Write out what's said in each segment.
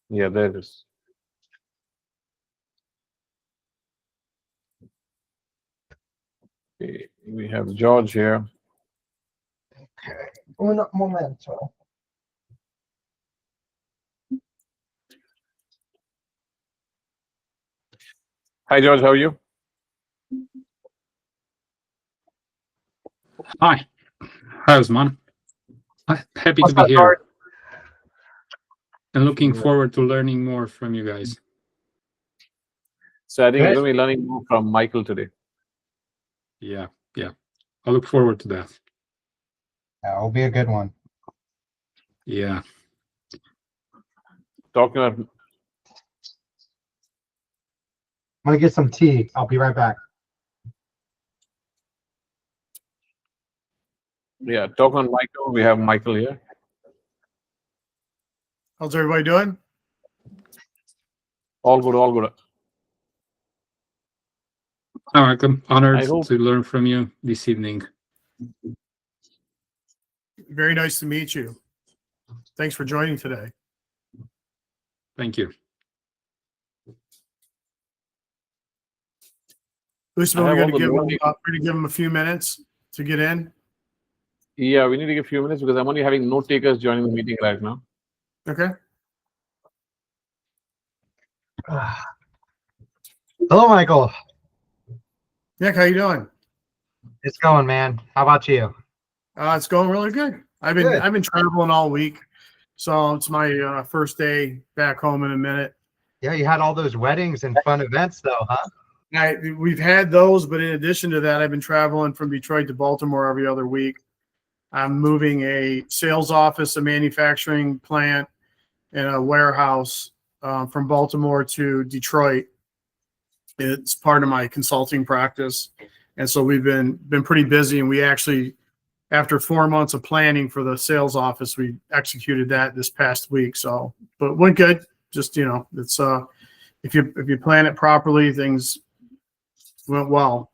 Yeah, there it is. Okay, we have George here. Okay. Un momento. Hi, George. How are you? Hi. How's man? Happy What's to be up, here George? and looking forward to learning more from you guys. So I think we're Good. going to be learning more from Michael today. Yeah. I look forward to that. That will be a good one. Yeah. Talking about, I'm gonna get some tea. I'll be right back. yeah, talking on Michael. We have Michael here. How's everybody doing? All good, all good. All right, I'm honored I hope- to learn from you this evening. Very nice to meet you. Thanks for joining today. Thank you. Usman, I we're have going all the to give him a few minutes to get in. Yeah, we need to give a few minutes because I'm only having note takers joining the meeting right now. Okay. Hello, Michael. Nick, how you doing? It's going, man. How about you? It's going really good. I've been traveling all week, so it's my first day back home in a minute. Yeah, you had all those weddings and fun events, though, huh? We've had those, but in addition to that, I've been traveling from Detroit to Baltimore every other week. I'm moving a sales office, a manufacturing plant, and a warehouse from Baltimore to Detroit. It's part of my consulting practice, and so we've been pretty busy. And we actually, after 4 months of planning for the sales office, we executed that this past week. So, but went good. Just it's if you plan it properly, things went well.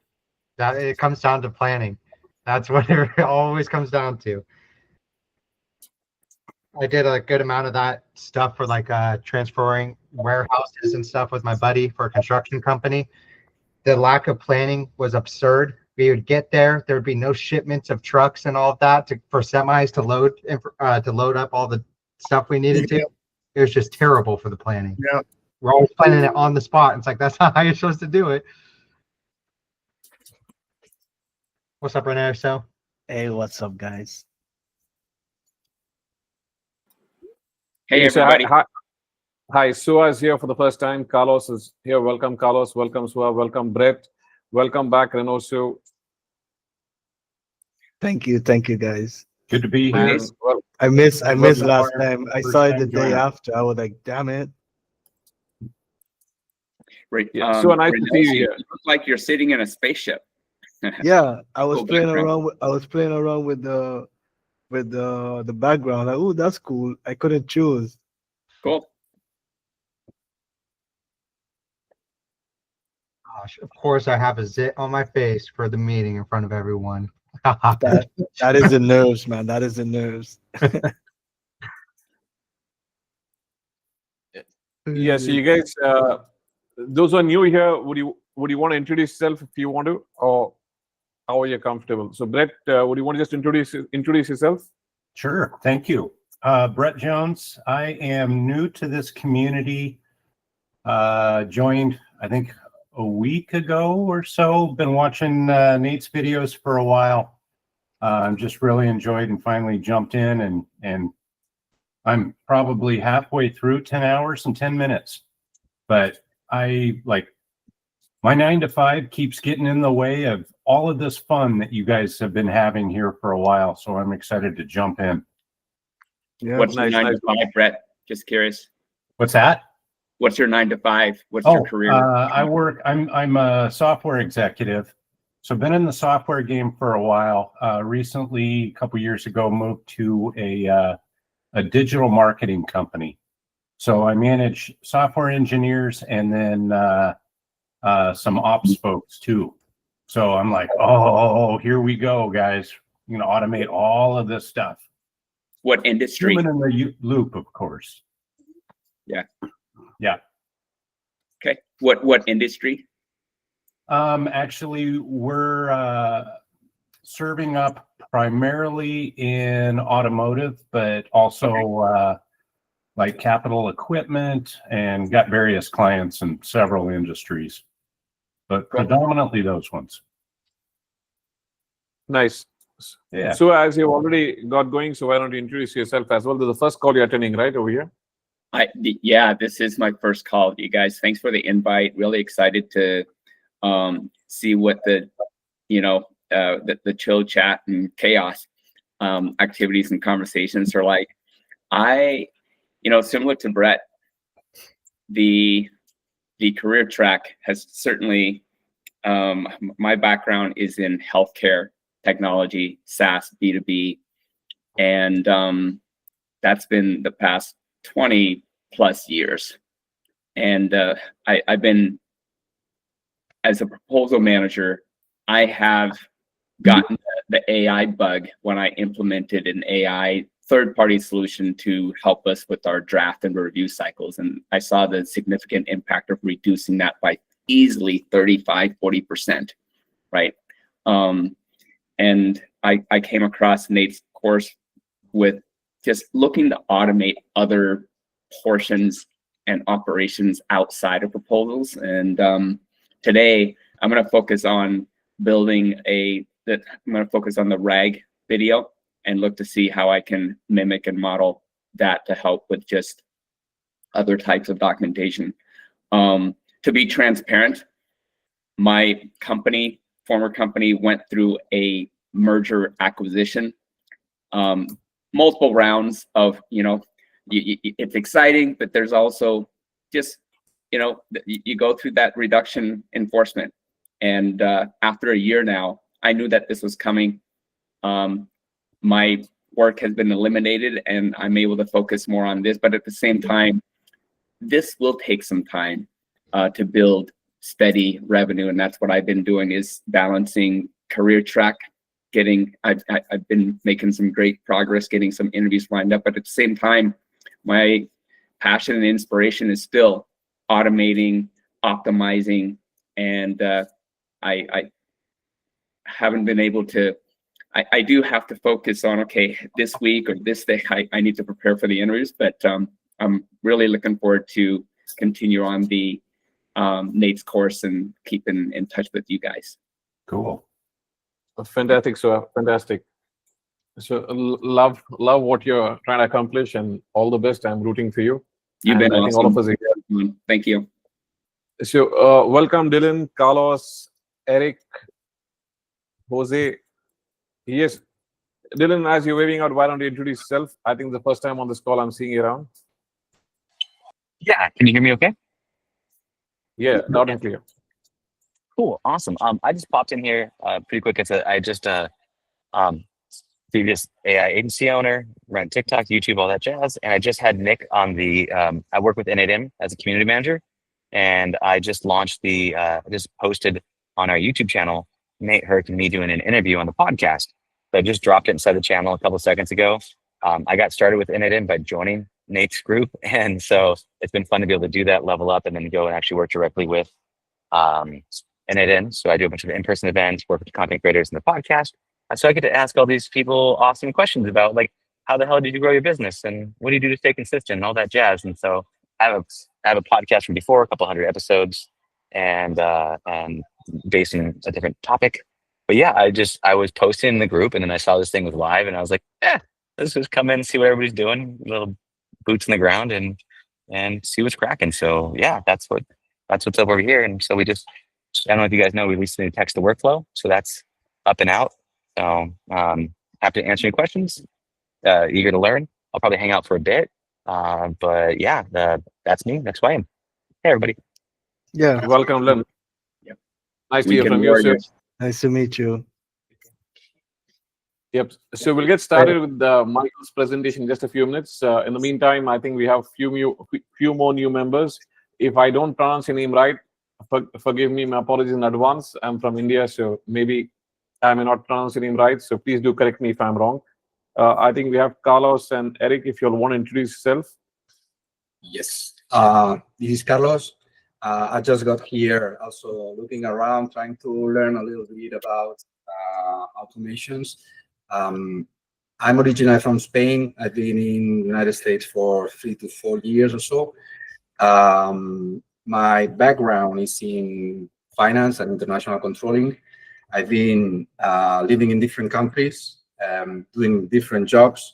That it comes down to planning. That's what it always comes down to. I did a good amount of that stuff for like transferring warehouses and stuff with my buddy for a construction company. The lack of planning was absurd. We would get there would be no shipments of trucks and all of that for semis to load up all the stuff we needed to. It was just terrible for the planning. Yeah. We're always planning it on the spot. It's like that's not how you're supposed to do it. What's up, Renee? So, Hey, what's up, guys? Hey, So, everybody. Hi, Sua is here for the first time. Carlos is here. Welcome, Carlos. Welcome, Sua. Welcome, Brett. Welcome back, Renoso. Thank you, guys. Good to be here. Well, I missed last Welcome. time. I First saw it time the day joiner. after. I was like, damn it. Right. Yeah, so nice to see you here. look like you're sitting in a spaceship. Yeah, I was Cool playing background. around with the background. Like, oh, that's cool. I couldn't choose. Cool. gosh, of course, I have a zit on my face for the meeting in front of everyone. That is the nerves, man. That is the nerves. yeah, so you guys, those who are new here, would you want to introduce yourself if you want to, or how are you comfortable? So, Brett, would you want to just introduce yourself? Sure. Thank you. Brett Jones. I am new to this community. Joined, I think, a week ago or so. Been watching Nate's videos for a while. I'm just really enjoyed and finally jumped in, and I'm probably halfway through 10 hours and 10 minutes. But I like my 9 to 5 keeps getting in the way of all of this fun that you guys have been having here for a while. So I'm excited to jump in. Yeah. What's nice, your 9 nice. to 5, Brett? Just curious. What's that? What's your 9 to 5? What's your career? I work. I'm a software executive, so been in the software game for a while. Recently, a couple years ago, moved to a digital marketing company. So I manage software engineers and then some ops folks too. So I'm like, oh, here we go, guys. I'm gonna automate all of this stuff. What industry? Human in the loop, of course. Okay. What industry? Actually, we're serving up primarily in automotive, but also like capital equipment, and got various clients in several industries, but predominantly those ones. Nice. Yeah. So as you've already got going, so why don't you introduce yourself as well? This is the first call you're attending, right, over here? Yeah, this is my first call. You guys, thanks for the invite. Really excited to see what the chill chat and chaos activities and conversations are like. Similar to Brett, the career track has certainly, my background is in healthcare, technology, SaaS, B2B, and that's been the past 20 plus years. And I've been, as a proposal manager, I have gotten the AI bug when I implemented an AI third-party solution to help us with our draft and review cycles. And I saw the significant impact of reducing that by easily 35-40%, right? And I came across Nate's course with just looking to automate other portions and operations outside of proposals. And today I'm going to focus on building I'm going to focus on the RAG video and look to see how I can mimic and model that to help with just other types of documentation. To be transparent, my company, former company, went through a merger acquisition, multiple rounds of, it's exciting, but there's also just, you go through that reduction enforcement. And after a year now, I knew that this was coming. My work has been eliminated and I'm able to focus more on this, but at the same time, this will take some time to build steady revenue. And that's what I've been doing, is balancing career track, I've been making some great progress, getting some interviews lined up, but at the same time, my passion and inspiration is still automating, optimizing, and I haven't been able to, I do have to focus on, okay, this week or this day, I need to prepare for the interviews, but I'm really looking forward to continue on the Nate's course and keeping in touch with you guys. Cool. Fantastic, so fantastic. So love what you're trying to accomplish, and all the best. I'm rooting for you. You've been I think all of us are here. Thank you. So welcome, Dylan, Carlos, Eric, Jose. Yes, Dylan, as you're waving out, why don't you introduce yourself? I think the first time on this call I'm seeing you around. Yeah, can you hear me okay? Yeah, loud and clear. Cool, awesome. I just popped in here pretty quick. I just previous AI agency owner, run TikTok, YouTube, all that jazz. And I just had Nick on the, I work with NADM as a community manager. And I just launched just posted on our YouTube channel, Nate Herc and me doing an interview on the podcast. So I just dropped it inside the channel a couple seconds ago. I got started with NADM by joining Nate's group. And so it's been fun to be able to do that, level up, and then go and actually work directly with NADM. So I do a bunch of in-person events, work with content creators in the podcast. So I get to ask all these people awesome questions about, like, how the hell did you grow your business and what do you do to stay consistent and all that jazz. And so I have a podcast from before, a couple hundred episodes, and based on a different topic. But yeah, I was posting in the group, and then I saw this thing was live, and I was like, let's just come in and see what everybody's doing, little boots in the ground, and see what's cracking. So yeah, that's what's up over here. And so we just, I don't know if you guys know, we released a new text to workflow, so that's up and out. So happy to answer any questions. Eager to learn. I'll probably hang out for a bit. But yeah, that's me. That's who I am. Hey, everybody. Yeah, Welcome, Len. Yep. Nice to hear from you, sir. nice to meet you. Yep. So we'll get started with Michael's presentation in just a few minutes. In the meantime, I think we have few more new members. If I don't pronounce your name right, forgive me. My apologies in advance. I'm from India, so maybe I may not pronounce your name right. So please do correct me if I'm wrong. I think we have Carlos and Eric. If you all want to introduce yourself. Yes. This is Carlos. I just got here also looking around, trying to learn a little bit about automations. I'm originally from Spain. I've been in the United States for 3 to 4 years or so. My background is in finance and international controlling. I've been living in different countries, doing different jobs.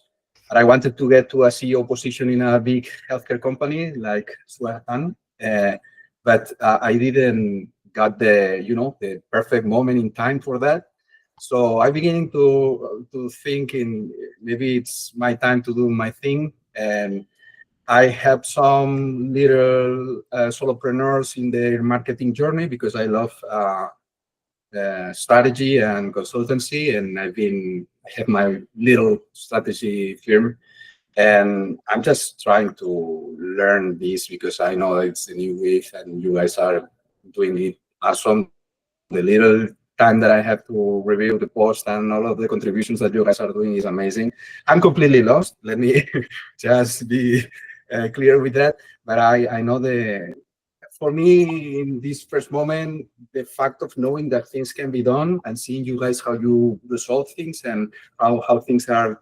But I wanted to get to a CEO position in a big healthcare company like Swatan, but I didn't got the perfect moment in time for that. So I'm beginning to think in maybe it's my time to do my thing. And I help some little solopreneurs in their marketing journey because I love strategy and consultancy, and I have my little strategy firm, and I'm just trying to learn this because I know it's a new wave and you guys are doing it awesome. The little time that I have to review the post and all of the contributions that you guys are doing is amazing. I'm completely lost. Let me just be clear with that. But I know for me, in this first moment, the fact of knowing that things can be done and seeing you guys how you resolve things and how things are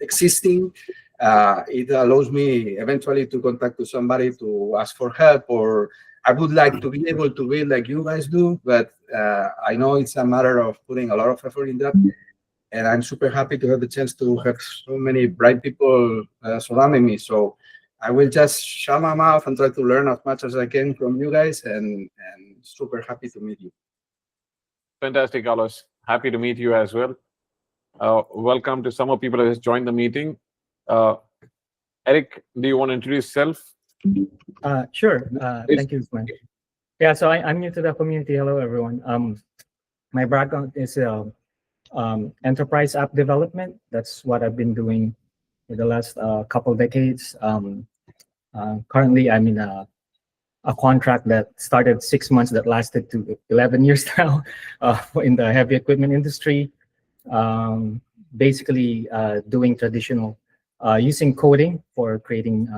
existing, it allows me eventually to contact to somebody to ask for help, or I would like to be able to build like you guys do, but I know it's a matter of putting a lot of effort in that. And I'm super happy to have the chance to have so many bright people surrounding me. So I will just shut my mouth and try to learn as much as I can from you guys, and super happy to meet you. Fantastic, Carlos. Happy to meet you as well. Welcome to some of people who has joined the meeting. Eric, do you want to introduce yourself? Sure. Thank you, Glenn. Yeah, so I'm new to the community. Hello, everyone. My background is enterprise app development. That's what I've been doing for the last couple decades. Currently, I'm in a contract that started 6 months that lasted to 11 years now in the heavy equipment industry. Basically doing traditional, using coding for creating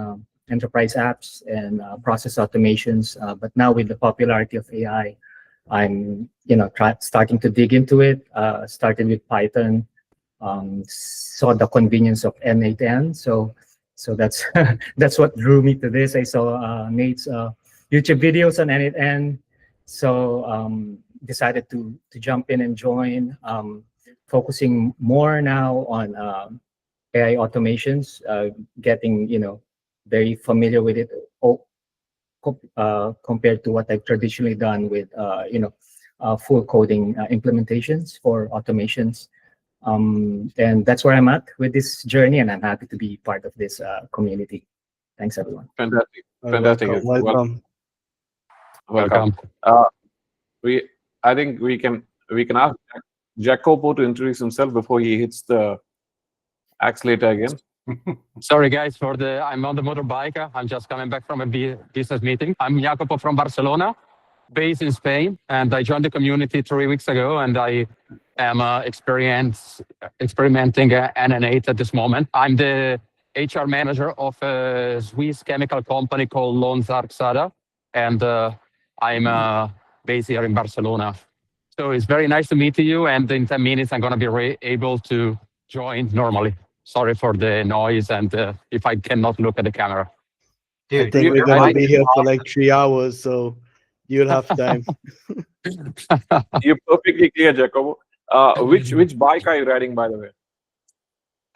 enterprise apps and process automations. But now with the popularity of AI, I'm starting to dig into it. Started with Python, saw the convenience of N8N. So that's that's what drew me to this. I saw Nate's YouTube videos on N8N, so decided to jump in and join. Focusing more now on AI automations, getting very familiar with it compared to what I've traditionally done with full coding implementations for automations. And that's where I'm at with this journey, and I'm happy to be part of this community. Thanks, everyone. Fantastic. Fantastic. Welcome. Welcome. I think we can ask Jacopo to introduce himself before he hits the accelerator again. Sorry, guys, I'm on the motorbike. I'm just coming back from a business meeting. I'm Jacopo from Barcelona, based in Spain, and I joined the community 3 weeks ago, and I am experimenting N8 at this moment. I'm the HR manager of a Swiss chemical company called Lonza Arxada, and I'm based here in Barcelona. So it's very nice to meet you, and in 10 minutes I'm going to be able to join normally. Sorry for the noise and if I cannot look at the camera. I think we're going to be here for like 3 hours, so you'll have time. You're perfectly clear, Jacopo. Which bike are you riding, by the way?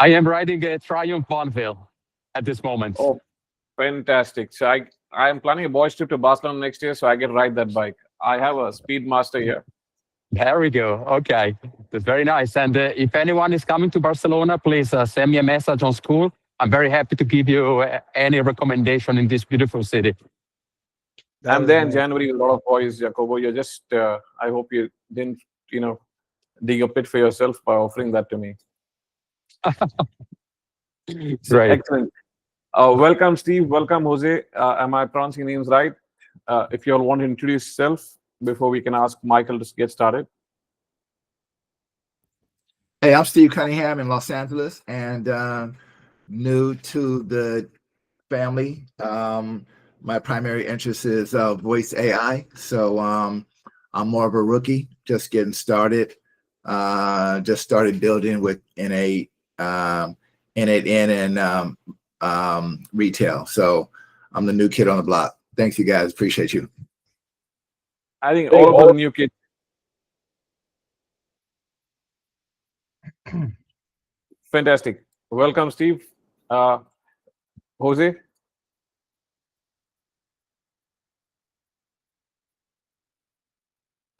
I am riding a Triumph Bonneville at this moment. Oh, fantastic. So I am planning a boys trip to Barcelona next year, so I get to ride that bike. I have a Speedmaster here. There we go. Okay, that's very nice. And if anyone is coming to Barcelona, please send me a message on Skool. I'm very happy to give you any recommendation in this beautiful city. I'm there in January with a lot of boys, Jacobo. You're just, I hope you didn't, dig a pit for yourself by offering that to me. Right. Excellent. Welcome, Steve. Welcome, Jose. Am I pronouncing names right? If you all want to introduce yourself before we can ask Michael to get started. Hey, I'm Steve Cunningham in Los Angeles, and new to the family. My primary interest is voice AI. So I'm more of a rookie, just getting started. Just started building with N8, N8N and retail. So I'm the new kid on the block. Thanks, you guys. Appreciate you. I think all of the new kids. Fantastic. Welcome, Steve. Jose.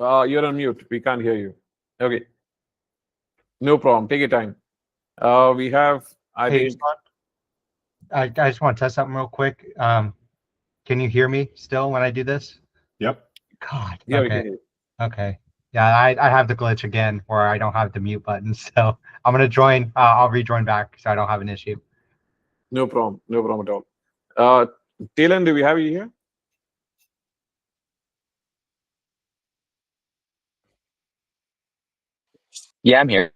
You're on mute. We can't hear you. Okay. No problem. Take your time. We have, I Hey, think. I just want to test something real quick. Can you hear me still when I do this? Yep. God. Yeah, we Okay. can hear you. Okay. Yeah, I have the glitch again where I don't have the mute button. So I'm gonna join. I'll rejoin back so I don't have an issue. No problem. No problem at all. Taylor, do we have you here? Yeah, I'm here.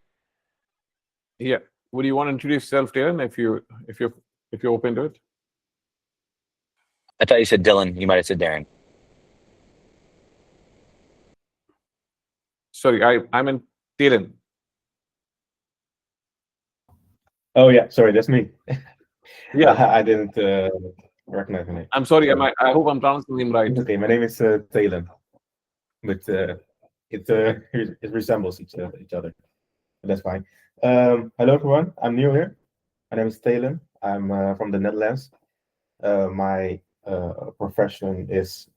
Yeah. Would you want to introduce yourself, Taylor, if you're open to it? I thought you said Dylan. You might have said Darren. Sorry, I meant Taylor. Oh yeah, sorry, that's me. Yeah. I didn't recognize the name. I'm sorry. I hope I'm pronouncing him right. Okay, my name is Talon, but it resembles each other. But that's fine. Hello everyone. I'm new here. My name is Talon. I'm from the Netherlands. My profession is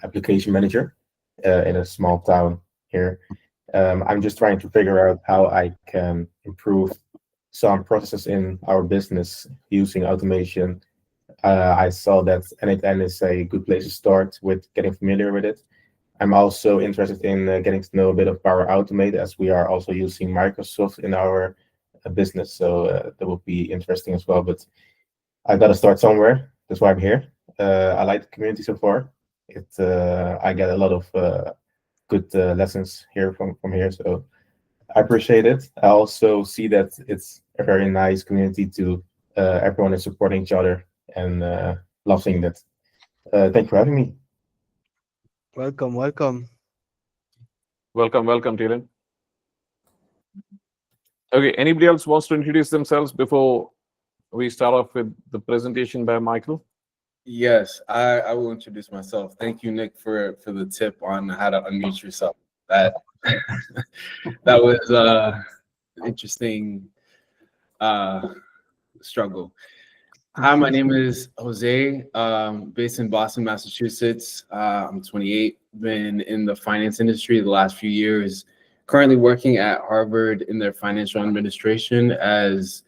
application manager in a small town here. I'm just trying to figure out how I can improve some processes in our business using automation. I saw that N8N is a good place to start with getting familiar with it. I'm also interested in getting to know a bit of Power Automate, as we are also using Microsoft in our business. So that would be interesting as well. But I got to start somewhere. That's why I'm here. I like the community so far. I get a lot of good lessons here from here. So I appreciate it. I also see that it's a very nice community to everyone is supporting each other and love seeing that. Thank you for having me. Welcome, welcome. Welcome, Taylor. Okay, anybody else wants to introduce themselves before we start off with the presentation by Michael? Yes, I will introduce myself. Thank you, Nick, for the tip on how to unmute yourself. That that was interesting struggle. Hi, my name is Jose, based in Boston, Massachusetts. I'm 28, been in the finance industry the last few years, currently working at Harvard in their financial administration as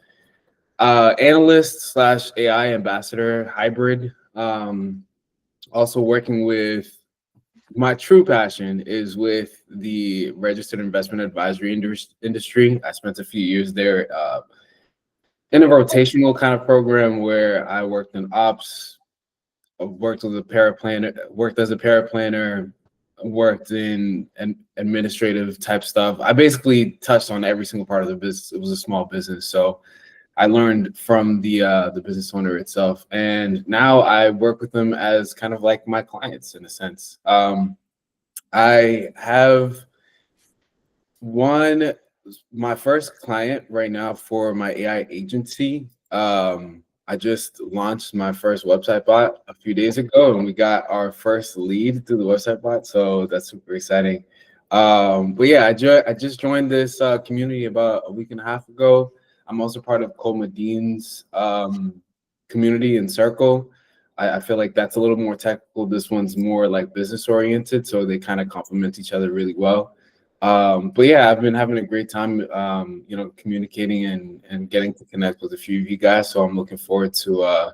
analyst / AI ambassador hybrid. Also working with, my true passion is with the registered investment advisory industry. I spent a few years there in a rotational kind of program where I worked in ops, worked as a paraplanner, worked in administrative type stuff. I basically touched on every single part of the business. It was a small business, so I learned from the business owner itself, and now I work with them as kind of like my clients in a sense. I have my first client right now for my AI agency. I just launched my first website bot a few days ago, and we got our first lead through the website bot, so that's super exciting. But yeah, I just joined this community about a week and a half ago. I'm also part of Cole Medin's community and circle. I feel like that's a little more technical. This one's more like business oriented, so they kind of complement each other really well. But yeah, I've been having a great time, communicating and getting to connect with a few of you guys. So I'm looking forward to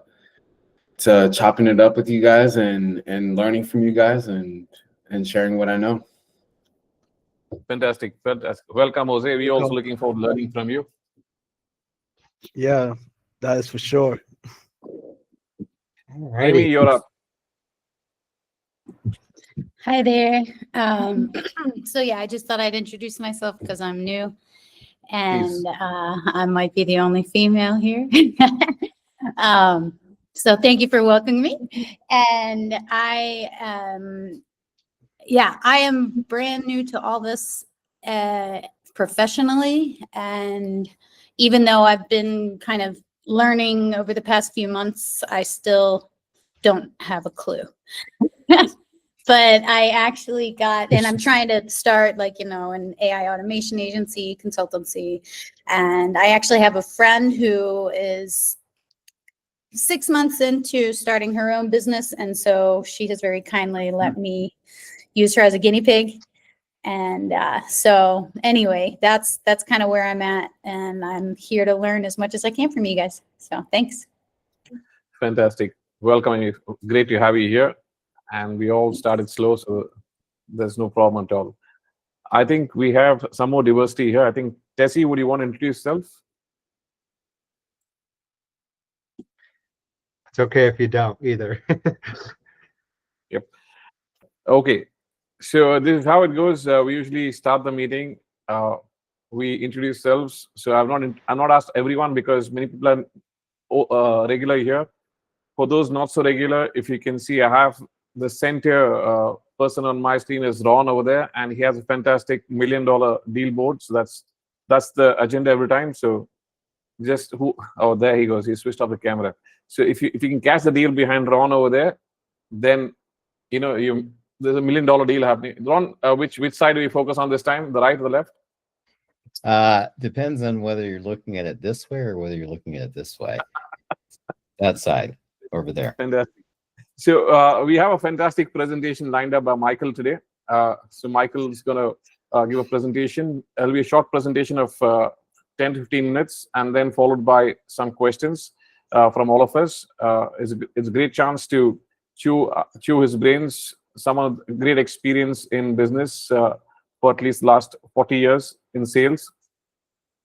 chopping it up with you guys and learning from you guys and sharing what I know. Fantastic. Welcome, Jose. We're also looking forward to learning from you. Yeah, that is for sure. Amy, you're up. Hi there. So yeah, I just thought I'd introduce myself because I'm new, and I might be the only female here. So thank you for welcoming me. And I am brand new to all this professionally. And even though I've been kind of learning over the past few months, I still don't have a clue. But I actually got, and I'm trying to start an AI automation agency, consultancy. And I actually have a friend who is 6 months into starting her own business. And so she has very kindly let me use her as a guinea pig. And so anyway, that's kind of where I'm at. And I'm here to learn as much as I can from you guys. So thanks. Fantastic. Welcome. Great to have you here. And we all started slow, so there's no problem at all. I think we have some more diversity here. I think, Tessie, would you want to introduce yourself? It's okay if you don't either. Yep. Okay. So this is how it goes. We usually start the meeting. We introduce ourselves. So I'm not asked everyone because many people are regular here. For those not so regular, if you can see, I have the center person on my screen is Ron over there, and he has a fantastic $1 million deal board. So that's the agenda every time. So just there he goes. He switched off the camera. So if you can catch the deal behind Ron over there, then there's a $1 million deal happening. Ron, which side do we focus on this time? The right or the left? Depends on whether you're looking at it this way or whether you're looking at it this way. That side over there. Fantastic. So we have a fantastic presentation lined up by Michael today. So Michael's going to give a presentation. It'll be a short presentation of 10 to 15 minutes, and then followed by some questions from all of us. It's a great chance to chew his brains. Some of the great experience in business for at least the last 40 years in sales.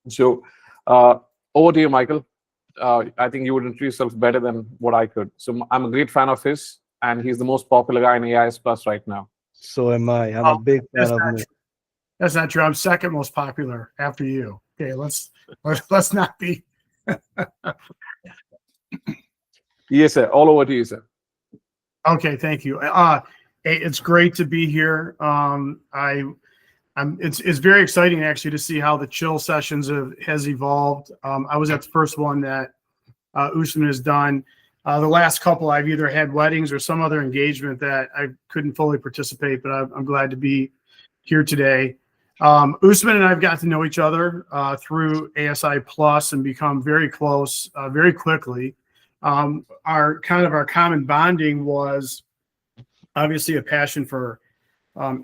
So over to you, Michael. I think you would introduce yourself better than what I could. So I'm a great fan of his, and he's the most popular guy in AIS Plus right now. So am I. I'm a big fan of me. That's not true. I'm second most popular after you. Okay, let's not be. Yes, sir. All over to you, sir. Okay, thank you. It's great to be here. It's very exciting actually to see how the chill sessions has evolved. I was at the first one that Usman has done. The last couple I've either had weddings or some other engagement that I couldn't fully participate, but I'm glad to be here today. Usman and I've got to know each other through ASI Plus and become very close very quickly. Our common bonding was obviously a passion for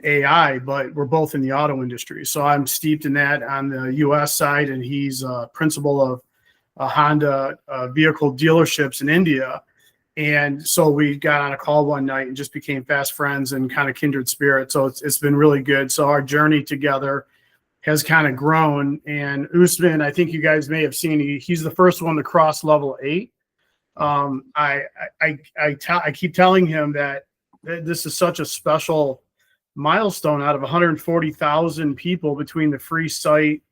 AI, but we're both in the auto industry. So I'm steeped in that on the US side, and he's principal of Honda vehicle dealerships in India. And so we got on a call one night and just became fast friends and kind of kindred spirits. So it's been really good. So our journey together has kind of grown. And Usman, I think you guys may have seen, he's the first one to cross level 8. I keep telling him that this is such a special milestone. Out of 140,000 people between the free site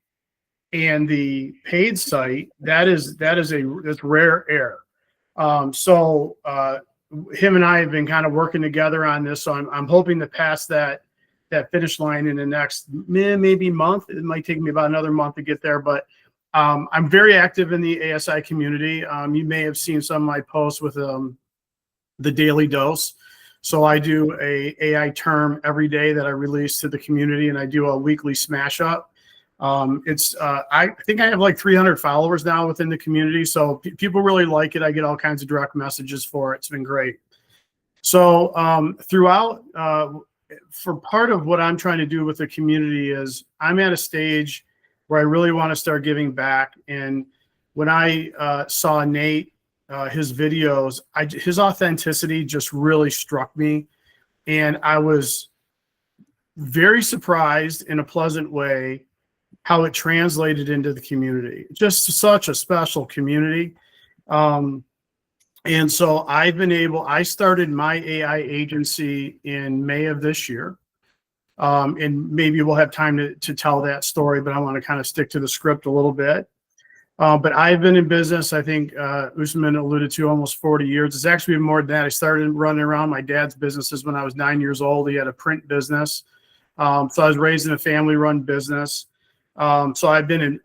and the paid site, that's rare air. So him and I have been kind of working together on this. So I'm hoping to pass that finish line in the next maybe month. It might take me about another month to get there, but I'm very active in the ASI community. You may have seen some of my posts with the Daily Dose. So I do a AI term every day that I release to the community, and I do a weekly smash up. I think I have like 300 followers now within the community. So people really like it. I get all kinds of direct messages for it. It's been great. So throughout, for part of what I'm trying to do with the community is I'm at a stage where I really want to start giving back. And when I saw Nate, his videos, his authenticity just really struck me. And I was very surprised in a pleasant way how it translated into the community. Just such a special community. And so I started my AI agency in May of this year. And maybe we'll have time to tell that story, but I want to kind of stick to the script a little bit. But I've been in business, I think Usman alluded to, almost 40 years. It's actually been more than that. I started running around my dad's businesses when I was 9 years old. He had a print business. So I was raised in a family-run business. So I've been in,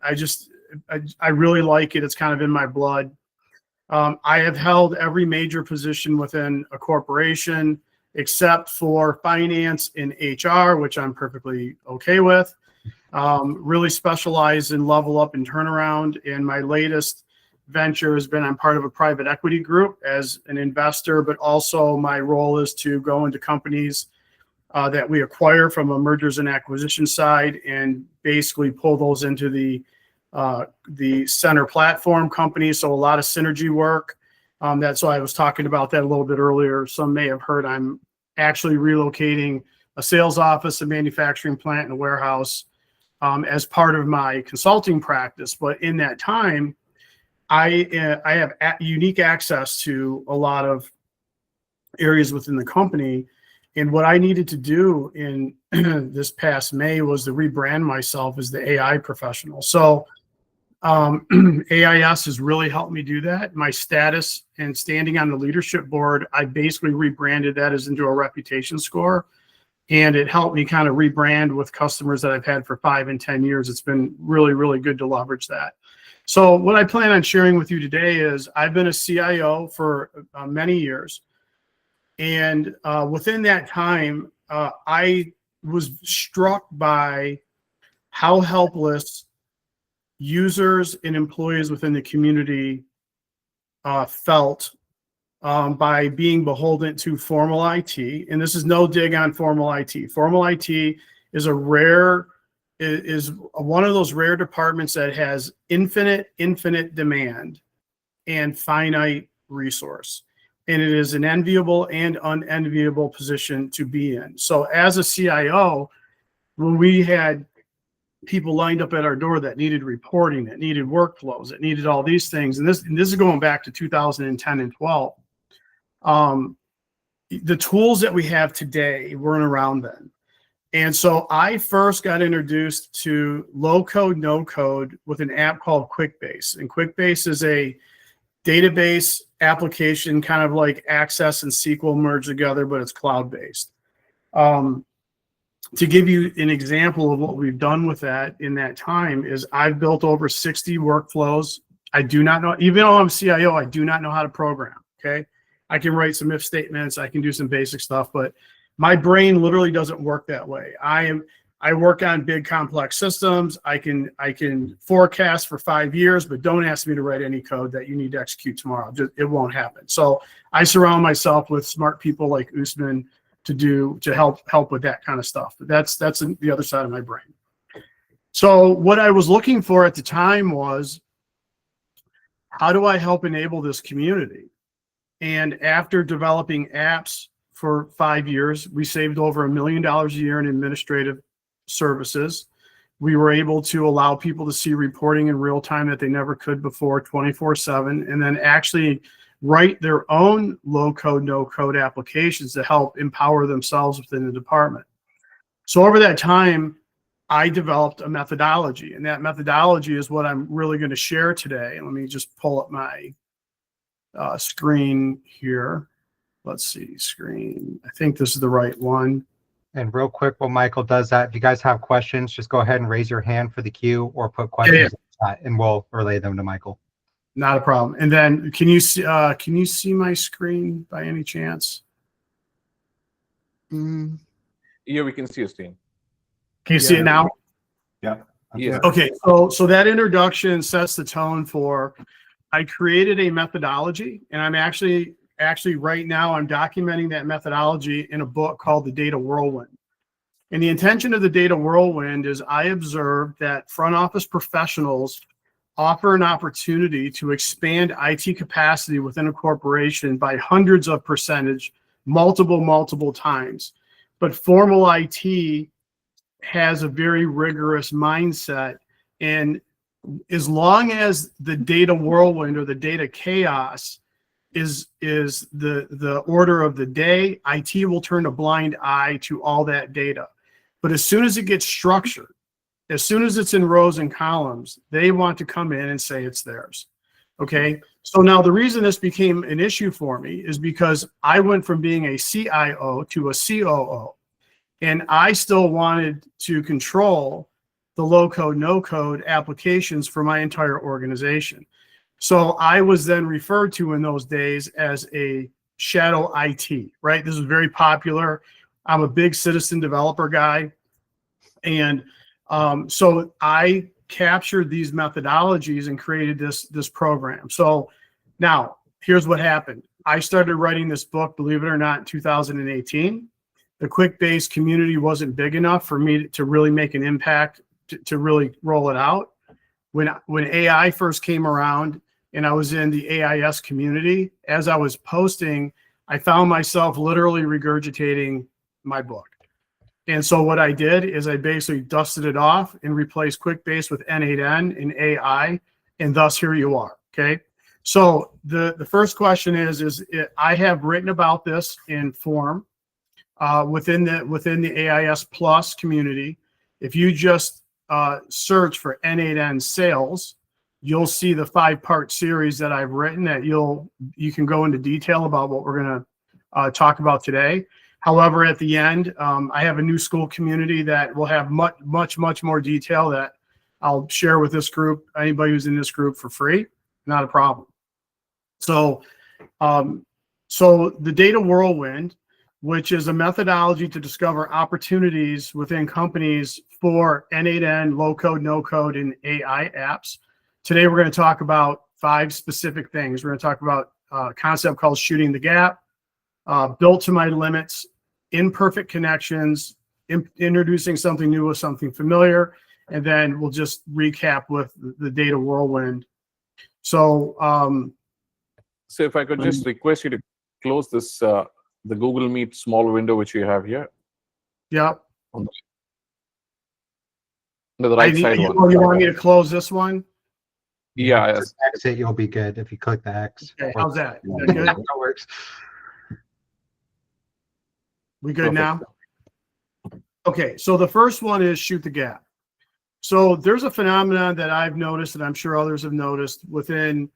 I really like it. It's kind of in my blood. I have held every major position within a corporation except for finance and HR, which I'm perfectly okay with. Really specialize in level up and turnaround. And my latest venture has been, I'm part of a private equity group as an investor, but also my role is to go into companies that we acquire from a mergers and acquisition side and basically pull those into the center platform companies. So a lot of synergy work. That's why I was talking about that a little bit earlier. Some may have heard I'm actually relocating a sales office, a manufacturing plant, and a warehouse as part of my consulting practice. But in that time, I have unique access to a lot of areas within the company. And what I needed to do in this past May was to rebrand myself as the AI professional. So AIS has really helped me do that. My status and standing on the leadership board, I basically rebranded that as into a reputation score. And it helped me kind of rebrand with customers that I've had for 5 and 10 years. It's been really, really good to leverage that. So what I plan on sharing with you today is I've been a CIO for many years. And within that time, I was struck by how helpless users and employees within the community felt by being beholden to formal IT. And this is no dig on formal IT. Formal IT is one of those rare departments that has infinite demand and finite resource. And it is an enviable and unenviable position to be in. So as a CIO, when we had people lined up at our door that needed reporting, that needed workflows, that needed all these things, and this is going back to 2010 and 12, the tools that we have today weren't around then. And so I first got introduced to low code, no code with an app called QuickBase. And QuickBase is a database application, kind of like Access and SQL merged together, but it's cloud-based. To give you an example of what we've done with that in that time is I've built over 60 workflows. I do not know, even though I'm CIO, I do not know how to program, okay? I can write some if statements, I can do some basic stuff, but my brain literally doesn't work that way. I work on big complex systems. I can forecast for 5 years, but don't ask me to write any code that you need to execute tomorrow. It won't happen. So I surround myself with smart people like Usman to help with that kind of stuff. But that's the other side of my brain. So what I was looking for at the time was, how do I help enable this community? And after developing apps for 5 years, we saved over $1 million a year in administrative services. We were able to allow people to see reporting in real time that they never could before, 24/7, and then actually write their own low code, no code applications to help empower themselves within the department. So over that time, I developed a methodology, and that methodology is what I'm really going to share today. Let me just pull up my screen here. Let's see, screen. I think this is the right one. And real quick, while Michael does that, if you guys have questions, just go ahead and raise your hand for the queue or put questions in the chat, and we'll relay them to Michael. Not a problem. And then can you see my screen by any chance? Yeah, we can see your screen. Can you see it now? Yeah. Yes. Okay, so that introduction sets the tone for, I created a methodology, and I'm actually right now I'm documenting that methodology in a book called the Data Whirlwind. And the intention of the Data Whirlwind is I observed that front office professionals offer an opportunity to expand IT capacity within a corporation by hundreds of percentage, multiple times. But formal IT has a very rigorous mindset. And as long as the data whirlwind or the data chaos is the order of the day, IT will turn a blind eye to all that data. But as soon as it gets structured, As soon as it's in rows and columns, they want to come in and say it's theirs. Okay. So now the reason this became an issue for me is because I went from being a CIO to a COO, and I still wanted to control the low code, no code applications for my entire organization. So I was then referred to in those days as a shadow IT, right? This was very popular. I'm a big citizen developer guy. And so I captured these methodologies and created this program. So now here's what happened. I started writing this book, believe it or not, in 2018. The QuickBase community wasn't big enough for me to really make an impact to really roll it out. When AI first came around and I was in the AIS community, as I was posting, I found myself literally regurgitating my book. And so what I did is I basically dusted it off and replaced QuickBase with N8N and AI, and thus here you are, okay? So the first question is I have written about this in form within the AIS Plus community. If you just search for N8N sales, you'll see the 5-part series that I've written that you can go into detail about what we're going to talk about today. However, at the end, I have a new Skool community that will have much more detail that I'll share with this group. Anybody who's in this group for free, not a problem. So, so the Data Whirlwind, which is a methodology to discover opportunities within companies for N8N, low code, no code, and AI apps. Today, we're going to talk about 5 specific things. We're going to talk about a concept called shooting the gap, built to my limits, imperfect connections, introducing something new with something familiar, and then we'll just recap with the Data Whirlwind. So, so if I could just request you to close this, the Google Meet small window which you have here. Yeah. On the right side one. You want me to close this one? Yeah. Yes. Exit, you'll be good if you click the X. Okay, how's that? Is that good? That works. We good now? Okay, so the first one is shoot the gap. So there's a phenomenon that I've noticed, and I'm sure others have noticed within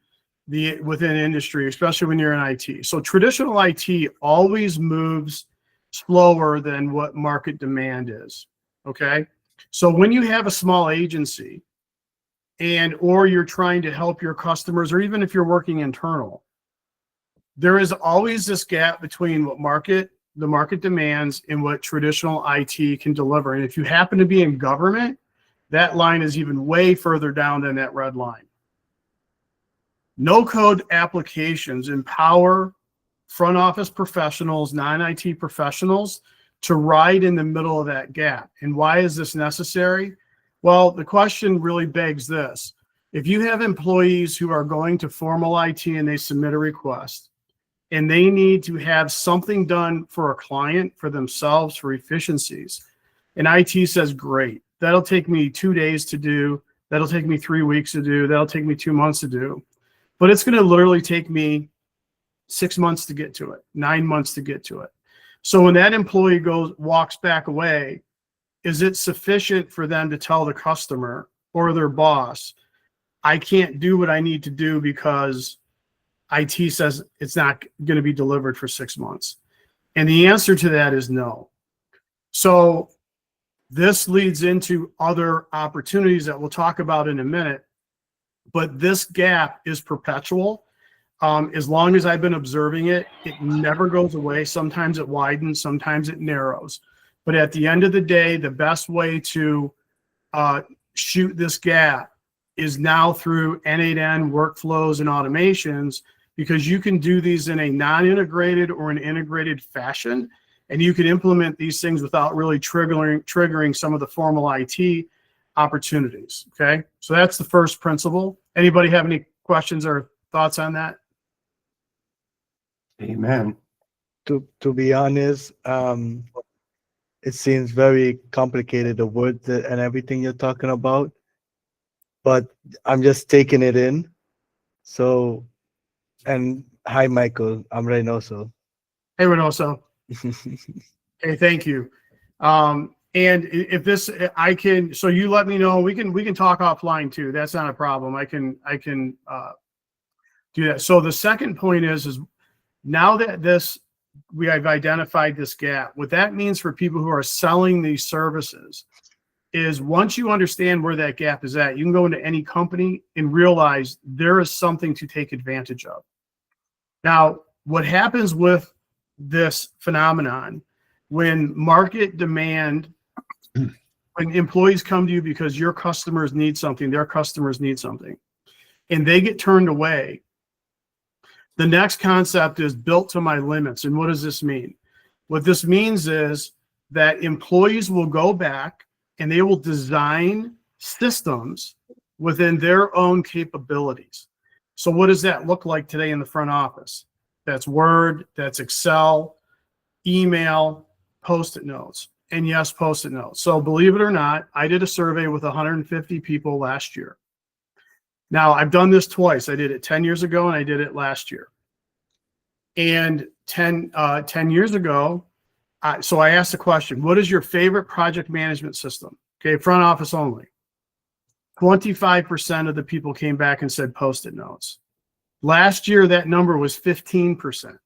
industry, especially when you're in IT. So traditional IT always moves slower than what market demand is. Okay, so when you have a small agency, or you're trying to help your customers, or even if you're working internal, there is always this gap between what the market demands and what traditional IT can deliver. And if you happen to be in government, that line is even way further down than that red line. No-code applications empower front office professionals, non-IT professionals, to ride in the middle of that gap. And why is this necessary? Well, the question really begs this. If you have employees who are going to formal IT and they submit a request, and they need to have something done for a client, for themselves, for efficiencies, and IT says, great, that'll take me 2 days to do, that'll take me 3 weeks to do, that'll take me 2 months to do, but it's going to literally take me 6 months to get to it, 9 months to get to it. So when that employee walks back away, is it sufficient for them to tell the customer or their boss, I can't do what I need to do because IT says it's not going to be delivered for 6 months? And the answer to that is no. So this leads into other opportunities that we'll talk about in a minute, but this gap is perpetual. As long as I've been observing it, it never goes away. Sometimes it widens, sometimes it narrows. But at the end of the day, the best way to shoot this gap is now through N8N workflows and automations, because you can do these in a non-integrated or an integrated fashion, and you can implement these things without really triggering some of the formal IT opportunities. Okay, so that's the first principle. Anybody have any questions or thoughts on that? Amen. To be honest, it seems very complicated, the words and everything you're talking about, but I'm just taking it in. So, and hi, Michael, I'm Reynoso. Hey, Reynoso. Hey, thank you. And if this, I can, so you let me know, we can talk offline too. That's not a problem. I can do that. So the second point is now that we have identified this gap, what that means for people who are selling these services is once you understand where that gap is at, you can go into any company and realize there is something to take advantage of. Now, what happens with this phenomenon when market demand, when employees come to you because your customers need something, their customers need something, and they get turned away, the next concept is built to my limits. And what does this mean? What this means is that employees will go back and they will design systems within their own capabilities. So what does that look like today in the front office? That's Word, that's Excel, email, Post-it notes, and yes, Post-it notes. So believe it or not, I did a survey with 150 people last year. Now, I've done this twice. I did it 10 years ago and I did it last year. And 10 years ago, so I asked the question, what is your favorite project management system? Okay, front office only. 25% of the people came back and said Post-it notes. Last year, that number was 15%.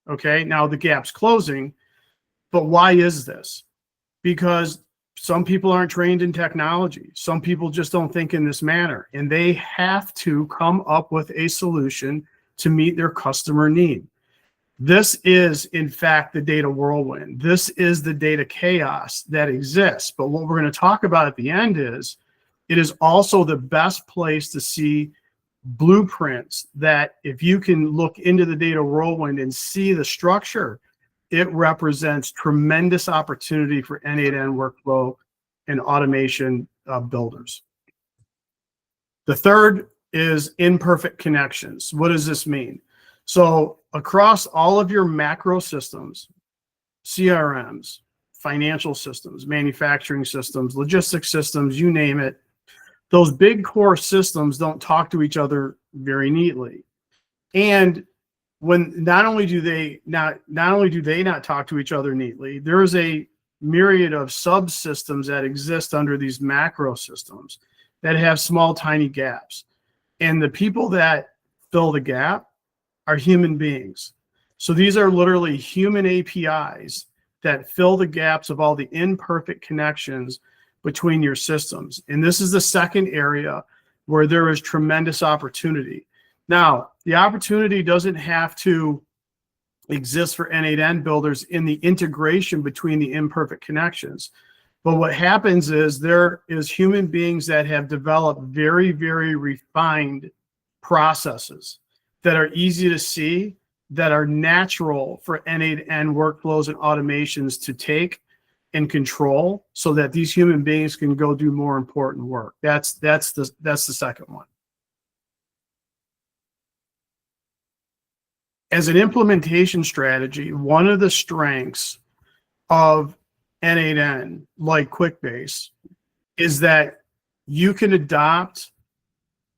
Okay, now the gap's closing, but why is this? Because some people aren't trained in technology. Some people just don't think in this manner, and they have to come up with a solution to meet their customer need. This is, in fact, the data whirlwind. This is the data chaos that exists. But what we're going to talk about at the end is, it is also the best place to see blueprints that if you can look into the data whirlwind and see the structure, it represents tremendous opportunity for N8N workflow and automation builders. The third is imperfect connections. What does this mean? So across all of your macro systems, CRMs, financial systems, manufacturing systems, logistics systems, you name it, those big core systems don't talk to each other very neatly. And when not only do they not talk to each other neatly, there is a myriad of subsystems that exist under these macro systems that have small, tiny gaps. And the people that fill the gap are human beings. So these are literally human APIs that fill the gaps of all the imperfect connections between your systems. And this is the second area where there is tremendous opportunity. Now, the opportunity doesn't have to exist for N8N builders in the integration between the imperfect connections. But what happens is there is human beings that have developed very, very refined processes that are easy to see, that are natural for N8N workflows and automations to take and control, so that these human beings can go do more important work. That's the second one. As an implementation strategy, one of the strengths of N8N, like QuickBase, is that you can adopt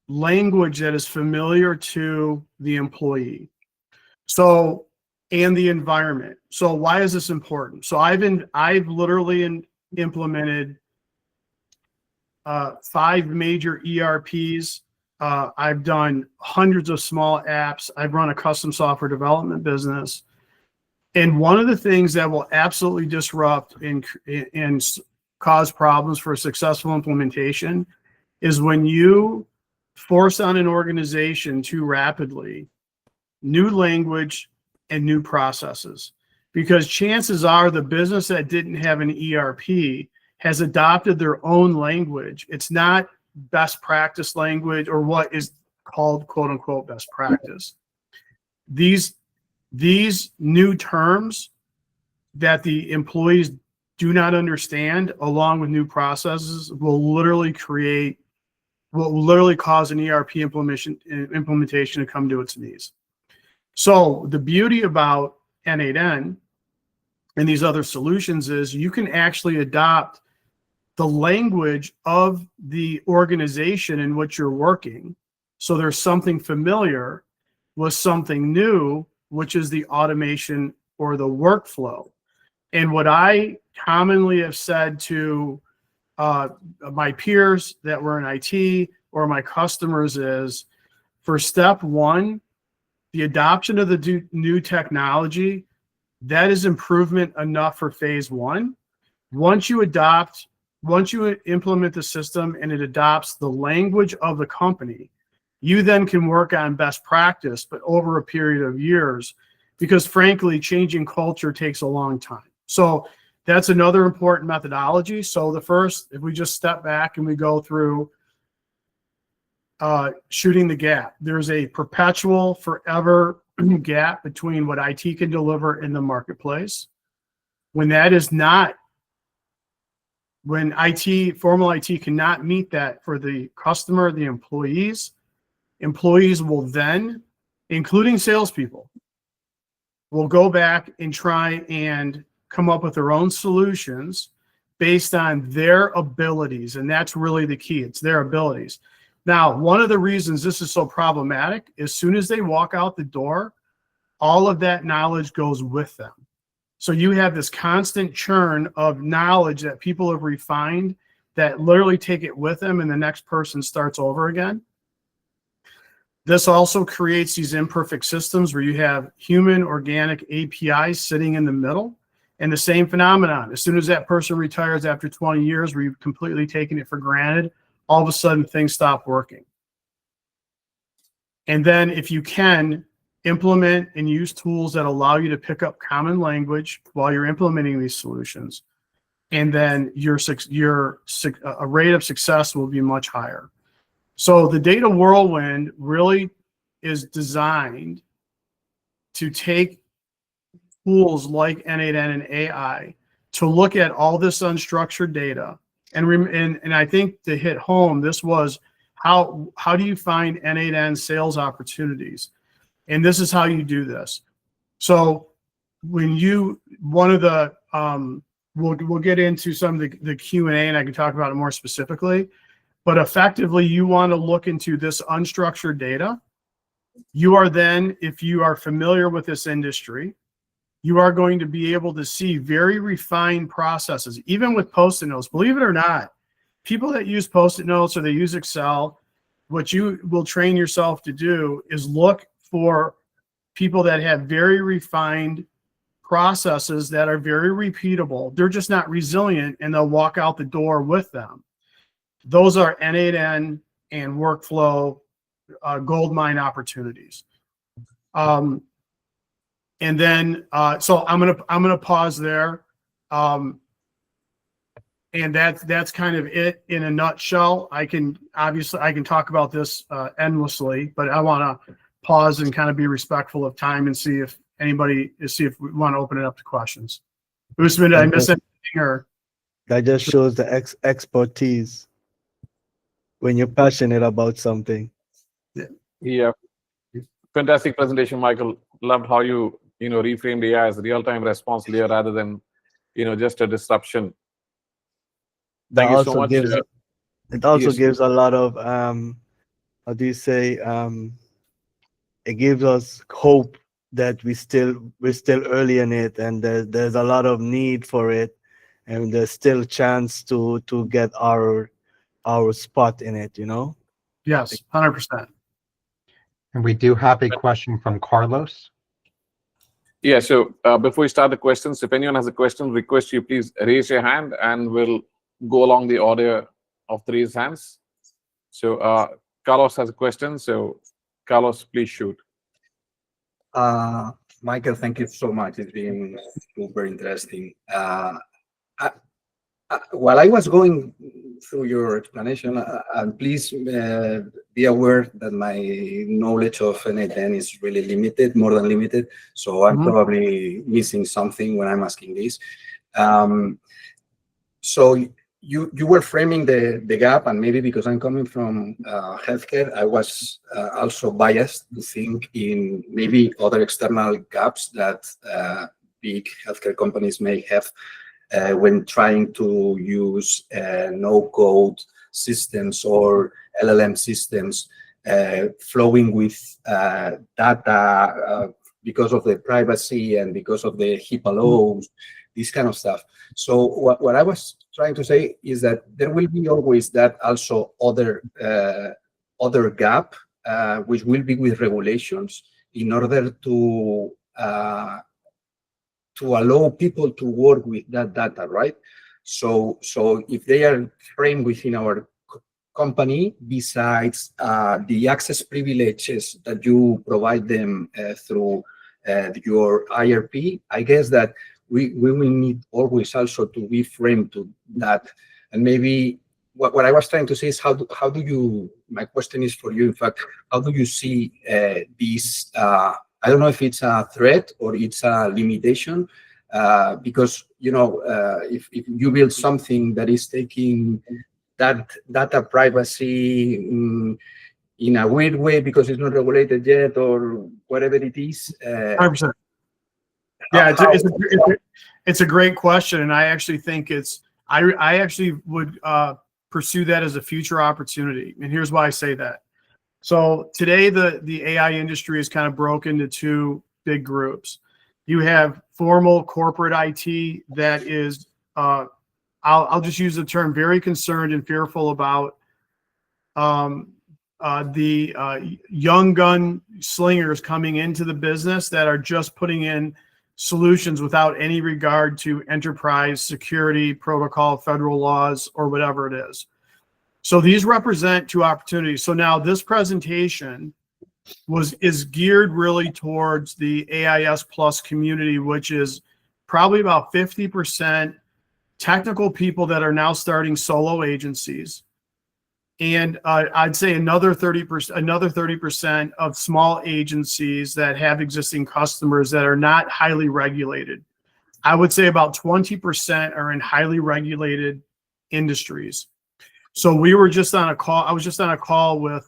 language that is familiar to the employee. So, and the environment. So why is this important? So I've literally implemented 5 major ERPs. I've done hundreds of small apps. I've run a custom software development business. And one of the things that will absolutely disrupt and cause problems for a successful implementation is when you force on an organization too rapidly new language and new processes, because chances are the business that didn't have an ERP has adopted their own language. It's not best practice language or what is called quote unquote best practice. These new terms that the employees do not understand, along with new processes, will literally cause an ERP implementation to come to its knees. So the beauty about N8N and these other solutions is you can actually adopt the language of the organization in which you're working. So there's something familiar with something new, which is the automation or the workflow. And what I commonly have said to my peers that were in IT or my customers is, for step one, the adoption of the new technology, that is improvement enough for phase one. Once you implement the system and it adopts the language of the company, you then can work on best practice, but over a period of years, because frankly, changing culture takes a long time. So that's another important methodology. So the first, if we just step back and we go through shooting the gap, there's a perpetual, forever gap between what IT can deliver in the marketplace. When that is not, when formal IT cannot meet that for the customer, the employees will then, including salespeople, will go back and try and come up with their own solutions based on their abilities. And that's really the key. It's their abilities. Now, one of the reasons this is so problematic, as soon as they walk out the door, all of that knowledge goes with them. So you have this constant churn of knowledge that people have refined that literally take it with them, and the next person starts over again. This also creates these imperfect systems where you have human organic APIs sitting in the middle, and the same phenomenon. As soon as that person retires after 20 years, where you've completely taken it for granted, all of a sudden things stop working. And then if you can implement and use tools that allow you to pick up common language while you're implementing these solutions, and then your rate of success will be much higher. So the Data Whirlwind really is designed to take tools like N8N and AI to look at all this unstructured data. And I think to hit home, this was how do you find N8N sales opportunities? And this is how you do this. So when we'll get into some of the Q&A, and I can talk about it more specifically, but effectively you want to look into this unstructured data. You are then, if you are familiar with this industry, you are going to be able to see very refined processes, even with Post-it notes. Believe it or not, people that use Post-it notes or they use Excel, what you will train yourself to do is look for people that have very refined processes that are very repeatable. They're just not resilient, and they'll walk out the door with them. Those are N8N and workflow goldmine opportunities. And then, so I'm gonna pause there, and that's kind of it in a nutshell. I can talk about this endlessly, but I want to pause and kind of be respectful of time and see if we want to open it up to questions. Usman, did I miss anything? Or that just shows the expertise when you're passionate about something. Yeah, fantastic presentation, Michael. Loved how you reframed AI as a real-time response layer rather than just a disruption. Thank you so much. It also gives a lot of how do you say, it gives us hope that we're still early in it, and there's a lot of need for it, and there's still a chance to get our spot in it, Yes, 100%. And we do have a question from Carlos. Yeah, so before we start the questions, if anyone has a question, request you please raise your hand and we'll go along the order of the raised hands. So Carlos has a question. So Carlos, please shoot. Michael, thank you so much. It's been super interesting. While I was going through your explanation, and please be aware that my knowledge of N8N is really limited, more than limited. So I'm probably missing something when I'm asking this. So you were framing the gap, and maybe because I'm coming from healthcare, I was also biased to think in maybe other external gaps that big healthcare companies may have when trying to use no-code systems or LLM systems flowing with data because of the privacy and because of the HIPAA laws, this kind of stuff. So what I was trying to say is that there will be always that also other gap, which will be with regulations in order to allow people to work with that data, right? So if they are framed within our company, besides the access privileges that you provide them through your IRP, I guess that we will need always also to be framed to that. And maybe what I was trying to say is how do you, my question is for you, in fact, how do you see this, I don't know if it's a threat or it's a limitation, because, you know, if you build something that is taking that data privacy in a weird way because it's not regulated yet or whatever it is. 100%. Yeah, it's a great question, and I actually think I actually would pursue that as a future opportunity, and here's why I say that. So today the AI industry is kind of broken into two big groups. You have formal corporate IT that is I'll just use the term very concerned and fearful about the young gun slingers coming into the business that are just putting in solutions without any regard to enterprise security protocol, federal laws, or whatever it is. So these represent two opportunities. So now this presentation is geared really towards the AIS Plus community, which is probably about 50% technical people that are now starting solo agencies. And I'd say another 30% of small agencies that have existing customers that are not highly regulated. I would say about 20% are in highly regulated industries. So we were just on a call. I was just on a call with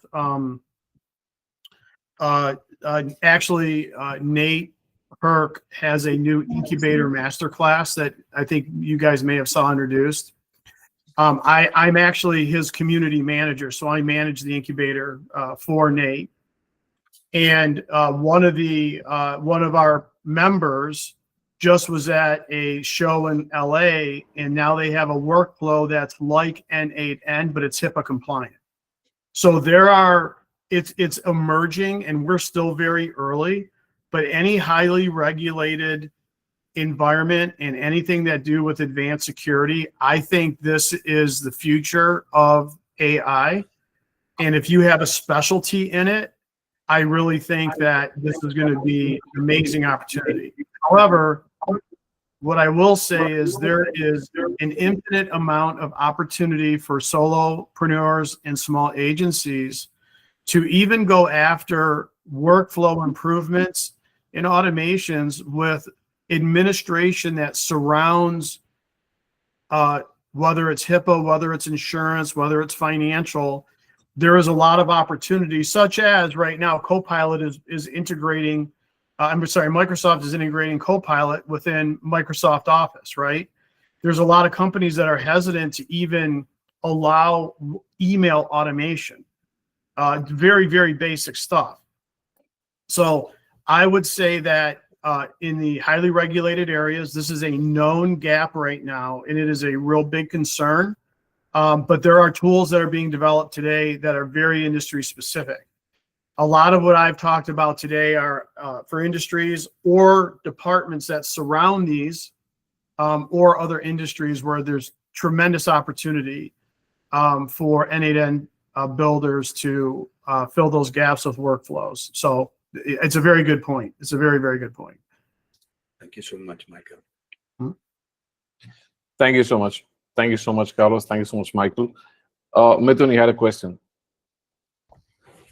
Nate Herc has a new incubator masterclass that I think you guys may have saw introduced. I'm actually his community manager, so I manage the incubator for Nate. And one of our members just was at a show in LA, and now they have a workflow that's like N8N, but it's HIPAA compliant. So it's emerging, and we're still very early. But any highly regulated environment and anything that do with advanced security, I think this is the future of AI. And if you have a specialty in it, I really think that this is going to be an amazing opportunity. However, what I will say is there is an infinite amount of opportunity for solopreneurs and small agencies to even go after workflow improvements and automations with administration that surrounds whether it's HIPAA, whether it's insurance, whether it's financial. There is a lot of opportunity, such as right now Copilot is integrating, Microsoft is integrating Copilot within Microsoft Office, right? There's a lot of companies that are hesitant to even allow email automation, very, very basic stuff. So I would say that in the highly regulated areas, this is a known gap right now, and it is a real big concern. But there are tools that are being developed today that are very industry specific. A lot of what I've talked about today are for industries or departments that surround these or other industries where there's tremendous opportunity for N8N builders to fill those gaps with workflows. So it's a very good point. It's a very, very good point. Thank you so much, Michael. Thank you so much. Thank you so much, Carlos. Thank you so much, Michael. Mithun, you had a question.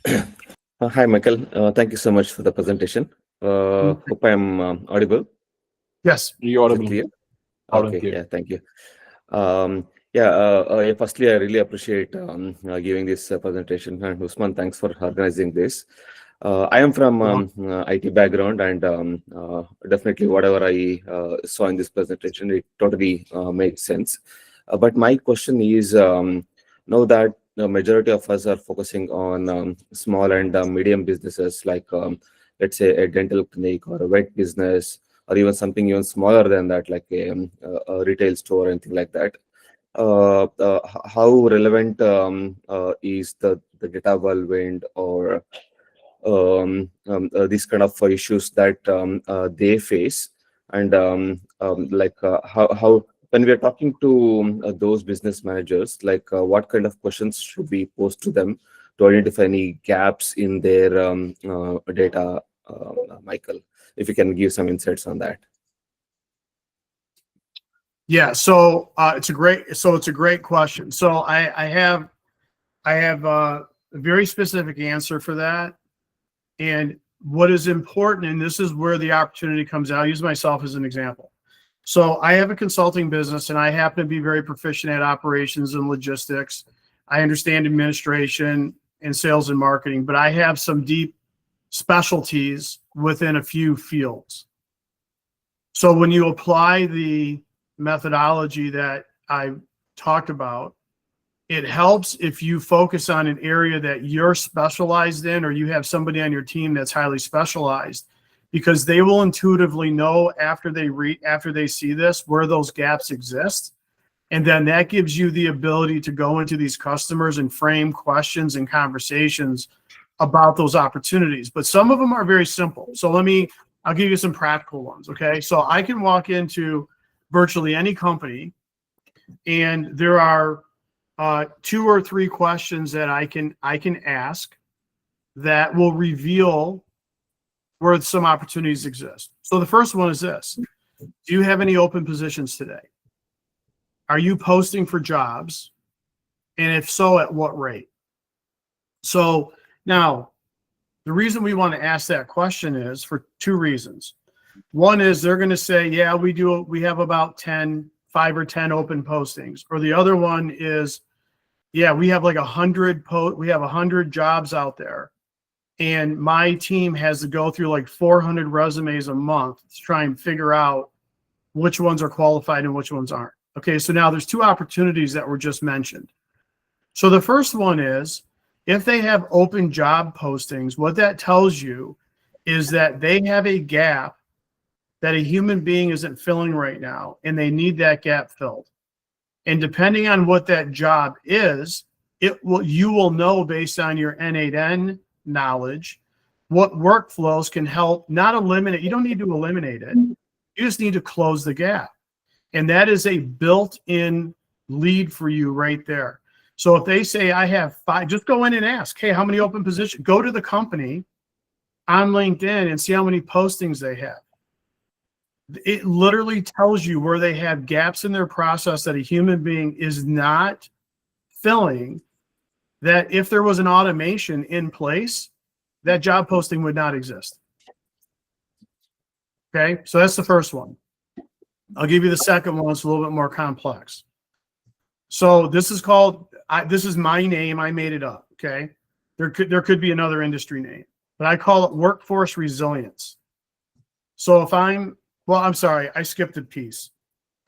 Hi, Michael. Thank you so much for the presentation. Hope I'm audible. Yes, you're audible. Clear? Okay, yeah, thank you. Firstly, I really appreciate giving this presentation. And Usman, thanks for organizing this. I am from IT background, and definitely whatever I saw in this presentation, it totally makes sense. But my question is, now that the majority of us are focusing on small and medium businesses like let's say a dental clinic or a vet business, or even something even smaller than that, like a retail store, anything like that. How relevant is the data whirlwind or these kind of issues that they face, and how when we are talking to those business managers, like what kind of questions should we pose to them to identify any gaps in their data, Michael, if you can give some insights on that. Yeah, so it's a great question. So I have a very specific answer for that. And what is important, and this is where the opportunity comes out, I'll use myself as an example. So I have a consulting business, and I happen to be very proficient at operations and logistics. I understand administration and sales and marketing, but I have some deep specialties within a few fields. So when you apply the methodology that I talked about, it helps if you focus on an area that you're specialized in, or you have somebody on your team that's highly specialized, because they will intuitively know after they see this where those gaps exist. And then that gives you the ability to go into these customers and frame questions and conversations about those opportunities. But some of them are very simple. So I'll give you some practical ones. Okay. So I can walk into virtually any company, and there are 2 or 3 questions that I can ask that will reveal where some opportunities exist. So the first one is this: do you have any open positions today? Are you posting for jobs? And if so, at what rate? So now, the reason we want to ask that question is for 2 reasons. One is they're going to say, yeah, we have about 5 or 10 open postings. Or the other one is, yeah, we have like 100 jobs out there, and my team has to go through like 400 resumes a month to try and figure out which ones are qualified and which ones aren't. Okay, so now there's 2 opportunities that were just mentioned. So the first one is, if they have open job postings, what that tells you is that they have a gap that a human being isn't filling right now, and they need that gap filled. And depending on what that job is, you will know based on your N8N knowledge what workflows can help not eliminate. You don't need to eliminate it. You just need to close the gap. And that is a built-in lead for you right there. So if they say, I have 5, just go in and ask, hey, how many open positions? Go to the company on LinkedIn and see how many postings they have. It literally tells you where they have gaps in their process that a human being is not filling, that if there was an automation in place, that job posting would not exist. Okay, so that's the first one. I'll give you the second one. It's a little bit more complex. So this is called, this is my name. I made it up. Okay, there could be another industry name, but I call it workforce resilience. So if I'm sorry, I skipped a piece.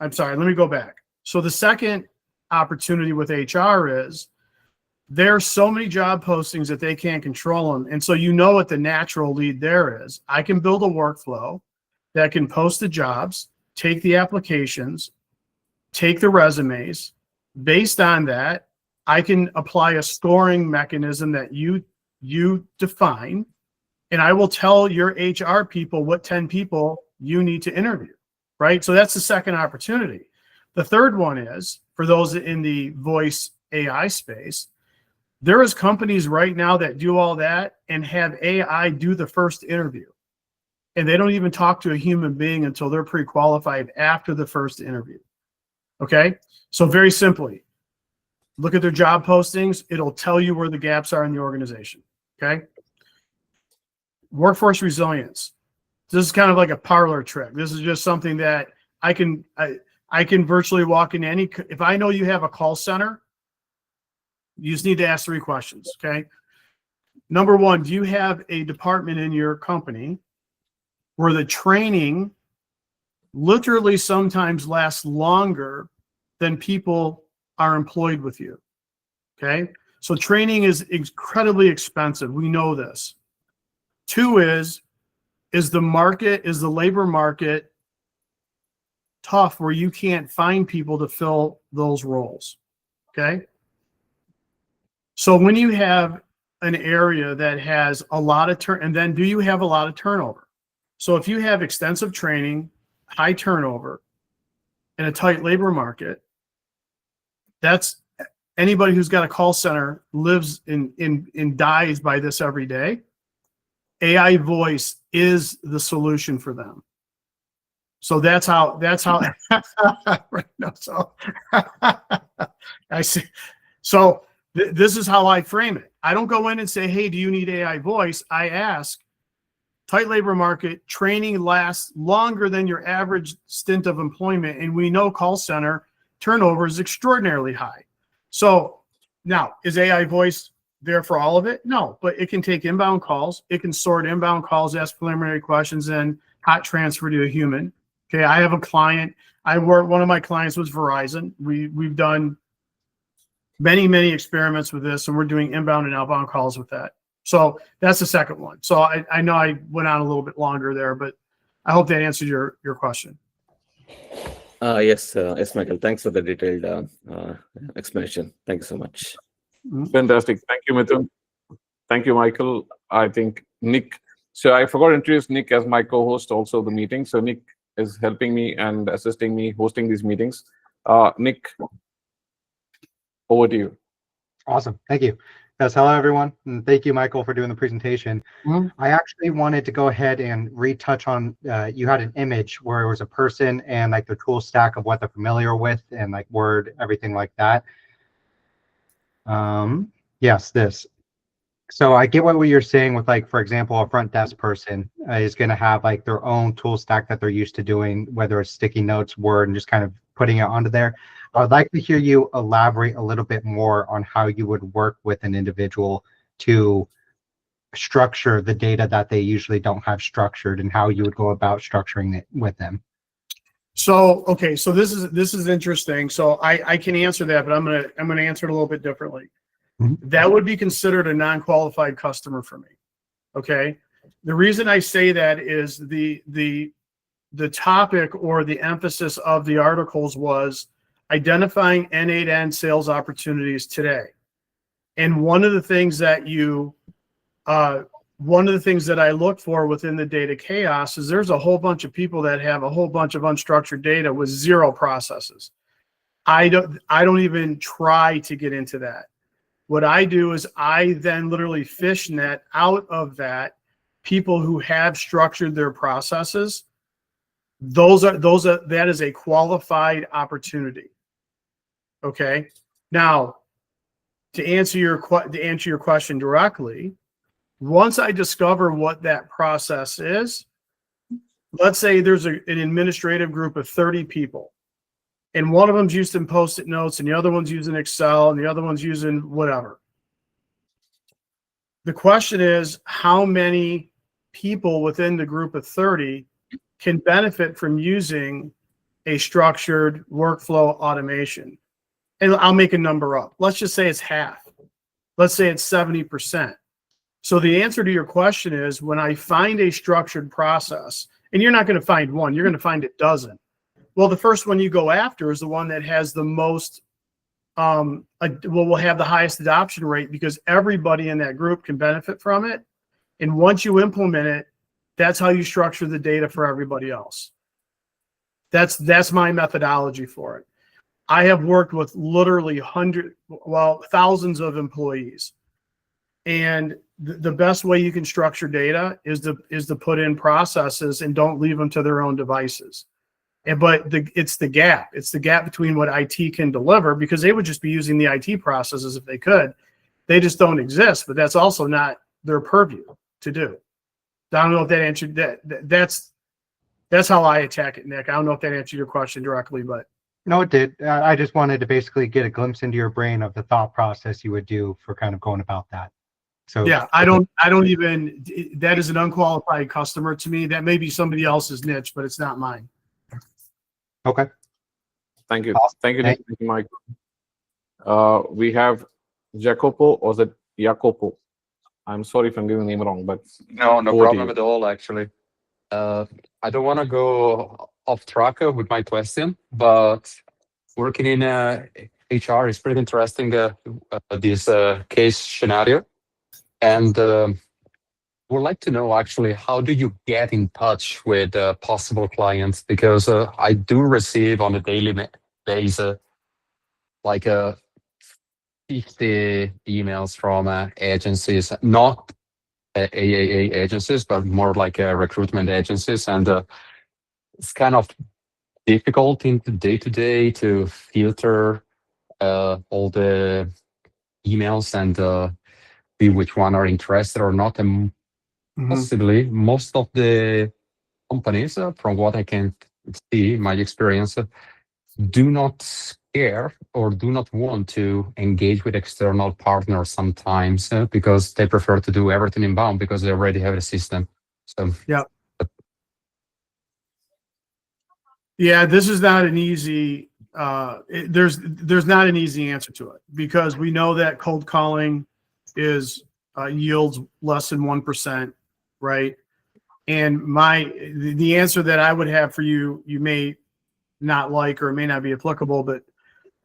I'm sorry, let me go back. So the second opportunity with HR is, there's so many job postings that they can't control them. And so you know what the natural lead there is. I can build a workflow that can post the jobs, take the applications, take the resumes. Based on that, I can apply a scoring mechanism that you define, and I will tell your HR people what 10 people you need to interview, right? So that's the second opportunity. The third one is, for those in the voice AI space, there is companies right now that do all that and have AI do the first interview. And they don't even talk to a human being until they're pre-qualified after the first interview. Okay? So very simply, look at their job postings. It'll tell you where the gaps are in the organization. Okay? Workforce resilience. This is kind of like a parlor trick. This is just something that I can virtually walk in any, if I know you have a call center, you just need to ask 3 questions, okay? Number 1, do you have a department in your company where the training literally sometimes lasts longer than people are employed with you, okay? So training is incredibly expensive. We know this. 2 is, is the labor market tough where you can't find people to fill those roles? Okay. So when you have an area that has a lot of and then do you have a lot of turnover? So if you have extensive training, high turnover, in a tight labor market, that's anybody who's got a call center lives in dies by this every day. AI voice is the solution for them. So that's how right now. So I see. So this is how I frame it. I don't go in and say, hey, do you need AI voice? I ask, tight labor market, training lasts longer than your average stint of employment. And we know call center turnover is extraordinarily high. So now, is AI voice there for all of it? No, but it can take inbound calls. It can sort inbound calls, ask preliminary questions, and hot transfer to a human. Okay, I have a client. One of my clients was Verizon. We've done many experiments with this, and we're doing inbound and outbound calls with that. So that's the second one. So I know I went on a little bit longer there, but I hope that answered your question. Yes, Michael. Thanks for the detailed explanation. Thank you so much. Fantastic. Thank you, Mithun. Thank you, Michael. I think Nick. So I forgot to introduce Nick as my co-host also of the meeting. So Nick is helping me and assisting me hosting these meetings. Nick, over to you. Awesome. Thank you. Yes, hello, everyone. And thank you, Michael, for doing the presentation. I actually wanted to go ahead and retouch on, you had an image where it was a person and like their tool stack of what they're familiar with and like Word, everything like that. Yes, this. So I get what you're saying with like, for example, a front desk person is going to have like their own tool stack that they're used to doing, whether it's sticky notes, Word, and just kind of putting it onto there. I would like to hear you elaborate a little bit more on how you would work with an individual to structure the data that they usually don't have structured and how you would go about structuring it with them. So, okay, so this is interesting. So I can answer that, but I'm gonna answer it a little bit differently. That would be considered a non-qualified customer for me. Okay. The reason I say that is the topic or the emphasis of the articles was identifying N8N sales opportunities today. And one of the things that I look for within the data chaos is there's a whole bunch of people that have a whole bunch of unstructured data with zero processes. I don't even try to get into that. What I do is I then literally fishnet out of that people who have structured their processes. That is a qualified opportunity. Okay. Now, to answer your question directly, once I discover what that process is, let's say there's an administrative group of 30 people, and one of them's using Post-it notes, and the other one's using Excel, and the other one's using whatever. The question is, how many people within the group of 30 can benefit from using a structured workflow automation? And I'll make a number up. Let's just say it's half. Let's say it's 70%. So the answer to your question is, when I find a structured process, and you're not going to find one, you're going to find a dozen. Well, the first one you go after is the one that has the most, will have the highest adoption rate because everybody in that group can benefit from it. And once you implement it, that's how you structure the data for everybody else. That's my methodology for it. I have worked with literally thousands of employees. And the best way you can structure data is to put in processes and don't leave them to their own devices. But it's the gap. It's the gap between what IT can deliver, because they would just be using the IT processes if they could. They just don't exist, but that's also not their purview to do. I don't know if that answered that. That's how I attack it, Nick. I don't know if that answered your question directly, but. No, it did. I just wanted to basically get a glimpse into your brain of the thought process you would do for kind of going about that. So yeah, I don't even, that is an unqualified customer to me. That may be somebody else's niche, but it's not mine. Okay. Thank you. Thank you, Nick. Thank you, Mike. We have Jacopo, or is it Jacopo? I'm sorry if I'm getting the name wrong, but no problem at all, actually. I don't want to go off track with my question, but working in HR is pretty interesting. This case scenario, and would like to know actually how do you get in touch with possible clients, because I do receive on a daily basis like 50 emails from agencies, not AAA agencies, but more like recruitment agencies, and it's kind of difficult in the day-to-day to filter all the emails and see which one are interested or not. And possibly most of the companies, from what I can see, my experience, do not care or do not want to engage with external partners sometimes because they prefer to do everything inbound because they already have a system. So yeah. Yeah, this is not an easy, there's not an easy answer to it, because we know that cold calling is yields less than 1%, right? And the answer that I would have for you, you may not like or it may not be applicable, but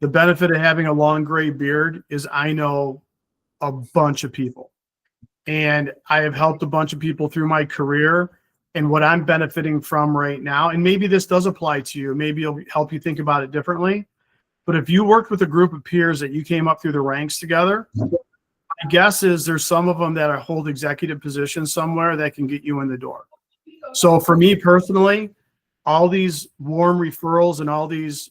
the benefit of having a long gray beard is I know a bunch of people, and I have helped a bunch of people through my career. And what I'm benefiting from right now, and maybe this does apply to you, maybe it'll help you think about it differently. But if you worked with a group of peers that you came up through the ranks together, my guess is there's some of them that are hold executive positions somewhere that can get you in the door. So for me personally, all these warm referrals and all these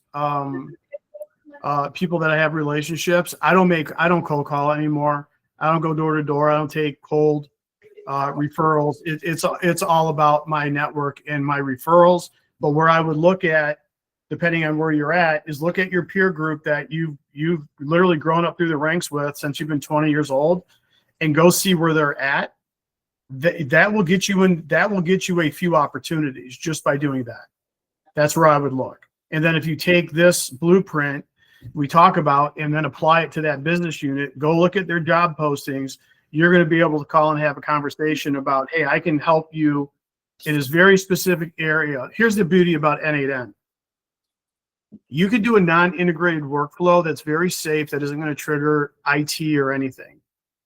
people that I have relationships, I don't cold call anymore. I don't go door to door. I don't take cold referrals. It's all about my network and my referrals. But where I would look at, depending on where you're at, is look at your peer group that you've literally grown up through the ranks with since you've been 20 years old, and go see where they're at. That will get you in. That will get you a few opportunities just by doing that. That's where I would look. And then if you take this blueprint we talk about and then apply it to that business unit, go look at their job postings, you're going to be able to call and have a conversation about, hey, I can help you in this very specific area. Here's the beauty about N8N. You could do a non-integrated workflow that's very safe, that isn't going to trigger IT or anything.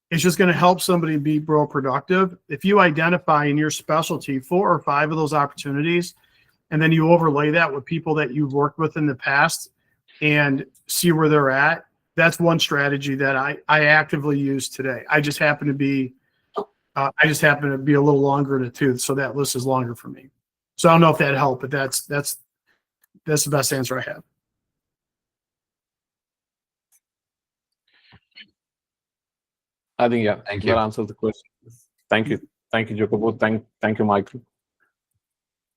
It's just going to help somebody be more productive. If you identify in your specialty 4 or 5 of those opportunities, and then you overlay that with people that you've worked with in the past and see where they're at, that's one strategy that I actively use today. I just happen to be a little longer in the tooth, so that list is longer for me. So I don't know if that helped, but that's the best answer I have. I think, yeah, Thank you. that answers the question. Thank you. Thank you, Jacobo. Thank you, Michael.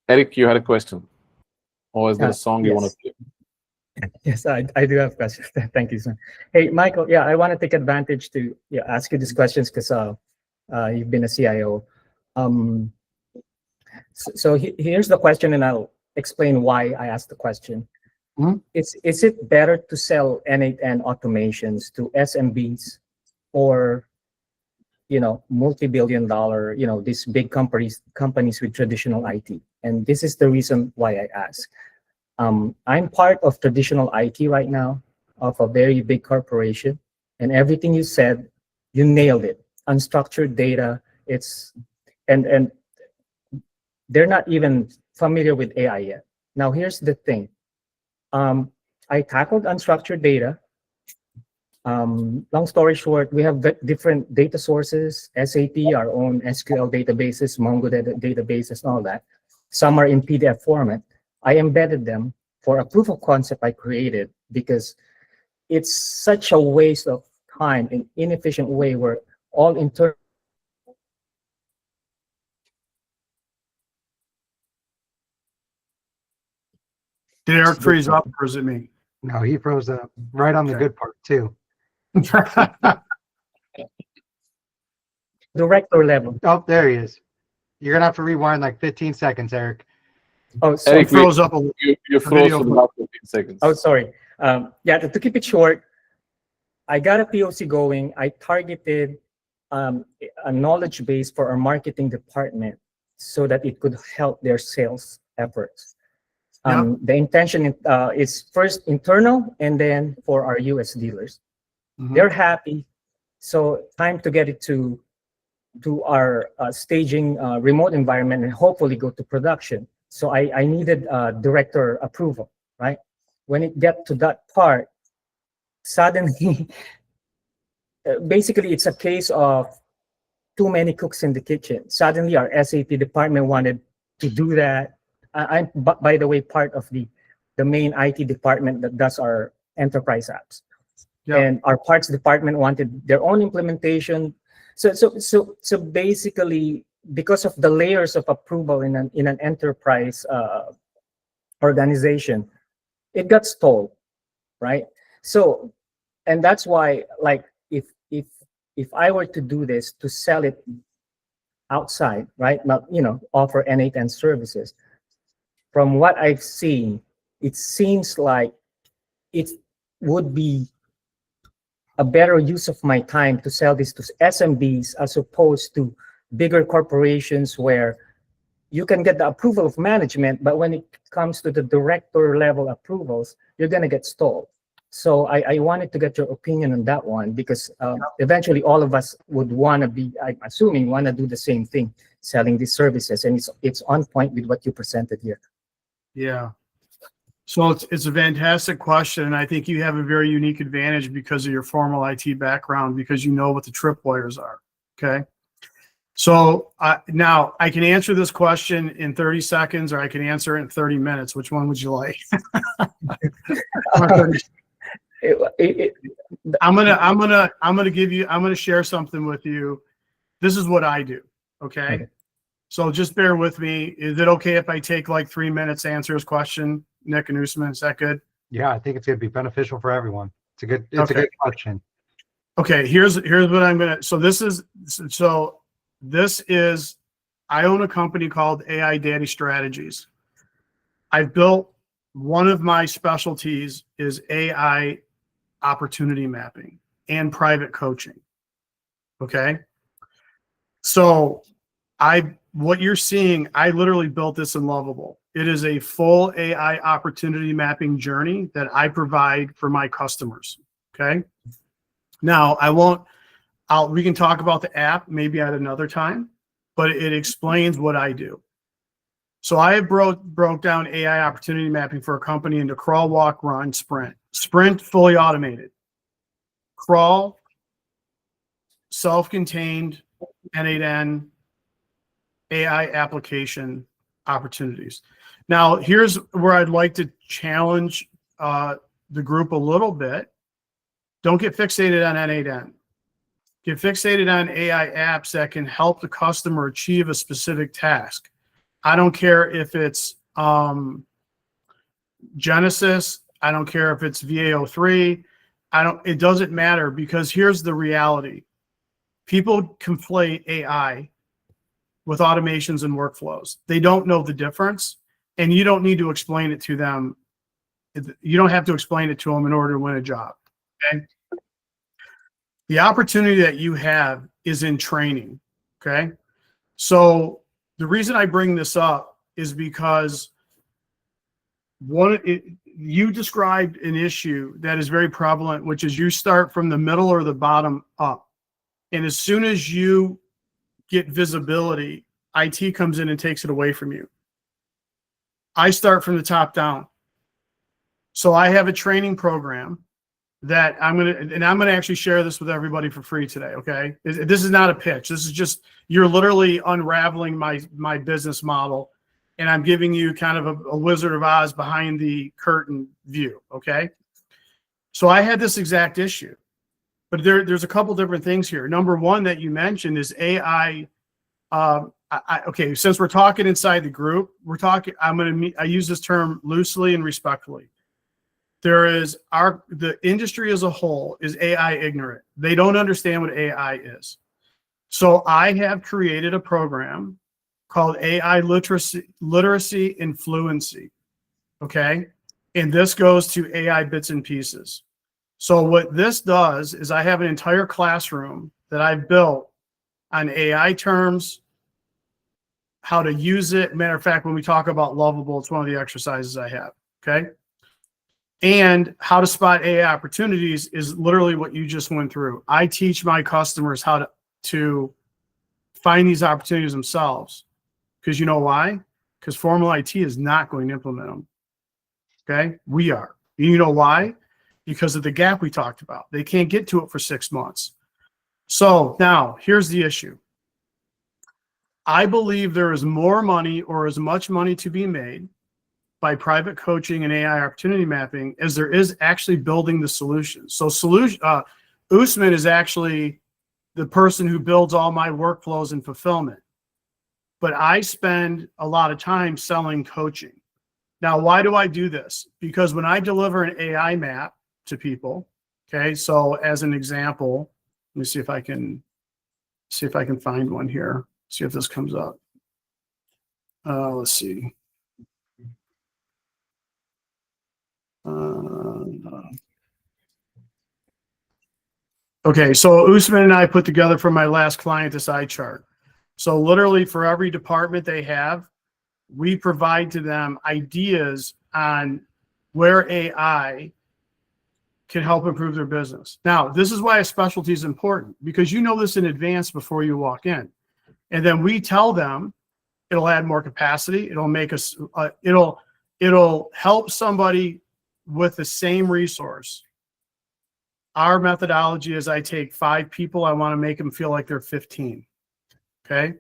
Eric, you had a question. Or is there a song you want to play? Yes, I do have questions. Thank you, sir. Hey, Michael, yeah, I want to take advantage to ask you these questions because you've been a CIO. So here's the question, and I'll explain why I asked the question. Is it better to sell N8N automations to SMBs or multi-billion-dollar, these big companies with traditional IT? And this is the reason why I ask. I'm part of traditional IT right now, of a very big corporation, and everything you said, you nailed it. Unstructured data, and they're not even familiar with AI yet. Now, here's the thing. I tackled unstructured data. Long story short, we have different data sources, SAP, our own SQL databases, Mongo databases, and all that. Some are in PDF format. I embedded them for a proof of concept I created because it's such a waste of time and inefficient way where all internal. Did Eric freeze up, or is it me? No, he froze up right on the good part too. Director level. Oh, there he is. You're gonna have to rewind like 15 seconds, Eric. Oh, so Eric, froze up. You froze for about 15 seconds. Oh, sorry. Yeah, to keep it short, I got a POC going. I targeted a knowledge base for our marketing department so that it could help their sales efforts. Yep. The intention is first internal and then for our US dealers. They're happy. So time to get it to our staging remote environment and hopefully go to production. So I needed director approval, right? When it get to that part, suddenly, basically it's a case of too many cooks in the kitchen. Suddenly our SAP department wanted to do that. I'm, by the way, part of the main IT department that does our enterprise apps. Yep. And our parts department wanted their own implementation. So basically, because of the layers of approval in an enterprise organization, it got stalled, right? So, and that's why, like, if I were to do this to sell it outside, right? Not, offer N8N services. From what I've seen, it seems like it would be a better use of my time to sell this to SMBs as opposed to bigger corporations where you can get the approval of management, but when it comes to the director level approvals, you're going to get stalled. So I wanted to get your opinion on that one, because eventually all of us would want to be, I'm assuming, want to do the same thing, selling these services, and it's on point with what you presented here. Yeah. So it's a fantastic question, and I think you have a very unique advantage because of your formal IT background, because you know what the tripwires are. Okay. So now I can answer this question in 30 seconds, or I can answer it in 30 minutes. Which one would you like? I'm gonna share something with you. This is what I do. Okay. So just bear with me. Is it okay if I take like 3 minutes to answer his question, Nick and Usman? Is that good? Yeah, I think it's going to be beneficial for everyone. It's a good question. Okay, here's what I'm gonna. So this is I own a company called AI Daddy Strategies. I've built, one of my specialties is AI opportunity mapping and private coaching. Okay, so what you're seeing, I literally built this in Lovable. It is a full AI opportunity mapping journey that I provide for my customers. Okay. Now we can talk about the app maybe at another time, but it explains what I do. So I have broke down AI opportunity mapping for a company into crawl, walk, run, sprint. Sprint, fully automated. Crawl, self-contained, N8N, AI application opportunities. Now, here's where I'd like to challenge the group a little bit. Don't get fixated on N8N. Get fixated on AI apps that can help the customer achieve a specific task. I don't care if it's Genesis. I don't care if it's VAO3. It doesn't matter, because here's the reality. People conflate AI with automations and workflows. They don't know the difference, and you don't need to explain it to them. You don't have to explain it to them in order to win a job. Okay. The opportunity that you have is in training. Okay. So the reason I bring this up is because you described an issue that is very prevalent, which is you start from the middle or the bottom up. And as soon as you get visibility, IT comes in and takes it away from you. I start from the top down. So I have a training program that I'm gonna actually share this with everybody for free today. Okay, this is not a pitch. This is just, you're literally unraveling my business model, and I'm giving you kind of a Wizard of Oz behind the curtain view. Okay, so I had this exact issue, but there's a couple different things here. Number one that you mentioned is AI. Okay, since we're talking inside the group, I use this term loosely and respectfully. The industry as a whole is AI ignorant. They don't understand what AI is. So I have created a program called AI literacy and fluency. Okay. And this goes to AI bits and pieces. So what this does is I have an entire classroom that I've built on AI terms, how to use it. Matter of fact, when we talk about Lovable, it's one of the exercises I have. Okay. And how to spot AI opportunities is literally what you just went through. I teach my customers how to find these opportunities themselves. Because you know why? Because formal IT is not going to implement them. Okay. We are. You know why? Because of the gap we talked about. They can't get to it for 6 months. So now here's the issue. I believe there is more money or as much money to be made by private coaching and AI opportunity mapping as there is actually building the solution. So Usman is actually the person who builds all my workflows and fulfillment. But I spend a lot of time selling coaching. Now, why do I do this? Because when I deliver an AI map to people, okay, so as an example, let me see if I can find one here. See if this comes up. Let's see. Okay, so Usman and I put together for my last client this eye chart. So literally for every department they have, we provide to them ideas on where AI can help improve their business. Now, this is why a specialty is important, because you know this in advance before you walk in. And then we tell them it'll add more capacity. It'll make us, it'll help somebody with the same resource. Our methodology is I take 5 people, I want to make them feel like they're 15. Okay.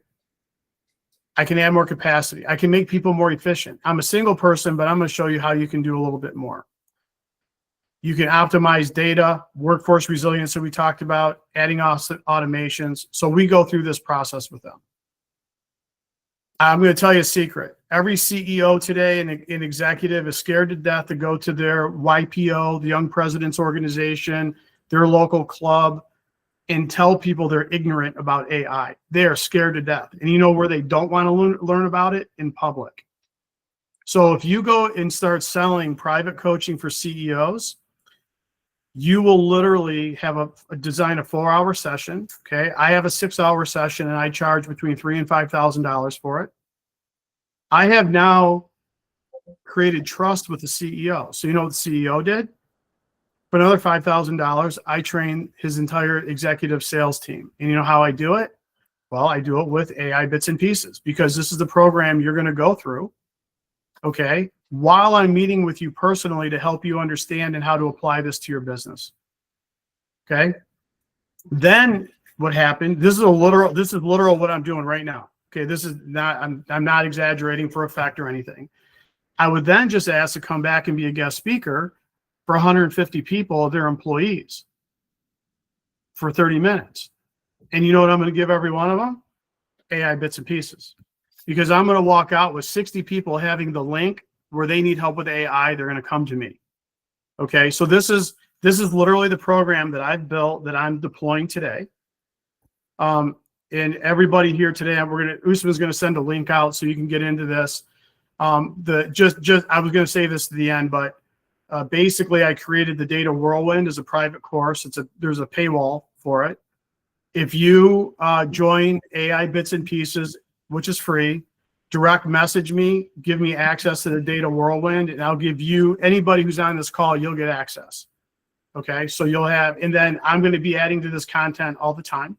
I can add more capacity. I can make people more efficient. I'm a single person, but I'm going to show you how you can do a little bit more. You can optimize data, workforce resilience that we talked about, adding automations. So we go through this process with them. I'm going to tell you a secret. Every CEO today and an executive is scared to death to go to their YPO, the Young Presidents Organization, their local club, and tell people they're ignorant about AI. They are scared to death. And you know where they don't want to learn about it? In public. So if you go and start selling private coaching for CEOs, you will literally have design a 4-hour session. Okay. I have a 6-hour session and I charge between $3,000 and $5,000 for it. I have now created trust with the CEO. So you know what the CEO did? For another $5,000, I train his entire executive sales team. And you know how I do it? Well, I do it with AI bits and pieces, because this is the program you're going to go through. Okay. While I'm meeting with you personally to help you understand and how to apply this to your business. Okay. Then what happened? This is literal what I'm doing right now. Okay. This is not, I'm not exaggerating for effect or anything. I would then just ask to come back and be a guest speaker for 150 people, their employees, for 30 minutes. And you know what I'm going to give every one of them? AI bits and pieces. Because I'm going to walk out with 60 people having the link where they need help with AI, they're going to come to me. Okay, so this is literally the program that I've built that I'm deploying today. And everybody here today, Usman's going to send a link out so you can get into this. I was going to say this to the end, but basically I created the Data Whirlwind as a private course. There's a paywall for it. If you join AI Bits and Pieces, which is free, direct message me, give me access to the Data Whirlwind, and I'll give you, anybody who's on this call, you'll get access. Okay, so you'll have, and then I'm going to be adding to this content all the time.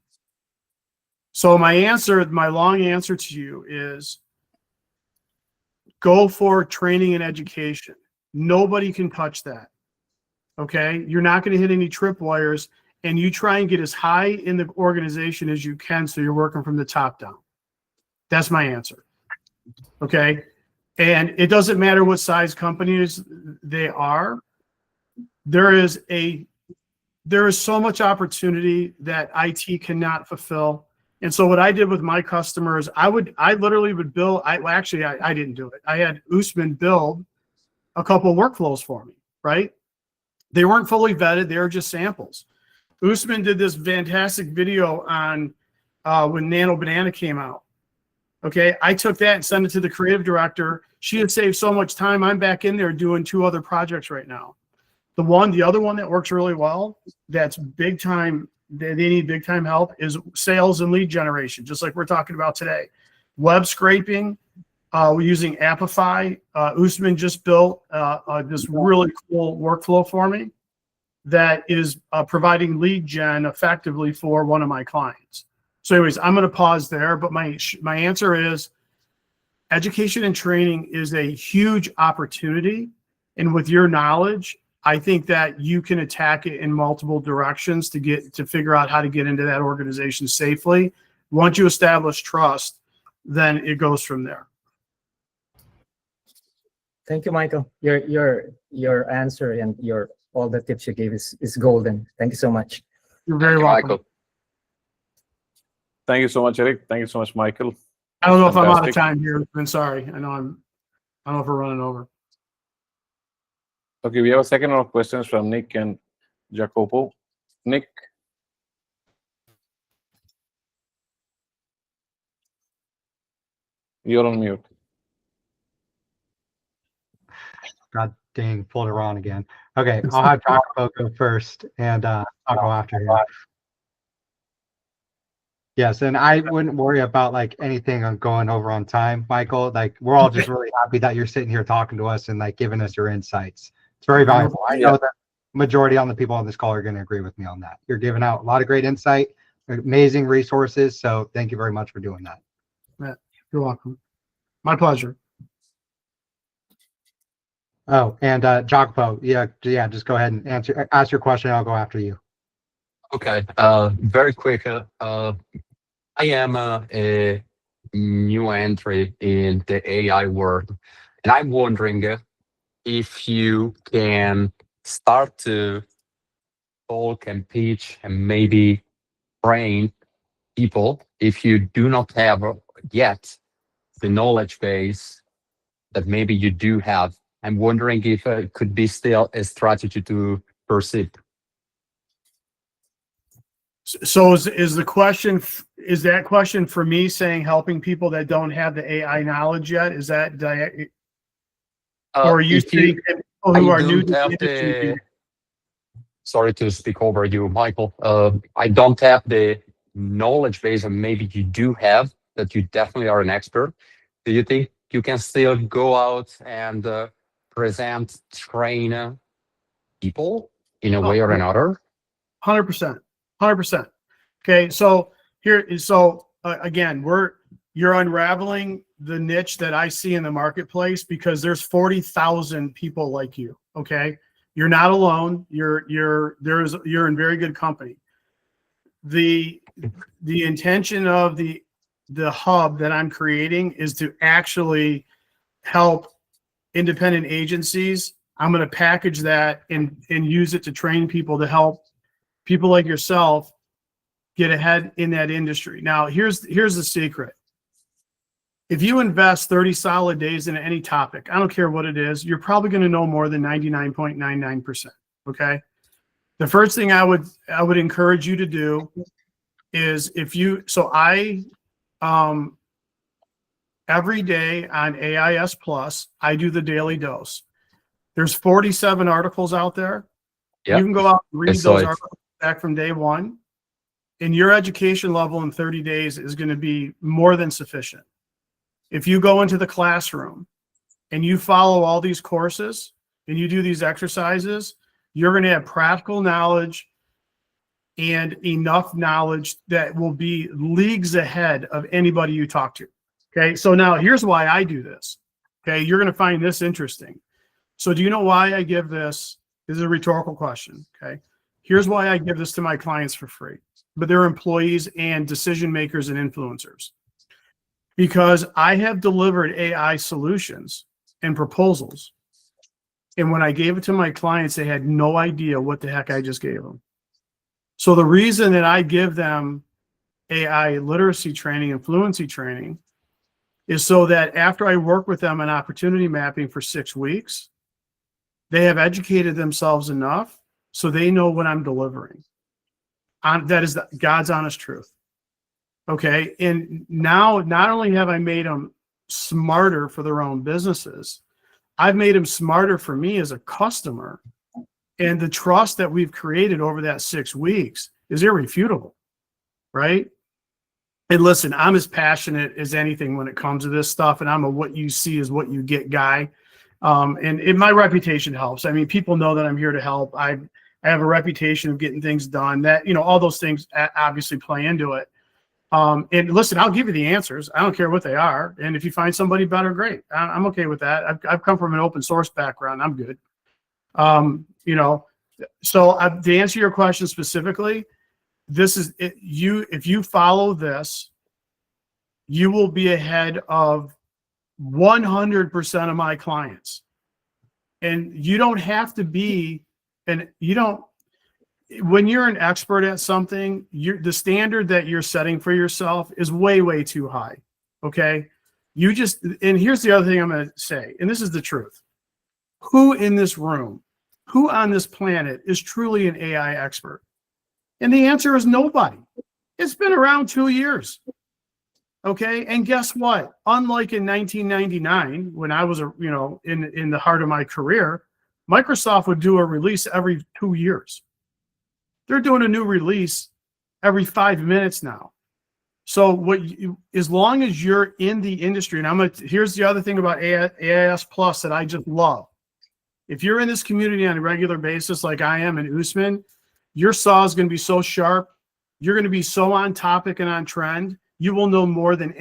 So my long answer to you is go for training and education. Nobody can touch that. Okay, you're not going to hit any tripwires, and you try and get as high in the organization as you can so you're working from the top down. That's my answer. Okay. And it doesn't matter what size companies they are. There is so much opportunity that IT cannot fulfill. And so what I did with my customers, I literally would build, I didn't do it. I had Usman build a couple workflows for me, right? They weren't fully vetted. They were just samples. Usman did this fantastic video on when Nano Banana came out. Okay, I took that and sent it to the creative director. She had saved so much time. I'm back in there doing 2 other projects right now. The other one that works really well, that's big time, they need big time help, is sales and lead generation, just like we're talking about today. web scraping. We're using Apify. Usman just built this really cool workflow for me that is providing lead gen effectively for one of my clients. So anyways, I'm going to pause there, but my answer is education and training is a huge opportunity. And with your knowledge, I think that you can attack it in multiple directions to figure out how to get into that organization safely. Once you establish trust, then it goes from there. Thank you, Michael. Your answer and all the tips you gave is golden. Thank you so much. You're very welcome. Michael. Thank you so much, Eric. Thank you so much, Michael. I don't know if I'm out of Fantastic. time here. I'm sorry. I don't know if we're running over. Okay, we have a second round of questions from Nick and Jacopo. Nick. You're on mute. God dang, pulled it wrong again. Okay, I'll have Jacopo go first, and I'll go after him. Yes, and I wouldn't worry about like anything on going over on time, Michael. Like we're all just really happy that you're sitting here talking to us and like giving us your insights. It's very valuable. I know that majority on the people on this call are going to agree with me on that. You're giving out a lot of great insight, amazing resources. So thank you very much for doing that. Yeah, you're welcome. My pleasure. Oh, and Jacopo, yeah, just go ahead and ask your question. I'll go after you. Okay. Very quick. I am a new entry in the AI world, and I'm wondering if you can start to talk and pitch and maybe train people if you do not have yet the knowledge base that maybe you do have. I'm wondering if it could be still a strategy to pursue. So is the question, is that question for me saying helping people that don't have the AI knowledge yet? Is that, or are you saying people who are new to the industry? Sorry to speak over you, Michael. I don't have the knowledge base, and maybe you do have that. You definitely are an expert. Do you think you can still go out and present, train people in a way or another? 100%. 100%. Okay, so again, you're unraveling the niche that I see in the marketplace because there's 40,000 people like you. Okay, you're not alone. You're in very good company. The intention of the hub that I'm creating is to actually help independent agencies. I'm going to package that and use it to train people to help people like yourself get ahead in that industry. Now, here's the secret. If you invest 30 solid days in any topic, I don't care what it is, you're probably going to know more than 99.99%. Okay. The first thing I would encourage you to do is every day on AIS Plus, I do the daily dose. There's 47 articles out there. Yep. You can go out and read those articles back from day one, and your education level in 30 days is going to be more than sufficient. If you go into the classroom and you follow all these courses and you do these exercises, you're going to have practical knowledge and enough knowledge that will be leagues ahead of anybody you talk to. Okay, so now here's why I do this. Okay, you're going to find this interesting. So do you know why I give this? This is a rhetorical question. Okay, here's why I give this to my clients for free, but they're employees and decision makers and influencers. Because I have delivered AI solutions and proposals. And when I gave it to my clients, they had no idea what the heck I just gave them. So the reason that I give them AI literacy training and fluency training is so that after I work with them on opportunity mapping for 6 weeks, they have educated themselves enough so they know what I'm delivering. That is God's honest truth. Okay, and now not only have I made them smarter for their own businesses, I've made them smarter for me as a customer. And the trust that we've created over that 6 weeks is irrefutable, right? And listen, I'm as passionate as anything when it comes to this stuff, and I'm a what you see is what you get guy. And my reputation helps. I mean, people know that I'm here to help. I have a reputation of getting things done. That, you know, all those things obviously play into it. And listen, I'll give you the answers. I don't care what they are. And if you find somebody better, great. I'm okay with that. I've come from an open source background. I'm good. You know, so to answer your question specifically, this is it. If you follow this, you will be ahead of 100% of my clients. And you don't have to be, when you're an expert at something, the standard that you're setting for yourself is way, way too high. Okay. And here's the other thing I'm going to say, and this is the truth. Who in this room, who on this planet is truly an AI expert? And the answer is nobody. It's been around 2 years. Okay. And guess what? Unlike in 1999, when I was, in the heart of my career, Microsoft would do a release every 2 years. They're doing a new release every 5 minutes now. So as long as you're in the industry, and here's the other thing about AIS Plus that I just love. If you're in this community on a regular basis, like I am in Usman, your saw is going to be so sharp. You're going to be so on topic and on trend. You will know more than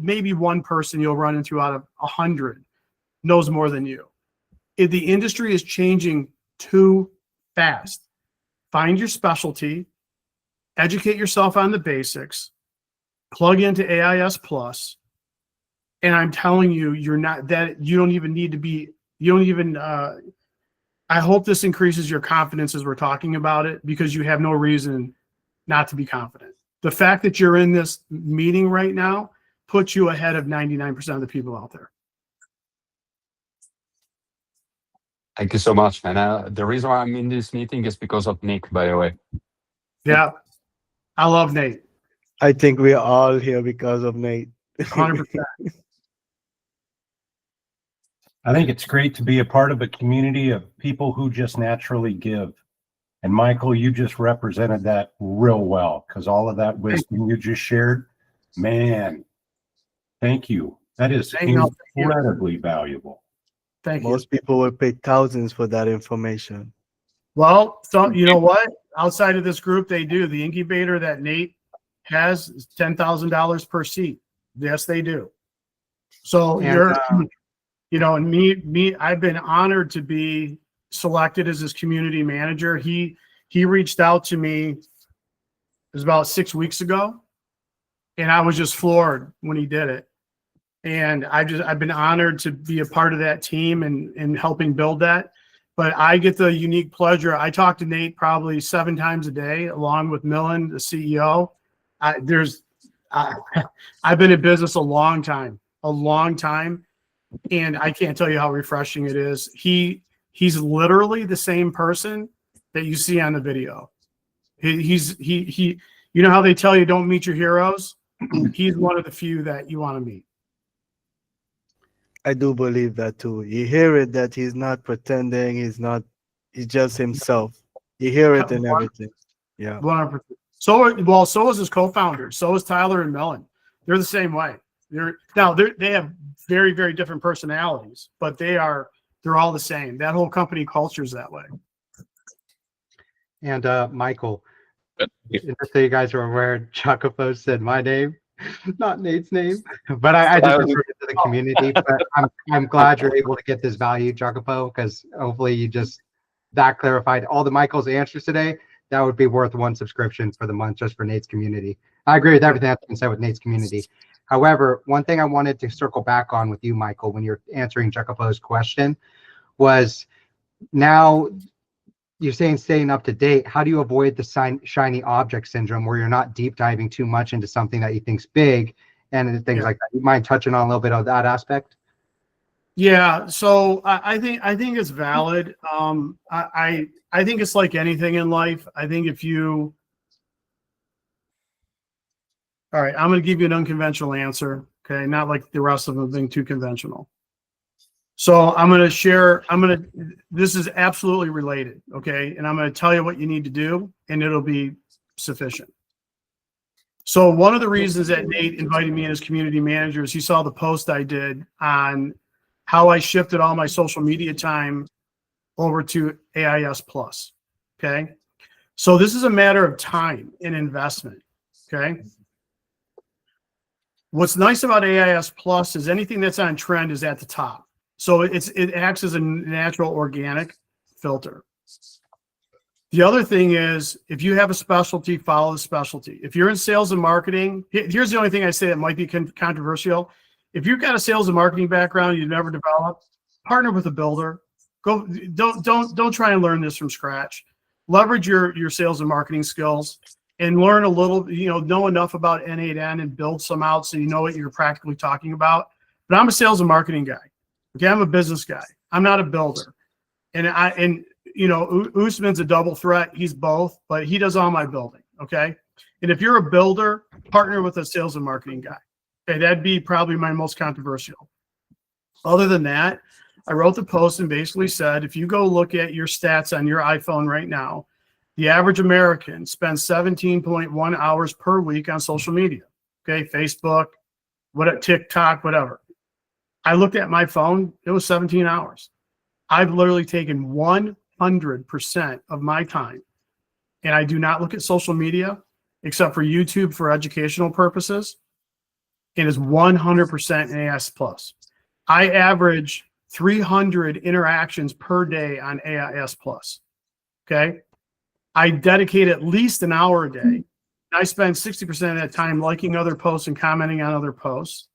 maybe one person you'll run into out of 100 knows more than you. If the industry is changing too fast, find your specialty, educate yourself on the basics, plug into AIS Plus, and I'm telling you, you don't even need to be, I hope this increases your confidence as we're talking about it, because you have no reason not to be confident. The fact that you're in this meeting right now puts you ahead of 99% of the people out there. Thank you so much. And the reason why I'm in this meeting is because of Nick, by the way. Yeah. I love Nate. I think we're all here because of Nate. 100%. I think it's great to be a part of a community of people who just naturally give. And Michael, you just represented that real well, because all of that wisdom you just shared, man, thank you. That is incredibly valuable. Thank you. Most people will pay thousands for that information. Well, so you know what? Outside of this group, they do. The incubator that Nate has is $10,000 per seat. Yes, they do. So and me, I've been honored to be selected as his community manager. He reached out to me, it was about 6 weeks ago, and I was just floored when he did it. And I've been honored to be a part of that team and helping build that. But I get the unique pleasure. I talk to Nate probably 7 times a day, along with Millen, the CEO. I've been in business a long time, and I can't tell you how refreshing it is. He's literally the same person that you see on the video. He you know how they tell you don't meet your heroes? He's one of the few that you want to meet. I do believe that too. You hear it that he's not pretending, he's just himself. You hear it in everything. Yeah. 100%. So is his co-founder. So is Tyler and Mellon. They're the same way. They have very, very different personalities, but they're all the same. That whole company culture is that way. And Michael, just so you guys are aware, Jacopo said my name, not Nate's name, but I just referred it to the community. But I'm glad you're able to get this value, Jacopo, because hopefully that clarified all the Michael's answers today. That would be worth one subscription for the month just for Nate's community. I agree with everything that's been said with Nate's community. However, one thing I wanted to circle back on with you, Michael, when you're answering Jacopo's question was, now you're saying staying up to date. How do you avoid the shiny object syndrome, where you're not deep diving too much into something that you think's big and things like that? You mind touching on a little bit of that aspect? Yeah, so I think it's valid. I think it's like anything in life. I think all right, I'm going to give you an unconventional answer. Okay, not like the rest of them being too conventional. So I'm going to share. This is absolutely related. Okay, and I'm going to tell you what you need to do, and it'll be sufficient. So one of the reasons that Nate invited me in as community manager is he saw the post I did on how I shifted all my social media time over to AIS Plus. Okay. So this is a matter of time and investment. Okay. What's nice about AIS Plus is anything that's on trend is at the top. So it acts as a natural organic filter. The other thing is, if you have a specialty, follow the specialty. If you're in sales and marketing, here's the only thing I say that might be controversial. If you've got a sales and marketing background you've never developed, partner with a builder. Don't try and learn this from scratch. Leverage your sales and marketing skills and learn a little, know enough about N8N and build some out so you know what you're practically talking about. But I'm a sales and marketing guy. Okay, I'm a business guy. I'm not a builder. And Usman's a double threat. He's both, but he does all my building. Okay. And if you're a builder, partner with a sales and marketing guy. Okay. That'd be probably my most controversial. Other than that, I wrote the post and basically said, if you go look at your stats on your iPhone right now, the average American spends 17.1 hours per week on social media. Okay. Facebook, TikTok, whatever. I looked at my phone. It was 17 hours. I've literally taken 100% of my time, and I do not look at social media except for YouTube for educational purposes. It is 100% AIS Plus. I average 300 interactions per day on AIS Plus. Okay. I dedicate at least an hour a day. I spend 60% of that time liking other posts and commenting on other posts.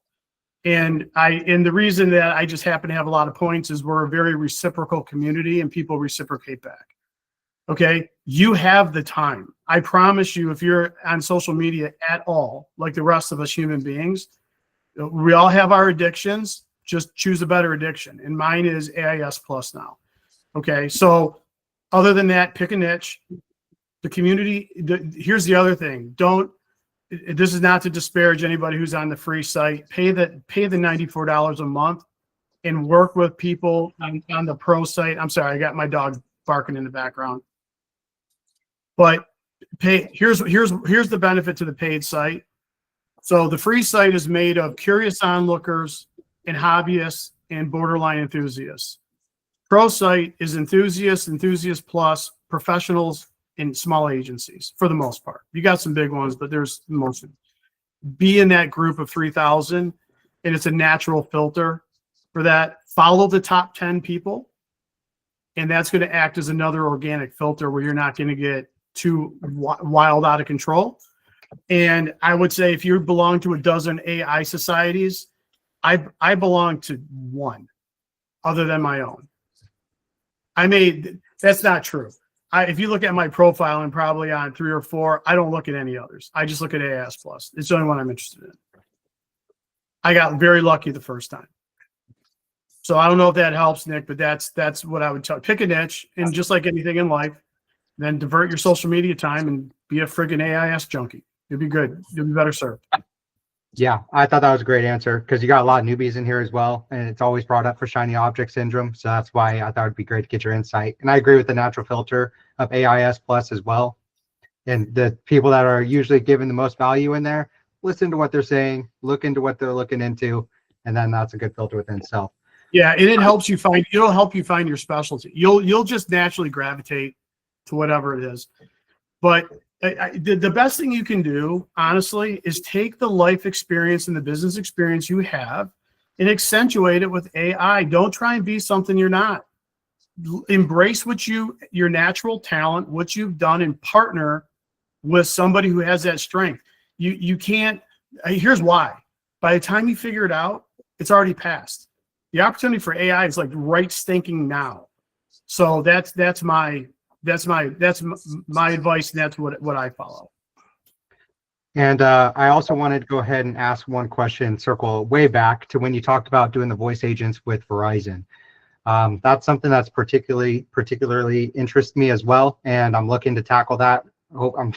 And the reason that I just happen to have a lot of points is we're a very reciprocal community and people reciprocate back. Okay. You have the time. I promise you, if you're on social media at all, like the rest of us human beings, we all have our addictions. Just choose a better addiction. And mine is AIS Plus now. Okay. So other than that, pick a niche. The community, here's the other thing. This is not to disparage anybody who's on the free site. Pay the $94 a month and work with people on the pro site. I'm sorry, I got my dog barking in the background. But here's the benefit to the paid site. So the free site is made of curious onlookers and hobbyists and borderline enthusiasts. Pro site is enthusiast plus, professionals, and small agencies for the most part. You got some big ones, but there's most of them. Be in that group of 3,000, and it's a natural filter for that. Follow the top 10 people, and that's going to act as another organic filter where you're not going to get too wild out of control. And I would say if you belong to a dozen AI societies, I belong to one other than my own. That's not true. If you look at my profile, I'm probably on 3 or 4. I don't look at any others. I just look at AIS Plus. It's the only one I'm interested in. I got very lucky the first time. So I don't know if that helps, Nick, but that's what I would tell. Pick a niche, and just like anything in life, then divert your social media time and be a friggin' AIS junkie. You'll be good. You'll be better served. Yeah, I thought that was a great answer because you got a lot of newbies in here as well, and it's always brought up for shiny object syndrome. So that's why I thought it'd be great to get your insight. And I agree with the natural filter of AIS Plus as well. And the people that are usually given the most value in there, listen to what they're saying, look into what they're looking into, and then that's a good filter within itself. Yeah, and it'll help you find your specialty. You'll just naturally gravitate to whatever it is. But the best thing you can do, honestly, is take the life experience and the business experience you have and accentuate it with AI. Don't try and be something you're not. Embrace your natural talent, what you've done, and partner with somebody who has that strength. You can't. Here's why. By the time you figure it out, it's already passed. The opportunity for AI is like right stinking now. So that's my advice, and that's what I follow. And I also wanted to go ahead and ask one question, circle way back to when you talked about doing the voice agents with Verizon. That's something that's particularly interests me as well, and I'm looking to tackle that. I'm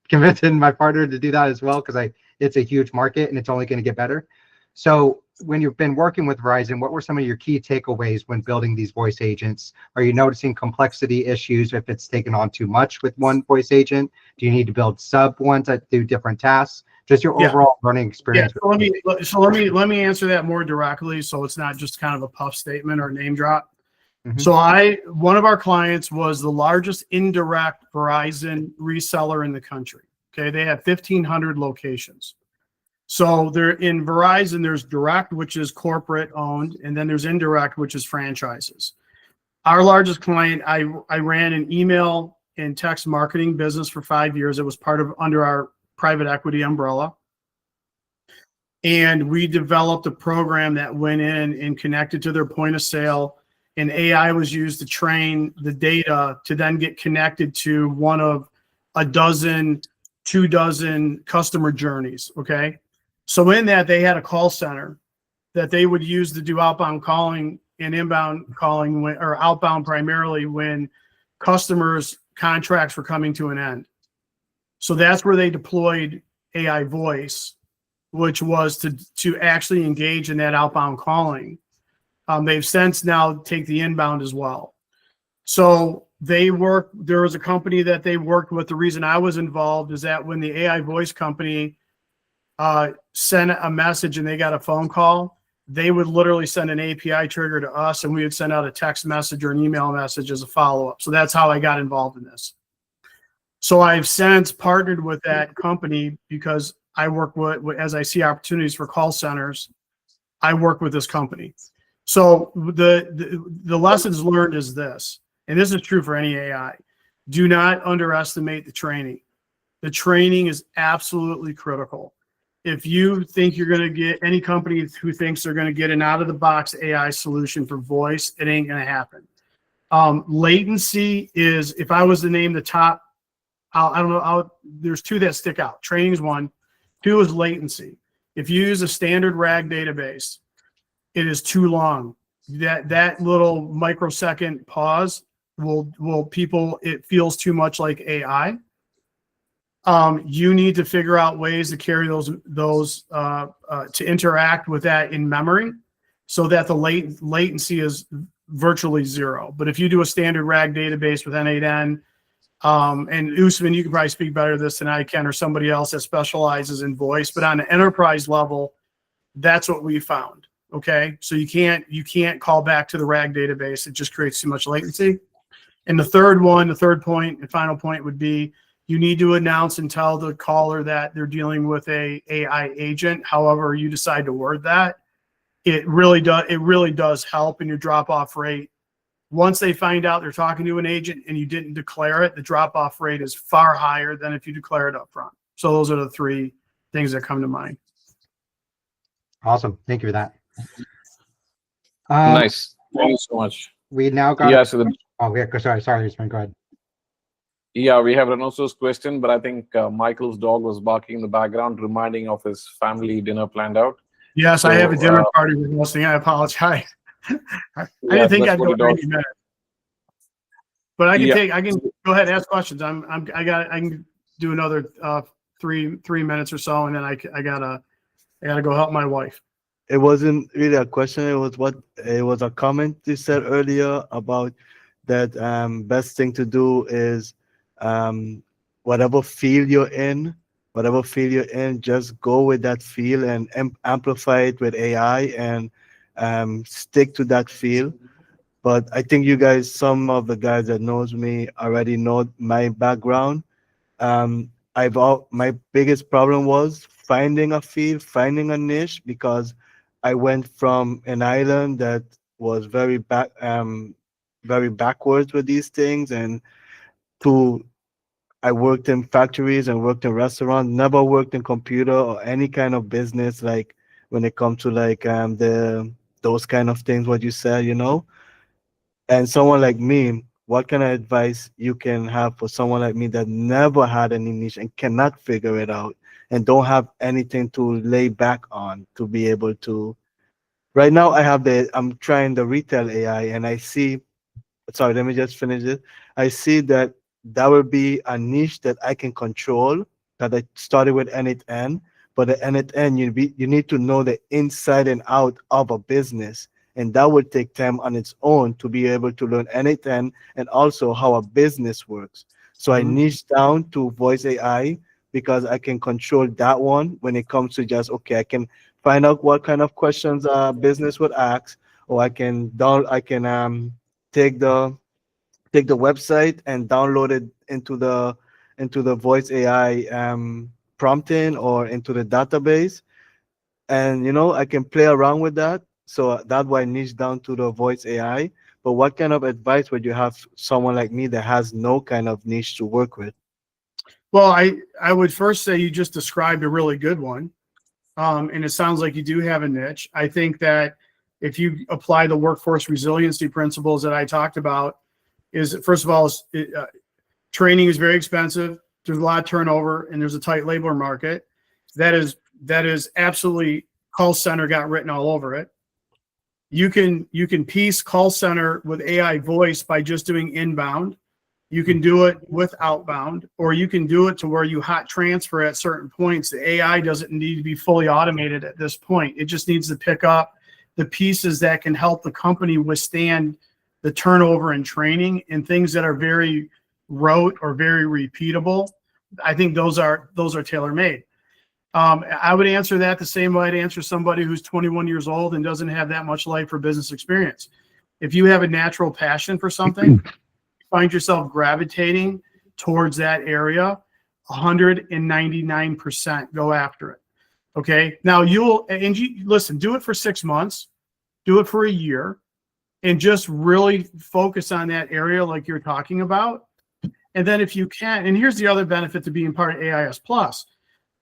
convincing my partner to do that as well because it's a huge market and it's only going to get better. So when you've been working with Verizon, what were some of your key takeaways when building these voice agents? Are you noticing complexity issues if it's taken on too much with one voice agent? Do you need to build sub ones that do different tasks? Just your overall learning experience. Yeah, let me answer that more directly, so it's not just kind of a puff statement or name drop. So one of our clients was the largest indirect Verizon reseller in the country. Okay, they have 1,500 locations. So there in Verizon, there's direct, which is corporate owned, and then there's indirect, which is franchises. Our largest client, I ran an email and text marketing business for 5 years. It was part of under our private equity umbrella. And we developed a program that went in and connected to their point of sale, and AI was used to train the data to then get connected to one of a dozen, 2 dozen customer journeys. Okay. So in that, they had a call center that they would use to do outbound calling and inbound calling, or outbound primarily when customers' contracts were coming to an end. So that's where they deployed AI voice, which was to actually engage in that outbound calling. They've since now take the inbound as well. So there was a company that they worked with. The reason I was involved is that when the AI voice company sent a message and they got a phone call, they would literally send an API trigger to us, and we would send out a text message or an email message as a follow-up. So that's how I got involved in this. So I've since partnered with that company because I work with, as I see opportunities for call centers, I work with this company. So the lessons learned is this, and this is true for any AI. Do not underestimate the training. The training is absolutely critical. If you think you're going to get, any company who thinks they're going to get an out-of-the-box AI solution for voice, it ain't going to happen. Latency is, if I was to name the top, I don't know, there's 2 that stick out. Training is 1. 2 is latency. If you use a standard RAG database, it is too long. That little microsecond pause it feels too much like AI. You need to figure out ways to carry those to interact with that in memory, so that the latency is virtually 0. But if you do a standard RAG database with N8N, and Usman, you can probably speak better to this than I can, or somebody else that specializes in voice, but on an enterprise level, that's what we found. Okay, so you can't call back to the RAG database. It just creates too much latency. And the third point and final point would be, you need to announce and tell the caller that they're dealing with a AI agent. However you decide to word that, it really does help in your drop-off rate. Once they find out they're talking to an agent and you didn't declare it, the drop-off rate is far higher than if you declare it up front. So those are the 3 things that come to mind. Awesome. Thank you for that. Nice. Thank you so much. We now got. Yeah. So sorry, Usman, go ahead. Yeah, we have Renoso's question, but I think Michael's dog was barking in the background, reminding of his family dinner planned out. Yes, so, I have a dinner party with listening. I apologize. I didn't think I'd go 90 minutes. But I can go ahead and ask questions. I can do another 3 minutes or so, and then I gotta go help my wife. It wasn't really a question. It was a comment you said earlier about that best thing to do is whatever field you're in, just go with that field and amplify it with AI and stick to that field. But I think you guys, some of the guys that knows me already know my background. My biggest problem was finding a field, finding a niche, because I went from an island that was very backwards with these things, and I worked in factories and worked in restaurants, never worked in computer or any kind of business, like when it comes to like those kind of things, what you said, And someone like me, what kind of advice you can have for someone like me that never had any niche and cannot figure it out and don't have anything to lay back on to be able to? Right now I'm trying the retail AI, and I see, sorry, let me just finish it. I see that will be a niche that I can control, that I started with N8N, but at the end, you need to know the inside and out of a business. And that would take time on its own to be able to learn anything and also how a business works. So I niche down to voice AI because I can control that one when it comes to just, okay, I can find out what kind of questions a business would ask, or I can take the website and download it into the voice AI prompting or into the database. And I can play around with that. So that's why I niche down to the voice AI. But what kind of advice would you have someone like me that has no kind of niche to work with? Well, I would first say you just described a really good one. And it sounds like you do have a niche. I think that if you apply the workforce resiliency principles that I talked about, is first of all, training is very expensive. There's a lot of turnover and there's a tight labor market. That is absolutely, call center got written all over it. You can piece call center with AI voice by just doing inbound. You can do it with outbound, or you can do it to where you hot transfer at certain points. The AI doesn't need to be fully automated at this point. It just needs to pick up the pieces that can help the company withstand the turnover and training, and things that are very rote or very repeatable. I think those are tailor-made. I would answer that the same way I'd answer somebody who's 21 years old and doesn't have that much life or business experience. If you have a natural passion for something, find yourself gravitating towards that area, 199% go after it. Okay. Now listen, do it for 6 months, do it for a year, and just really focus on that area like you're talking about. And then if you can, and here's the other benefit to being part of AIS Plus.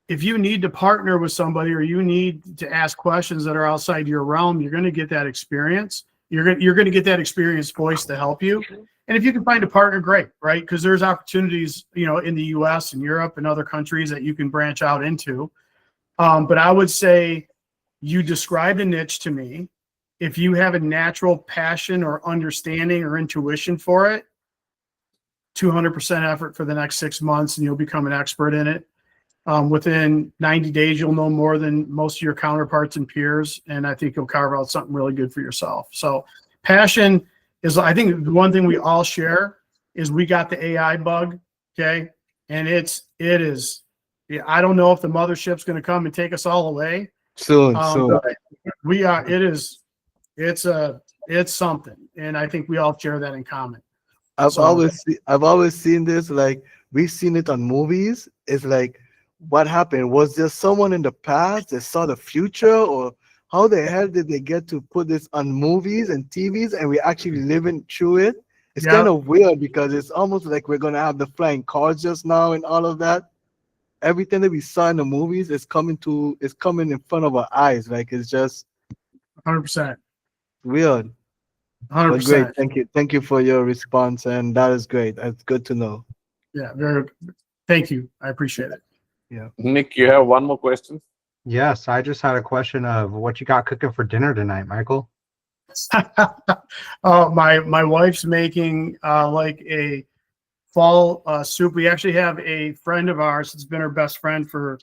If you need to partner with somebody or you need to ask questions that are outside your realm, you're going to get that experience. You're going to get that experienced voice to help you. And if you can find a partner, great, right? Because there's opportunities, in the US and Europe and other countries that you can branch out into. But I would say you described a niche to me. If you have a natural passion or understanding or intuition for it, 200% effort for the next 6 months and you'll become an expert in it. Within 90 days, you'll know more than most of your counterparts and peers. And I think you'll carve out something really good for yourself. So passion is, I think the one thing we all share is we got the AI bug. Okay. And it is, I don't know if the mothership's going to come and take us all away. Soon. We are, it's something. And I think we all share that in common. I've always seen this, like we've seen it on movies. It's like, what happened? Was there someone in the past that saw the future, or how the hell did they get to put this on movies and TVs and we actually living through it? It's kind of weird because it's almost like we're gonna have the flying cars just now and all of that. Everything that we saw in the movies is coming in front of our eyes. Like it's just 100% weird. 100%. But great. Thank you for your response, and that is great. That's good to know. Yeah, thank you. I appreciate it. Yeah. Nick, you have one more question? Yes, I just had a question of what you got cooking for dinner tonight, Michael. My wife's making like a fall soup. We actually have a friend of ours that's been her best friend for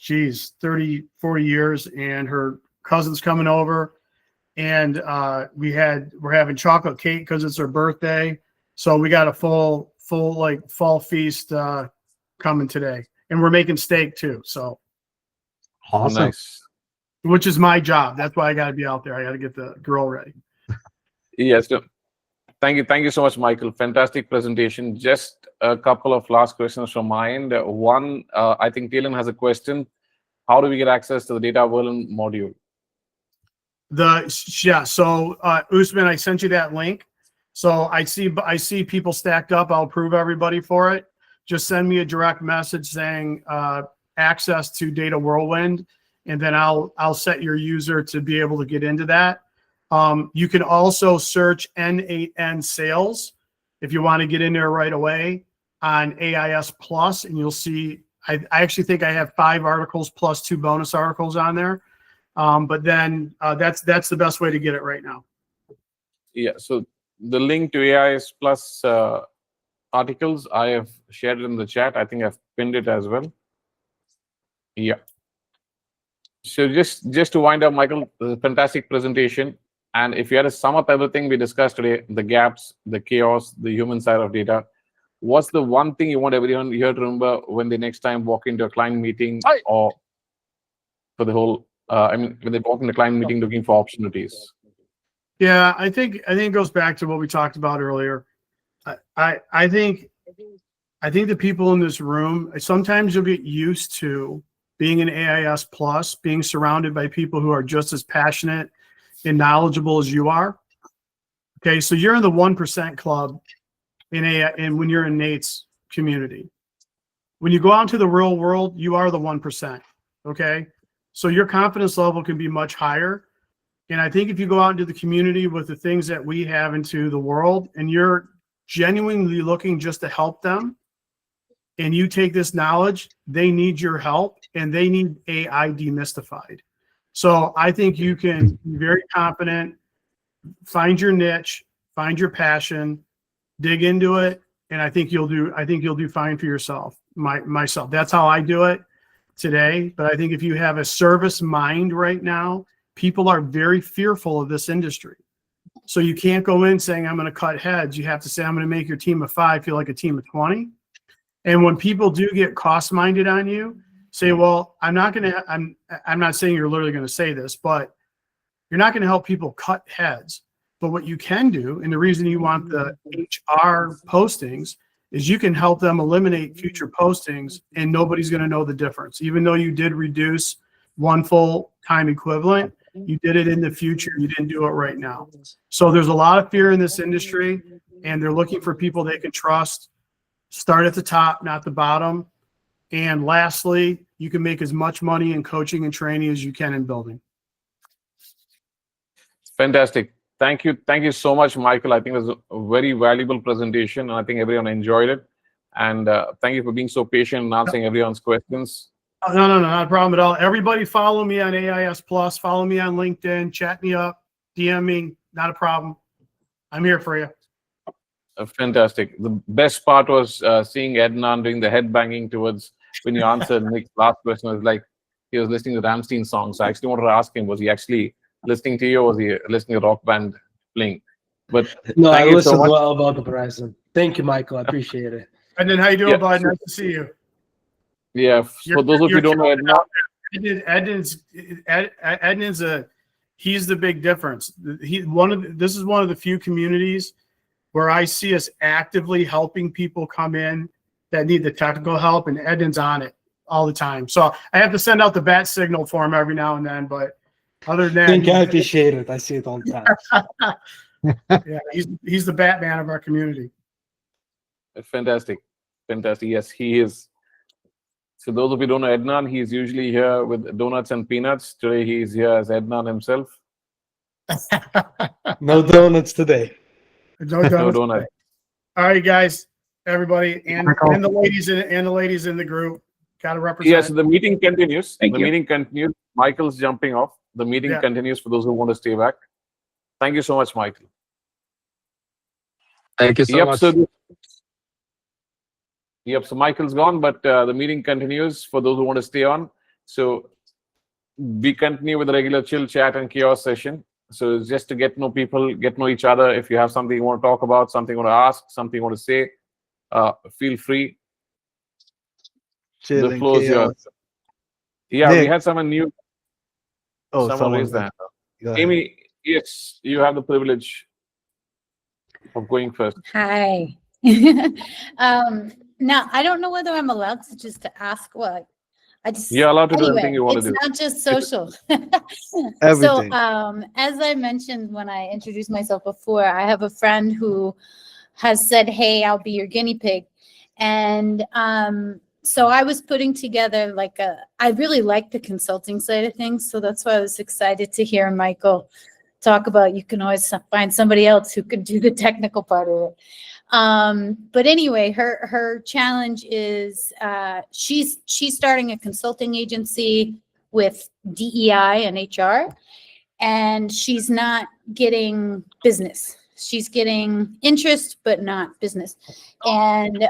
30, 40 years, and her cousin's coming over, and we're having chocolate cake because it's her birthday. So we got a full like fall feast coming today. And we're making steak too. So awesome. Nice. Which is my job. That's why I got to be out there. I got to get the grill ready. Yes. Thank you so much, Michael. Fantastic presentation. Just a couple of last questions from my end. One, I think Dylan has a question. How do we get access to the Data Whirlwind module? So Usman, I sent you that link. So I see people stacked up. I'll approve everybody for it. Just send me a direct message saying access to Data Whirlwind, and then I'll set your user to be able to get into that. You can also search N8N sales if you want to get in there right away on AIS Plus, and you'll see. I actually think I have 5 articles plus 2 bonus articles on there. But then that's the best way to get it right now. Yeah. So the link to AIS Plus articles I have shared it in the chat. I think I've pinned it as well. Yeah. So just to wind up, Michael, fantastic presentation. And if you had to sum up everything we discussed today, the gaps, the chaos, the human side of data, what's the one thing you want everyone here to remember when they next time walk into a client meeting or for the whole, when they walk into a client meeting looking for opportunities? Yeah, I think it goes back to what we talked about earlier. I think the people in this room, sometimes you'll get used to being an AIS plus, being surrounded by people who are just as passionate and knowledgeable as you are. Okay, so you're in the 1% club and when you're in Nate's community. When you go out into the real world, you are the 1%. Okay, so your confidence level can be much higher. And I think if you go out into the community with the things that we have into the world, and you're genuinely looking just to help them, and you take this knowledge, they need your help, and they need AI demystified. So I think you can be very confident, find your niche, find your passion, dig into it, and I think you'll do fine for yourself. Myself, that's how I do it today. But I think if you have a service mind right now, people are very fearful of this industry. So you can't go in saying, I'm going to cut heads. You have to say, I'm going to make your team of 5 feel like a team of 20. And when people do get cost-minded on you, say, well, I'm not saying you're literally going to say this, but you're not going to help people cut heads. But what you can do, and the reason you want the HR postings, is you can help them eliminate future postings and nobody's going to know the difference. Even though you did reduce one full-time equivalent, you did it in the future. You didn't do it right now. So there's a lot of fear in this industry, and they're looking for people they can trust. Start at the top, not the bottom. And lastly, you can make as much money in coaching and training as you can in building. Fantastic. Thank you. Thank you so much, Michael. I think it was a very valuable presentation, and I think everyone enjoyed it. And thank you for being so patient and answering everyone's questions. No, not a problem at all. Everybody follow me on AIS Plus. Follow me on LinkedIn. Chat me up. DM me. Not a problem. I'm here for you. Fantastic. The best part was seeing Ednan doing the head banging towards when you answered Nick's last question. It was like he was listening to Ramstein songs. I actually wanted to ask him, was he actually listening to you, or was he listening to rock band playing? But no, I listened so much. well about the present. Thank you, Michael. I appreciate it. And then how you doing, bud? Nice to see you. Yeah, for those of you who don't know Ednan's he's the big difference. This is one of the few communities where I see us actively helping people come in that need the technical help, and Ednan's on it all the time. So I have to send out the bat signal for him every now and then, but other than that, Thank you. I appreciate it. I see it all the time. Yeah, he's the Batman of our community. Fantastic. Yes, he is. So those of you who don't know Ednan, he's usually here with donuts and peanuts. Today he's here as Ednan himself. No donuts today. No donuts. All right, guys, everybody, and the ladies in the group got to represent. Yes, the meeting continues. Meeting continues. Michael's jumping off. The meeting continues for those who want to stay back. Thank you so much, Michael. Thank you so much. So Michael's gone, but the meeting continues for those who want to stay on. So we continue with the regular chill chat and chaos session. So it's just to get to know people, get to know each other. If you have something you want to talk about, something you want to ask, something you want to say, feel free. Chill the and floor is yours. chaos. Yeah, we Nick. had someone new. Oh, Someone raised their hand. Go ahead. Amy, yes, you have the privilege of going first. Hi. Now, I don't know whether I'm allowed to just to ask what. You're allowed to do anything you want to do. It's not just social. Everything. So, as I mentioned when I introduced myself before, I have a friend who has said, hey, I'll be your guinea pig. And so I was putting together I really like the consulting side of things. So that's why I was excited to hear Michael talk about you can always find somebody else who could do the technical part of it. But anyway, her challenge is she's starting a consulting agency with DEI and HR, and she's not getting business. she's getting interest, but not business. And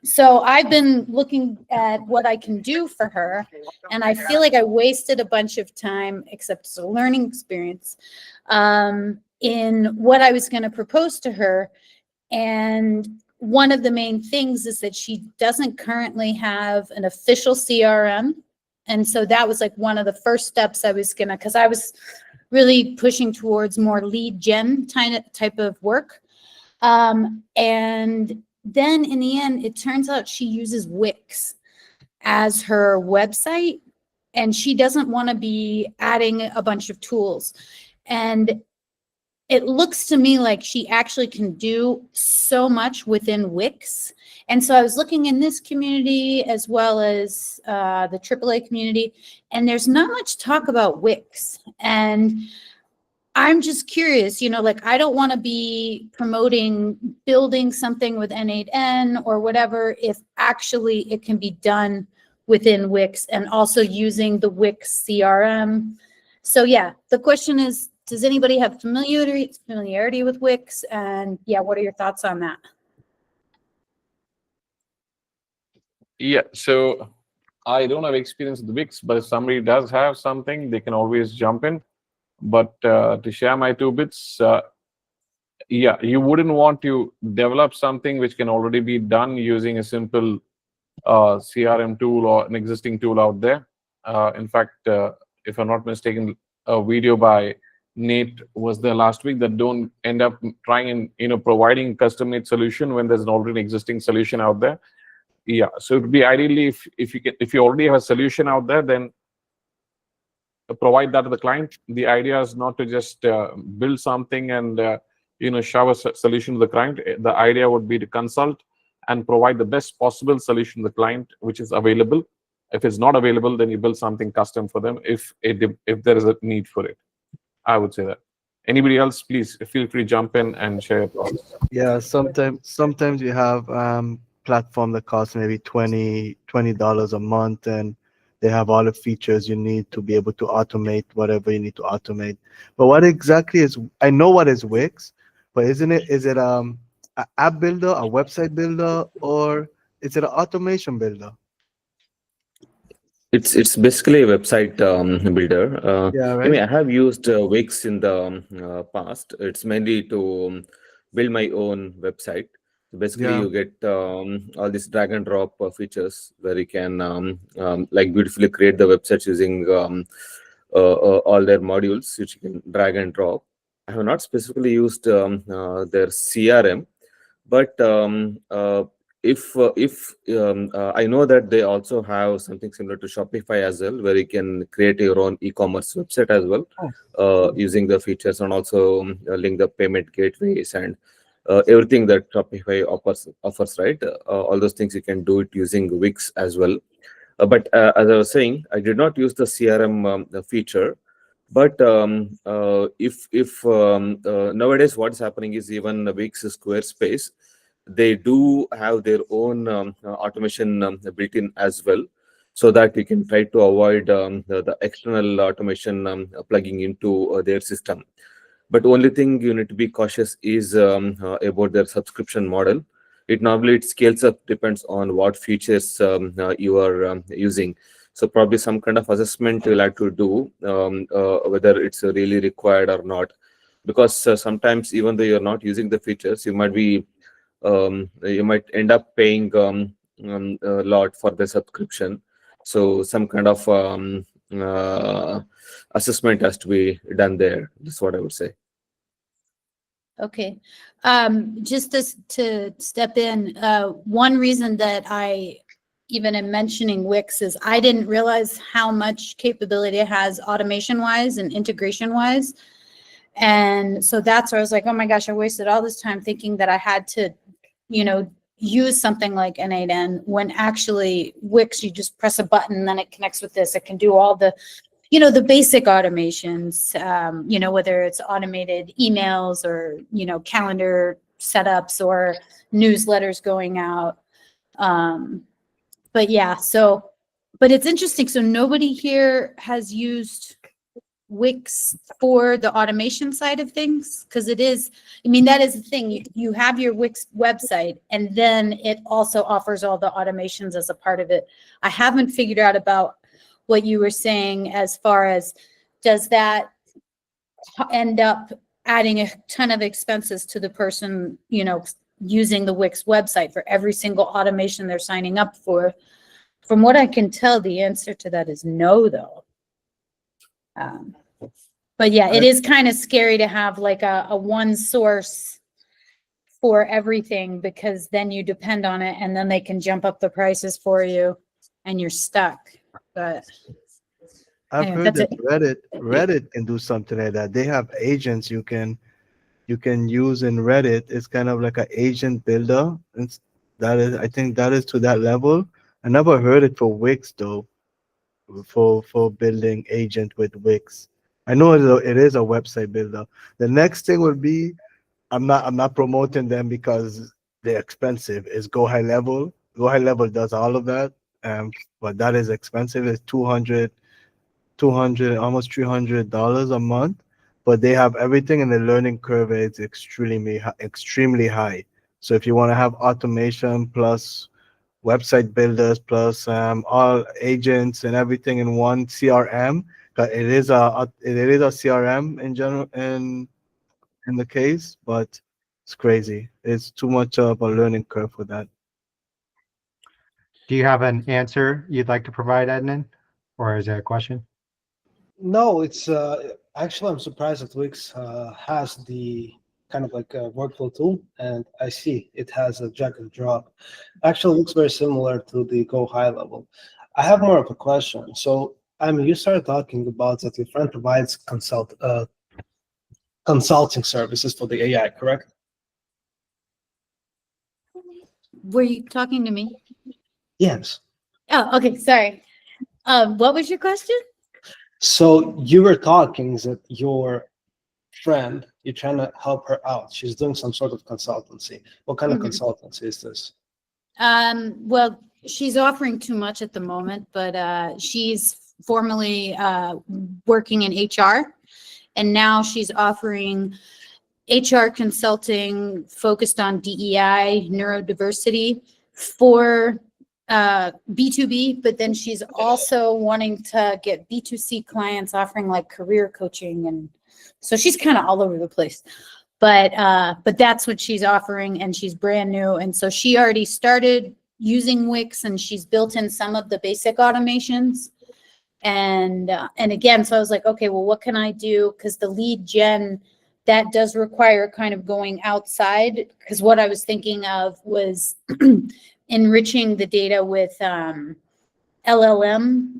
so I've been looking at what I can do for her. And I feel like I wasted a bunch of time, except it's a learning experience, in what I was going to propose to her. And one of the main things is that she doesn't currently have an official CRM. And so that was like one of the first steps I was going to, because I was really pushing towards more lead gen type of work. And then in the end, it turns out she uses Wix as her website, and she doesn't want to be adding a bunch of tools. And it looks to me like she actually can do so much within Wix. And so I was looking in this community as well as the AAA community, and there's not much talk about Wix. And I'm just curious, you know, like I don't want to be promoting building something with N8N or whatever if actually it can be done within Wix and also using the Wix CRM. So yeah, the question is, does anybody have familiarity with Wix? And yeah, what are your thoughts on that? Yeah, so I don't have experience with Wix, but if somebody does have something, they can always jump in. But to share my 2 bits, yeah, you wouldn't want to develop something which can already be done using a simple CRM tool or an existing tool out there. In fact, if I'm not mistaken, a video by Nate was there last week that don't end up trying and providing custom-made solution when there's an already existing solution out there. Yeah, so it would be ideally if you already have a solution out there, then provide that to the client. The idea is not to just build something and shove a solution to the client. The idea would be to consult and provide the best possible solution to the client, which is available. If it's not available, then you build something custom for them if there is a need for it. I would say that. Anybody else, please feel free to jump in and share your thoughts. Yeah, sometimes you have platform that costs maybe $20 a month, and they have all the features you need to be able to automate whatever you need to automate. But what exactly is, I know what is Wix, but is it an app builder, a website builder, or is it an automation builder? It's basically a website builder. Yeah, I mean, right. I have used Wix in the past. It's mainly to build my own website. Basically, Yeah. you get all these drag and drop features where you can like beautifully create the websites using all their modules, which you can drag and drop. I have not specifically used their CRM, but if I know that they also have something similar to Shopify as well, where you can create your own e-commerce website as well, using the features, and also link the payment gateways and everything that Shopify offers, right? All those things you can do it using Wix as well. But as I was saying, I did not use the CRM feature. But if nowadays what's happening is even Wix, Squarespace, they do have their own automation built in as well, so that you can try to avoid the external automation plugging into their system. But only thing you need to be cautious is about their subscription model. It normally scales up, depends on what features you are using. So probably some kind of assessment you'll have to do whether it's really required or not, because sometimes even though you're not using the features, you might end up paying a lot for the subscription. So some kind of assessment has to be done there. That's what I would say. Okay. Just to step in, one reason that I even am mentioning Wix is I didn't realize how much capability it has automation-wise and integration-wise. And so that's where I was like, oh my gosh, I wasted all this time thinking that I had to, use something like N8N, when actually Wix, you just press a button and then it connects with this. It can do all the, the basic automations, whether it's automated emails or, calendar setups or newsletters going out. But yeah, but it's interesting. So nobody here has used Wix for the automation side of things? Because it is, I mean, that is the thing. You have your Wix website, and then it also offers all the automations as a part of it. I haven't figured out about what you were saying as far as, does that end up adding a ton of expenses to the person, you know, using the Wix website for every single automation they're signing up for? From what I can tell, the answer to that is no, though. But yeah, it is kind of scary to have like a one source for everything, because then you depend on it and then they can jump up the prices for you and you're stuck. But I've anyway, heard that's that it. Reddit can do something like that. They have agents you can use in Reddit. It's kind of like an agent builder. I think that is to that level. I never heard it for Wix though. For building agent with Wix. I know it is a website builder. The next thing would be, I'm not promoting them because they're expensive, is Go High Level. Go High Level does all of that. But that is expensive. It's 200, almost $300 a month. But they have everything, and the learning curve is extremely high. So if you want to have automation plus website builders plus all agents and everything in one CRM, but it is a CRM in general in the case, but it's crazy. It's too much of a learning curve for that. Do you have an answer you'd like to provide, Ednan? Or is there a question? No, it's actually I'm surprised that Wix has the kind of like a workflow tool, and I see it has a drag and drop. Actually, looks very similar to the Go High Level. I have more of a question. So, you started talking about that your friend provides consulting services for the AI, correct? Were you talking to me? Yes. Oh, okay. Sorry. What was your question? So you were talking that your friend, you're trying to help her out. She's doing some sort of consultancy. What kind of consultancy is this? Well, she's offering too much at the moment, but she's formerly working in HR, and now she's offering HR consulting focused on DEI, neurodiversity for B2B, but then she's also wanting to get B2C clients, offering like career coaching, and so she's kind of all over the place. But that's what she's offering, and she's brand new, and so she already started using Wix, and she's built in some of the basic automations. And again, so I was like, okay, well, what can I do? Because the lead gen, that does require kind of going outside, because what I was thinking of was enriching the data with LLM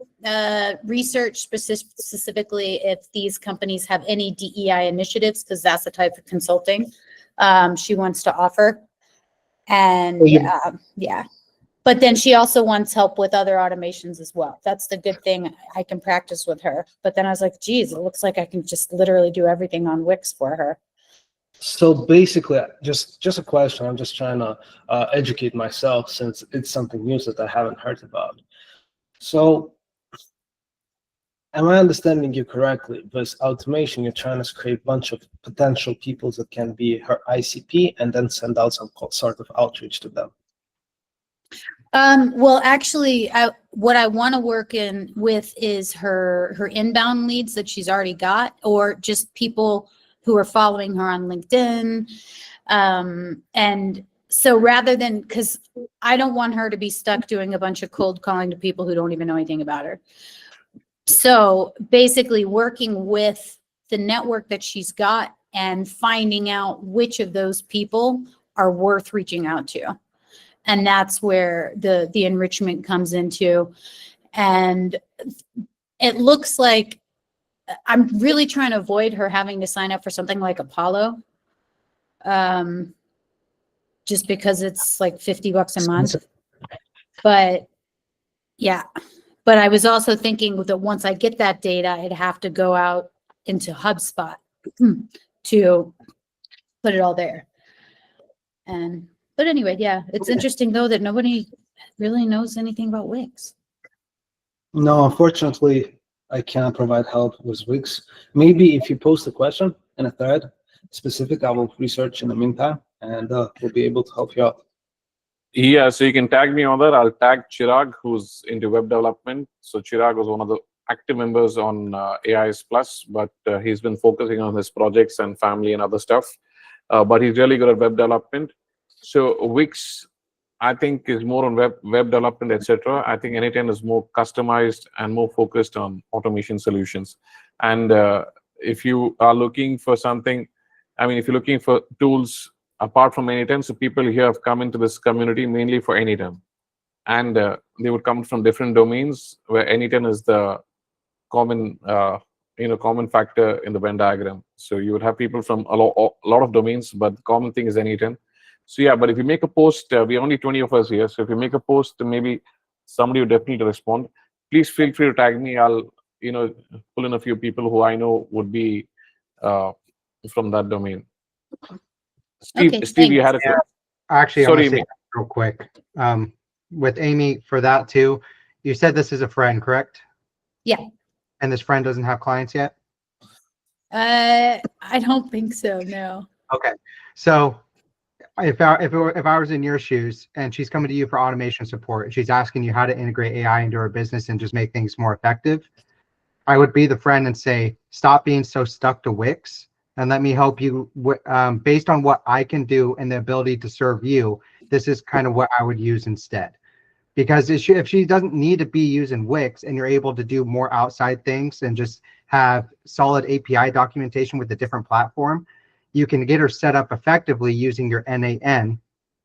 research, specifically if these companies have any DEI initiatives, because that's the type of consulting she wants to offer. And yeah, but then she also wants help with other automations as well. That's the good thing. I can practice with her. But then I was like, geez, it looks like I can just literally do everything on Wix for her. So basically, just a question. I'm just trying to educate myself, since it's something new that I haven't heard about. So am I understanding you correctly? With automation, you're trying to scrape a bunch of potential people that can be her ICP and then send out some sort of outreach to them. Well, actually, what I want to work with is her inbound leads that she's already got, or just people who are following her on LinkedIn. And so rather than, because I don't want her to be stuck doing a bunch of cold calling to people who don't even know anything about her. So basically working with the network that she's got and finding out which of those people are worth reaching out to. And that's where the enrichment comes into. And it looks like I'm really trying to avoid her having to sign up for something like Apollo. Just because it's like $50 a month. But yeah, but I was also thinking that once I get that data, I'd have to go out into HubSpot to put it all there. But anyway, yeah, it's interesting though that nobody really knows anything about Wix. No, unfortunately, I can provide help with Wix. Maybe if you post a question in a thread specific, I will research in the meantime, and we'll be able to help you out. Yeah, so you can tag me on that. I'll tag Chirag, who's into web development. So Chirag was one of the active members on AIS Plus, but he's been focusing on his projects and family and other stuff. But he's really good at web development. So Wix, I think, is more on web development, etc. I think N8N is more customized and more focused on automation solutions. And if you are looking for something, I mean, if you're looking for tools apart from N8N, so people here have come into this community mainly for N8N, and they would come from different domains where N8N is the common common factor in the Venn diagram. So you would have people from a lot of domains, but the common thing is N8N. So yeah, but if you make a post, we're only 20 of us here, so if you make a post, maybe somebody will definitely respond. Please feel free to tag me. I'll pull in a few people who I know would be from that domain. Steve, Okay, Steve, you had a Yeah, actually, I Sorry, want to say real quick. With Amy, for that too, you said this is a friend, correct? Yeah. And this friend doesn't have clients yet? I don't think so, no. Okay. So if I was in your shoes and she's coming to you for automation support, and she's asking you how to integrate AI into her business and just make things more effective, I would be the friend and say, stop being so stuck to Wix and let me help you based on what I can do and the ability to serve you. This is kind of what I would use instead. Because if she doesn't need to be using Wix and you're able to do more outside things and just have solid API documentation with a different platform, you can get her set up effectively using your N8N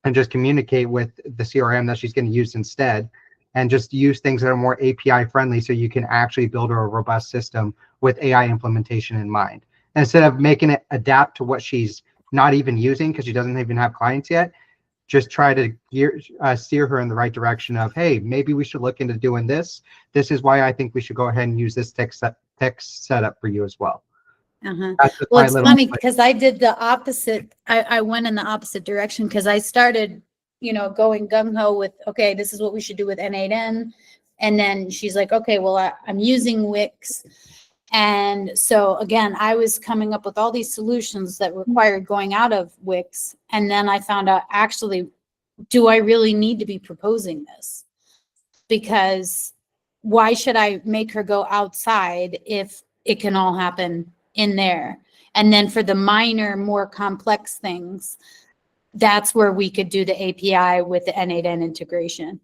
and just communicate with the CRM that she's going to use instead, and just use things that are more API friendly so you can actually build her a robust system with AI implementation in mind. Instead of making it adapt to what she's not even using because she doesn't even have clients yet, just try to steer her in the right direction of, hey, maybe we should look into doing this. This is why I think we should go ahead and use this tech setup for you as well. Uh-huh. That's just Well, my it's little funny input. because I did the opposite. I went in the opposite direction because I started, going gung-ho with, okay, this is what we should do with N8N. And then she's like, okay, well, I'm using Wix. And so again, I was coming up with all these solutions that required going out of Wix. And then I found out, actually, do I really need to be proposing this? Because why should I make her go outside if it can all happen in there? And then for the minor, more complex things, that's where we could do the API with the N8N integration.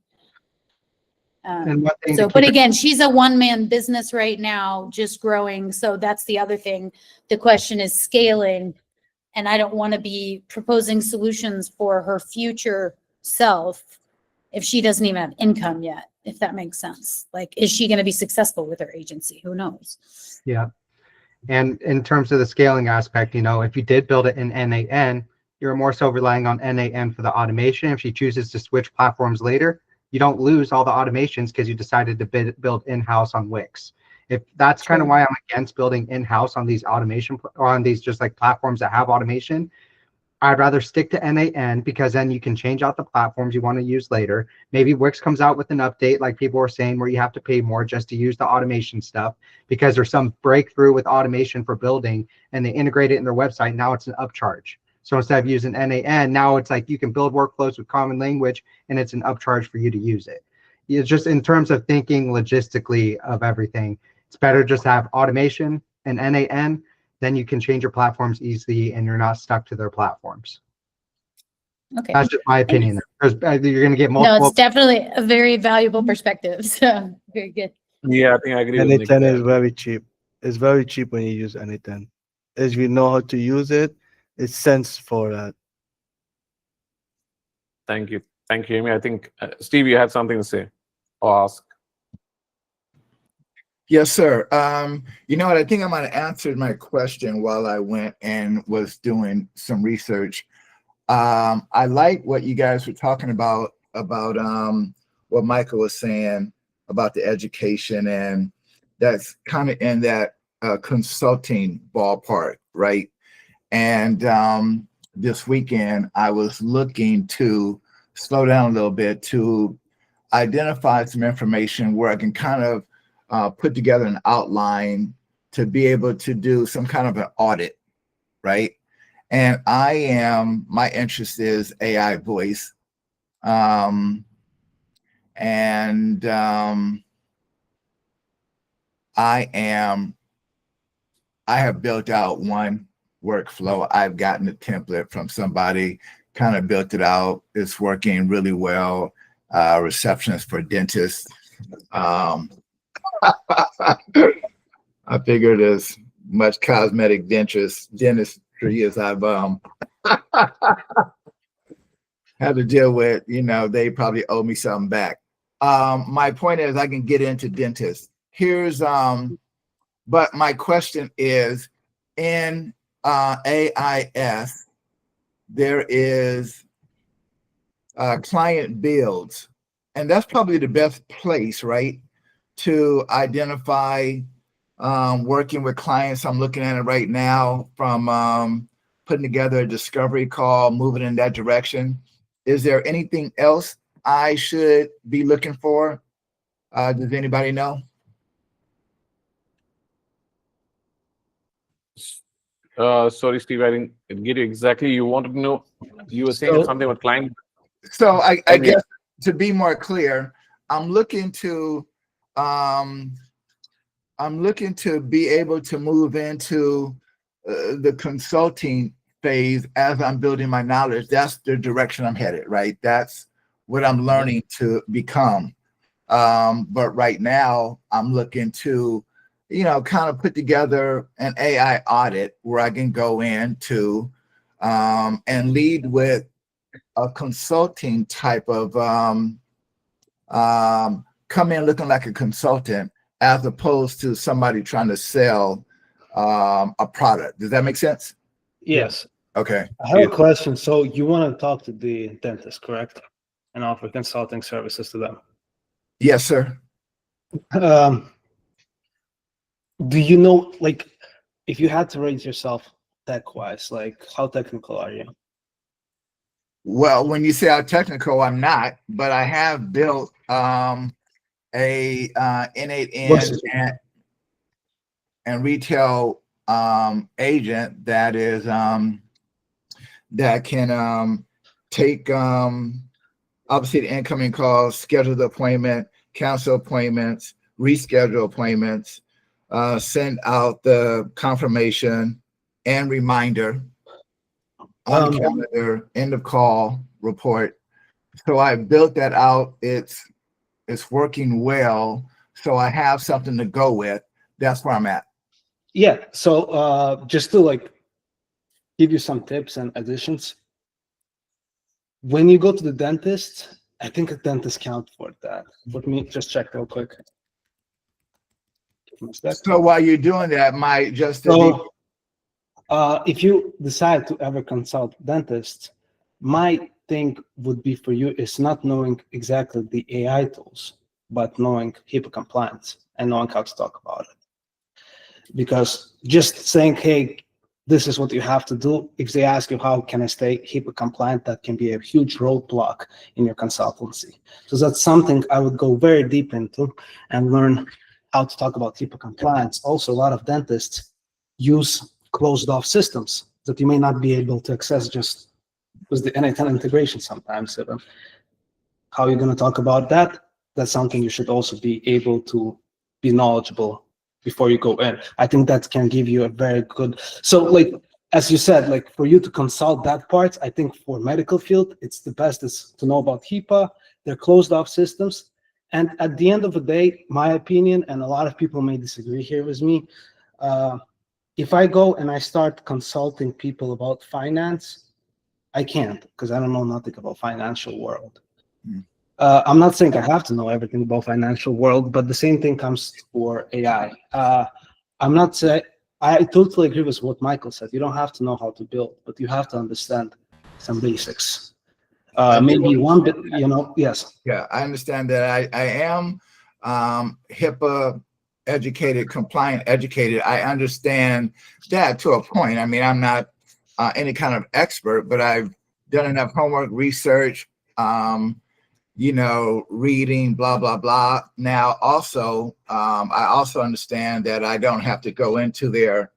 And one thing But again, she's a one-man business right now, just growing. So that's the other thing. The question is scaling, and I don't want to be proposing solutions for her future self if she doesn't even have income yet, if that makes sense. Like, is she going to be successful with her agency? Who knows? Yeah. And in terms of the scaling aspect, if you did build it in N8N, you're more so relying on N8N for the automation. If she chooses to switch platforms later, you don't lose all the automations because you decided to build in-house on Wix. If that's kind of why I'm against building in-house on these automation or on these just like platforms that have automation, I'd rather stick to N8N because then you can change out the platforms you want to use later. Maybe Wix comes out with an update like people were saying where you have to pay more just to use the automation stuff because there's some breakthrough with automation for building and they integrate it in their website. Now it's an upcharge. So instead of using N8N, now it's like you can build workflows with common language and it's an upcharge for you to use it. It's just in terms of thinking logistically of everything, it's better just to have automation and N8N. Then you can change your platforms easily and you're not stuck to their platforms. Okay. That's just my opinion. You're going to get multiple. No, it's definitely a very valuable perspective. So very good. Yeah, I think I agree with Nick N8N there. is very cheap. It's very cheap when you use N8N. As we know how to use it, it's sense for that. Thank you, Amy. I think Steve, you had something to say or ask. Yes, sir. You know what? I think I might have answered my question while I went and was doing some research. I like what you guys were talking about what Michael was saying about the education, and that's kind of in that consulting ballpark, right? And this weekend, I was looking to slow down a little bit to identify some information where I can kind of put together an outline to be able to do some kind of an audit, right? And my interest is AI voice. I have built out one workflow. I've gotten a template from somebody, kind of built it out. It's working really well. Receptionist for dentists. I figured as much cosmetic dentistry as I've had to deal with, they probably owe me something back. My point is I can get into dentists. But my question is, in AIS, there is client builds, and that's probably the best place, right, to identify working with clients. I'm looking at it right now from putting together a discovery call, moving in that direction. Is there anything else I should be looking for? Does anybody know? Sorry, Steve, I didn't get you exactly. You wanted to know, you were saying something about client. So I guess to be more clear, I'm looking to be able to move into the consulting phase as I'm building my knowledge. That's the direction I'm headed, right? That's what I'm learning to become. But right now I'm looking to, kind of put together an AI audit where I can go into and lead with a consulting type of come in looking like a consultant as opposed to somebody trying to sell a product. Does that make sense? Yes. Okay. I have a question. So you want to talk to the dentist, correct? And offer consulting services to them. Yes, sir. Do you know, like, if you had to rate yourself tech-wise, like, how technical are you? Well, when you say how technical, I'm not, but I have built a N8N and retail agent that is that can take obviously the incoming calls, schedule the appointment, cancel appointments, reschedule appointments, send out the confirmation and reminder on the calendar, end of call report. So I built that out. It's working well. So I have something to go with. That's where I'm at. Yeah. So just to like give you some tips and additions. When you go to the dentist, I think a dentist count for that. Let me just check real quick. So while you're doing that, if you decide to ever consult dentist, my thing would be for you is not knowing exactly the AI tools, but knowing HIPAA compliance and knowing how to talk about it. Because just saying, hey, this is what you have to do, if they ask you how can I stay HIPAA compliant, that can be a huge roadblock in your consultancy. So that's something I would go very deep into and learn how to talk about HIPAA compliance. Also, a lot of dentists use closed off systems that you may not be able to access just with the N8N integration sometimes. How you're going to talk about that? That's something you should also be able to be knowledgeable before you go in. I think that can give you a very good, so like, as you said, like for you to consult that part, I think for medical field, it's the best is to know about HIPAA, they're closed off systems. And at the end of the day, my opinion, and a lot of people may disagree here with me, if I go and I start consulting people about finance, I can't, because I don't know nothing about financial world. I'm not saying I have to know everything about financial world, but the same thing comes for AI. I'm not saying, I totally agree with what Michael said. You don't have to know how to build, but you have to understand some basics. Maybe one bit, yes. Yeah, I understand that. I am HIPAA educated, compliant educated. I understand that to a point. I mean, I'm not any kind of expert, but I've done enough homework, research, reading, blah, blah, blah. Now, also, I also understand that I don't have to go into their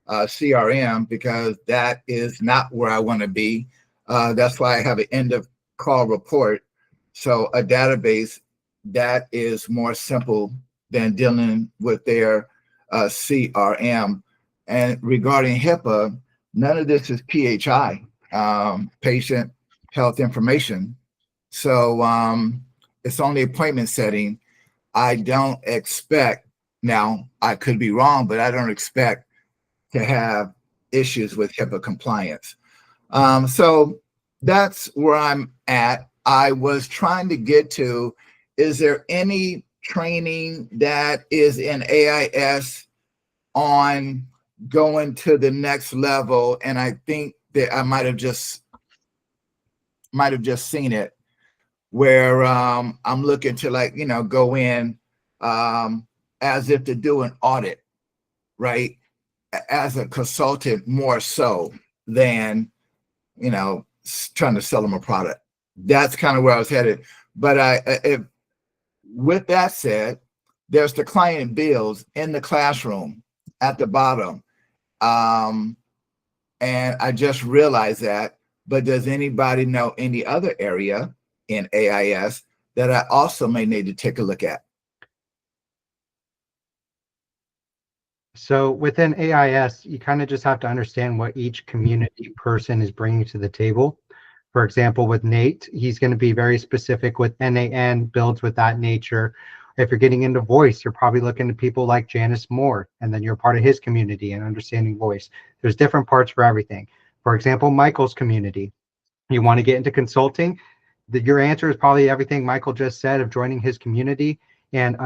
CRM because that is not where I want to be. That's why I have an end of call report. So a database that is more simple than dealing with their CRM. And regarding HIPAA, none of this is PHI, patient health information. So it's only appointment setting. I don't expect, now I could be wrong, but I don't expect to have issues with HIPAA compliance. So that's where I'm at. I was trying to get to, is there any training that is in AIS on going to the next level? And I think that I might have just seen it, where I'm looking to go in as if to do an audit, right? As a consultant more so than, trying to sell them a product. That's kind of where I was headed. But with that said, there's the client bills in the classroom at the bottom. And I just realized that, but does anybody know any other area in AIS that I also may need to take a look at? So within AIS, you kind of just have to understand what each community person is bringing to the table. For example, with Nate, he's going to be very specific with NAN builds with that nature. If you're getting into voice, you're probably looking to people like Janice Moore, and then you're part of his community and understanding voice. There's different parts for everything. For example, Michael's community. You want to get into consulting, your answer is probably everything Michael just said of joining his community and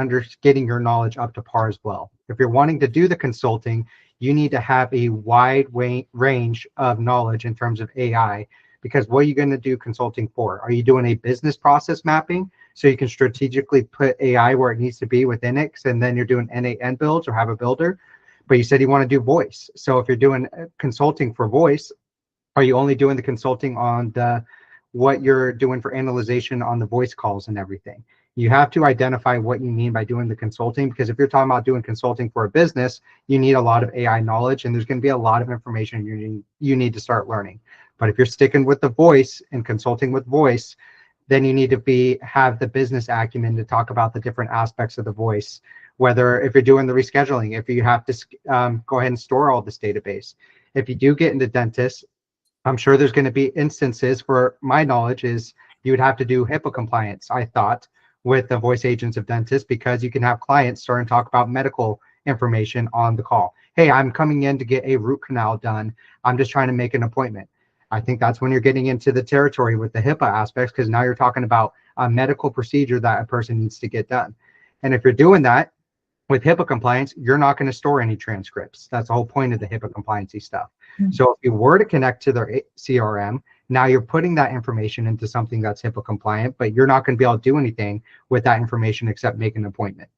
getting your knowledge up to par as well. If you're wanting to do the consulting, you need to have a wide range of knowledge in terms of AI, because what are you going to do consulting for? Are you doing a business process mapping so you can strategically put AI where it needs to be within it, and then you're doing NAN builds or have a builder? But you said you want to do voice. So if you're doing consulting for voice, are you only doing the consulting on what you're doing for analyzation on the voice calls and everything? You have to identify what you mean by doing the consulting, because if you're talking about doing consulting for a business, you need a lot of AI knowledge, and there's going to be a lot of information you need to start learning. But if you're sticking with the voice and consulting with voice, then you need to have the business acumen to talk about the different aspects of the voice. Whether if you're doing the rescheduling, if you have to go ahead and store all this database. If you do get into dentists, I'm sure there's going to be instances, for my knowledge is you would have to do HIPAA compliance, I thought, with the voice agents of dentists, because you can have clients starting to talk about medical information on the call. Hey, I'm coming in to get a root canal done. I'm just trying to make an appointment. I think that's when you're getting into the territory with the HIPAA aspects, because now you're talking about a medical procedure that a person needs to get done. And if you're doing that with HIPAA compliance, you're not going to store any transcripts. That's the whole point of the HIPAA compliancy stuff. So if you were to connect to their CRM, now you're putting that information into something that's HIPAA compliant, but you're not going to be able to do anything with that information except make an appointment.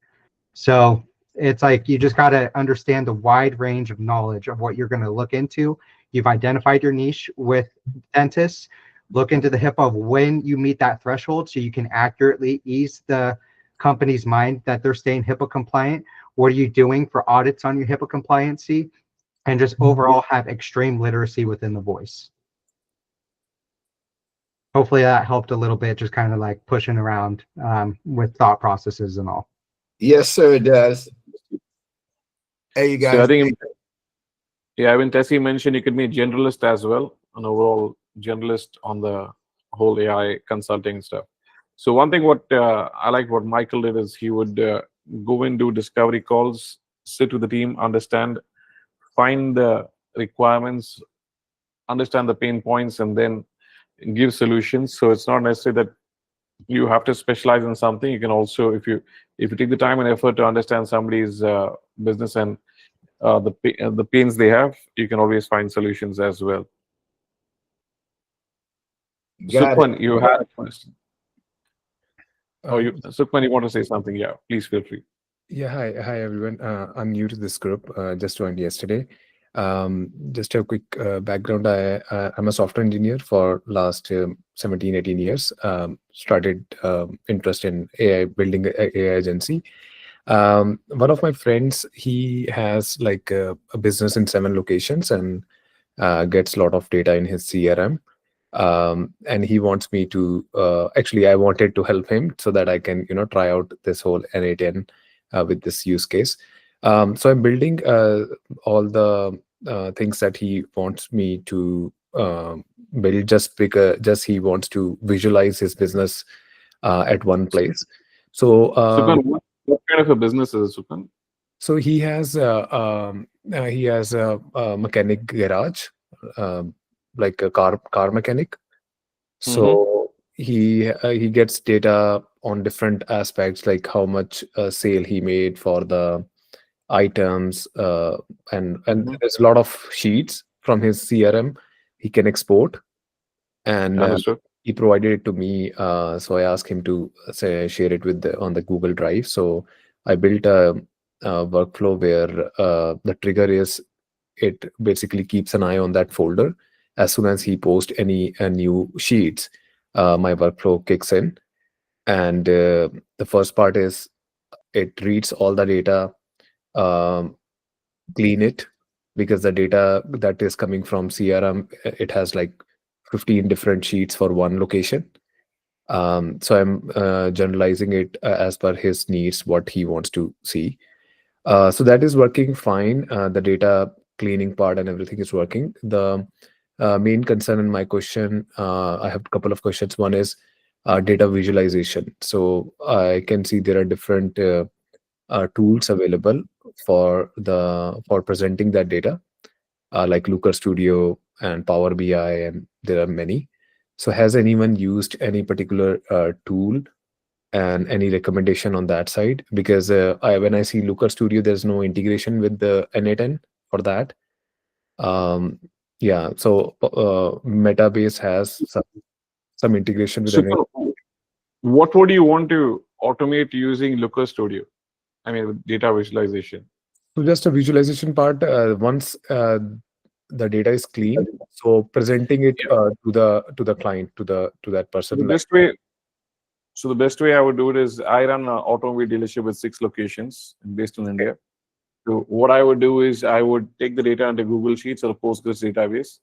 So it's like you just got to understand the wide range of knowledge of what you're going to look into. You've identified your niche with dentists. Look into the HIPAA of when you meet that threshold so you can accurately ease the company's mind that they're staying HIPAA compliant. What are you doing for audits on your HIPAA compliancy? And just overall have extreme literacy within the voice. Hopefully that helped a little bit, just kind of like pushing around with thought processes and all. Yes, sir, it does. Hey, you guys. So I think, when Tessie mentioned you could be a generalist as well, an overall generalist on the whole AI consulting stuff. So one thing what I like what Michael did is he would go and do discovery calls, sit with the team, understand, find the requirements, understand the pain points, and then give solutions. So it's not necessarily that you have to specialize in something. You can also, if you take the time and effort to understand somebody's business and the pains they have, you can always find solutions as well. Sukhman, you had a question. Sukhman, you want to say something? Yeah, please feel free. Yeah, hi everyone. I'm new to this group, just joined yesterday. Just a quick background. I'm a software engineer for last 17, 18 years. Started interest in AI, building a AI agency. One of my friends, he has like a business in 7 locations and gets a lot of data in his CRM. And he wants me to actually, I wanted to help him so that I can try out this whole N8N with this use case. So I'm building all the things that he wants me to build, just because he wants to visualize his business at one place. So Sukan, what kind of a business is it, Sukan? so he has a mechanic garage, like a car mechanic. So he gets data on different aspects, like how much sale he made for the items, and there's a lot of sheets from his CRM he can export, and Understood. he provided it to me. So I asked him to share it with on the Google Drive. So I built a workflow where the trigger is, it basically keeps an eye on that folder. As soon as he posts any new sheets, my workflow kicks in. And the first part is it reads all the data, clean it, because the data that is coming from CRM, it has like 15 different sheets for one location. So I'm generalizing it as per his needs, what he wants to see. So that is working fine. The data cleaning part and everything is working. The main concern in my question, I have a couple of questions. One is data visualization. So I can see there are different tools available for presenting that data, like Looker Studio and Power BI, and there are many. So has anyone used any particular tool and any recommendation on that side? Because when I see Looker Studio, there's no integration with the N8N for that. Yeah, so Metabase has some integration with N8N. Sukan, what would you want to automate using Looker Studio? I mean, with data visualization. So just a visualization part, once the data is clean, so presenting it to the client, to that person. The best way. So the best way I would do it is, I run an automobile dealership with 6 locations based in India. So what I would do is, I would take the data into Google Sheets or a Postgres database.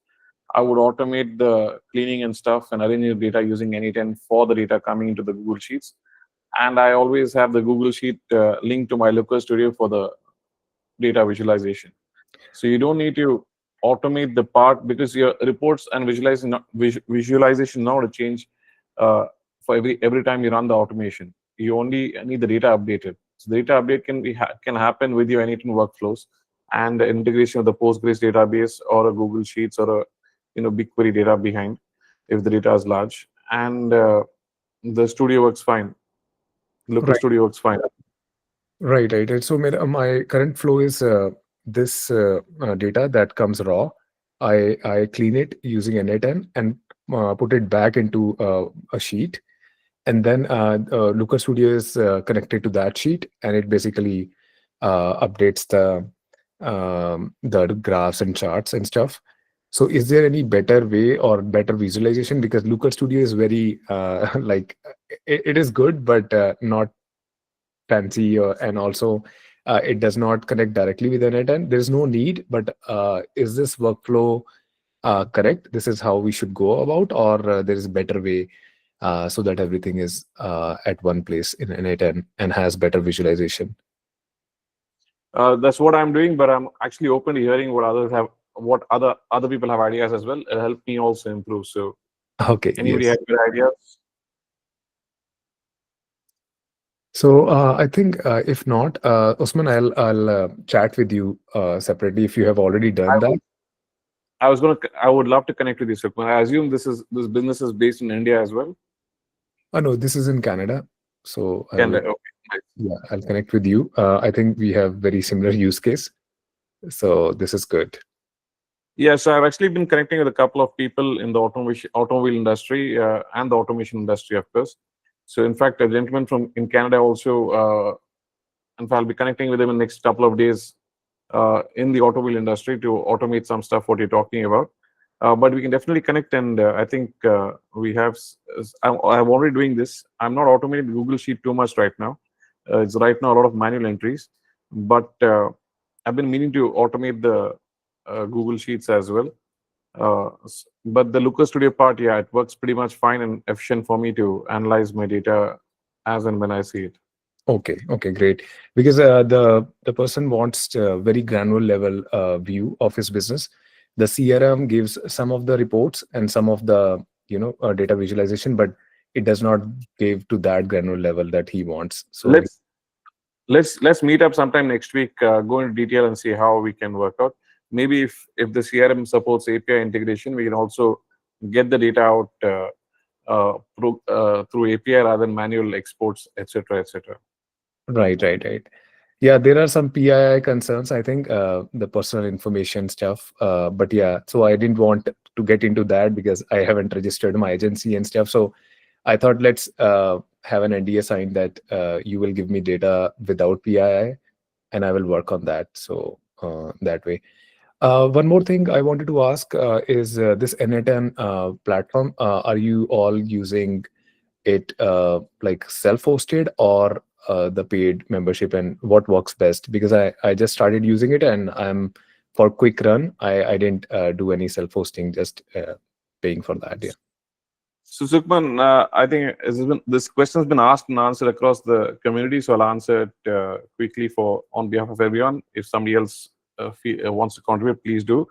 I would automate the cleaning and stuff and arrange the data using N8N for the data coming into the Google Sheets. And I always have the Google Sheet linked to my Looker Studio for the data visualization. So you don't need to automate the part, because your reports and visualization now to change for every time you run the automation. You only need the data updated. So the data update can happen with your N8N workflows and the integration of the Postgres database or a Google Sheets or a BigQuery data behind, if the data is large. And the studio works fine. Looker Studio works fine. Right. And so my current flow is this data that comes raw. I clean it using N8N and put it back into a sheet. And then Looker Studio is connected to that sheet, and it basically updates the graphs and charts and stuff. So is there any better way or better visualization? Because Looker Studio is very like it is good, but not fancy, and also it does not connect directly with N8N. There's no need, but is this workflow correct? This is how we should go about, or there is a better way so that everything is at one place in N8N and has better visualization? That's what I'm doing, but I'm actually open to hearing what other people have ideas as well. It'll help me also improve. So okay, anybody yes. have good ideas? So I think if not, Usman, I'll chat with you separately if you have already done that. I would love to connect with you, Sukman. I assume this business is based in India as well. No, this is in Canada. So Canada, okay. Yeah, I'll connect with you. I think we have very similar use case, so this is good. Yeah, so I've actually been connecting with a couple of people in the automobile industry and the automation industry, of course. So in fact, a gentleman in Canada also, in fact, I'll be connecting with him in the next couple of days. in the automobile industry to automate some stuff what you're talking about. But we can definitely connect, and I think we have. I'm already doing this. I'm not automating Google Sheet too much right now. It's right now a lot of manual entries, but I've been meaning to automate the Google Sheets as well. But the Looker Studio part, yeah, it works pretty much fine and efficient for me to analyze my data as and when I see it. Okay, okay, great. Because the person wants a very granular level view of his business. The CRM gives some of the reports and some of the data visualization, but it does not give to that granular level that he wants. So Let's meet up sometime next week, go into detail and see how we can work out. Maybe if the CRM supports API integration, we can also get the data out through API rather than manual exports, etc., etc. Right. Yeah, there are some PII concerns, I think, the personal information stuff. But yeah, so I didn't want to get into that because I haven't registered my agency and stuff. So I thought let's have an NDA signed that you will give me data without PII, and I will work on that. So that way. One more thing I wanted to ask is this N8N platform. Are you all using it like self-hosted or the paid membership, and what works best? Because I just started using it, and I'm for quick run. I didn't do any self-hosting, just paying for that. Yeah. So Sukman, I think this question has been asked and answered across the community, so I'll answer it quickly on behalf of everyone. If somebody else wants to contribute, please do.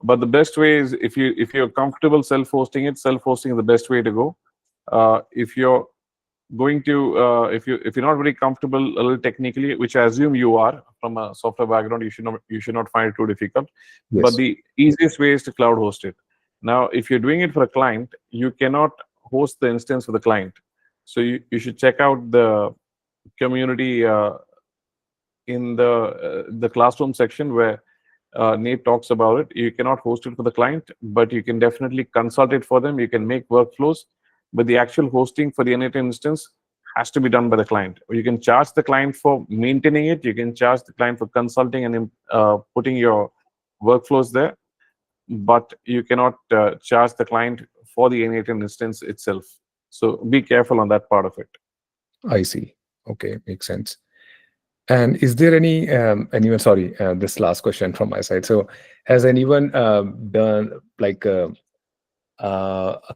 But the best way is if you're comfortable self-hosting it, self-hosting is the best way to go. If you're going to if you're not very comfortable a little technically, which I assume you are from a software background, you should not find it too difficult. Yes. But the easiest way is to cloud host it. Now, if you're doing it for a client, you cannot host the instance for the client. So you should check out the community in the classroom section where Nate talks about it. You cannot host it for the client, but you can definitely consult it for them. You can make workflows, but the actual hosting for the N8N instance has to be done by the client. Or you can charge the client for maintaining it. You can charge the client for consulting and putting your workflows there, but you cannot charge the client for the N8N instance itself. So be careful on that part of it. I see. Okay, makes sense. And is there anyone? Sorry, this last question from my side. So, has anyone done like a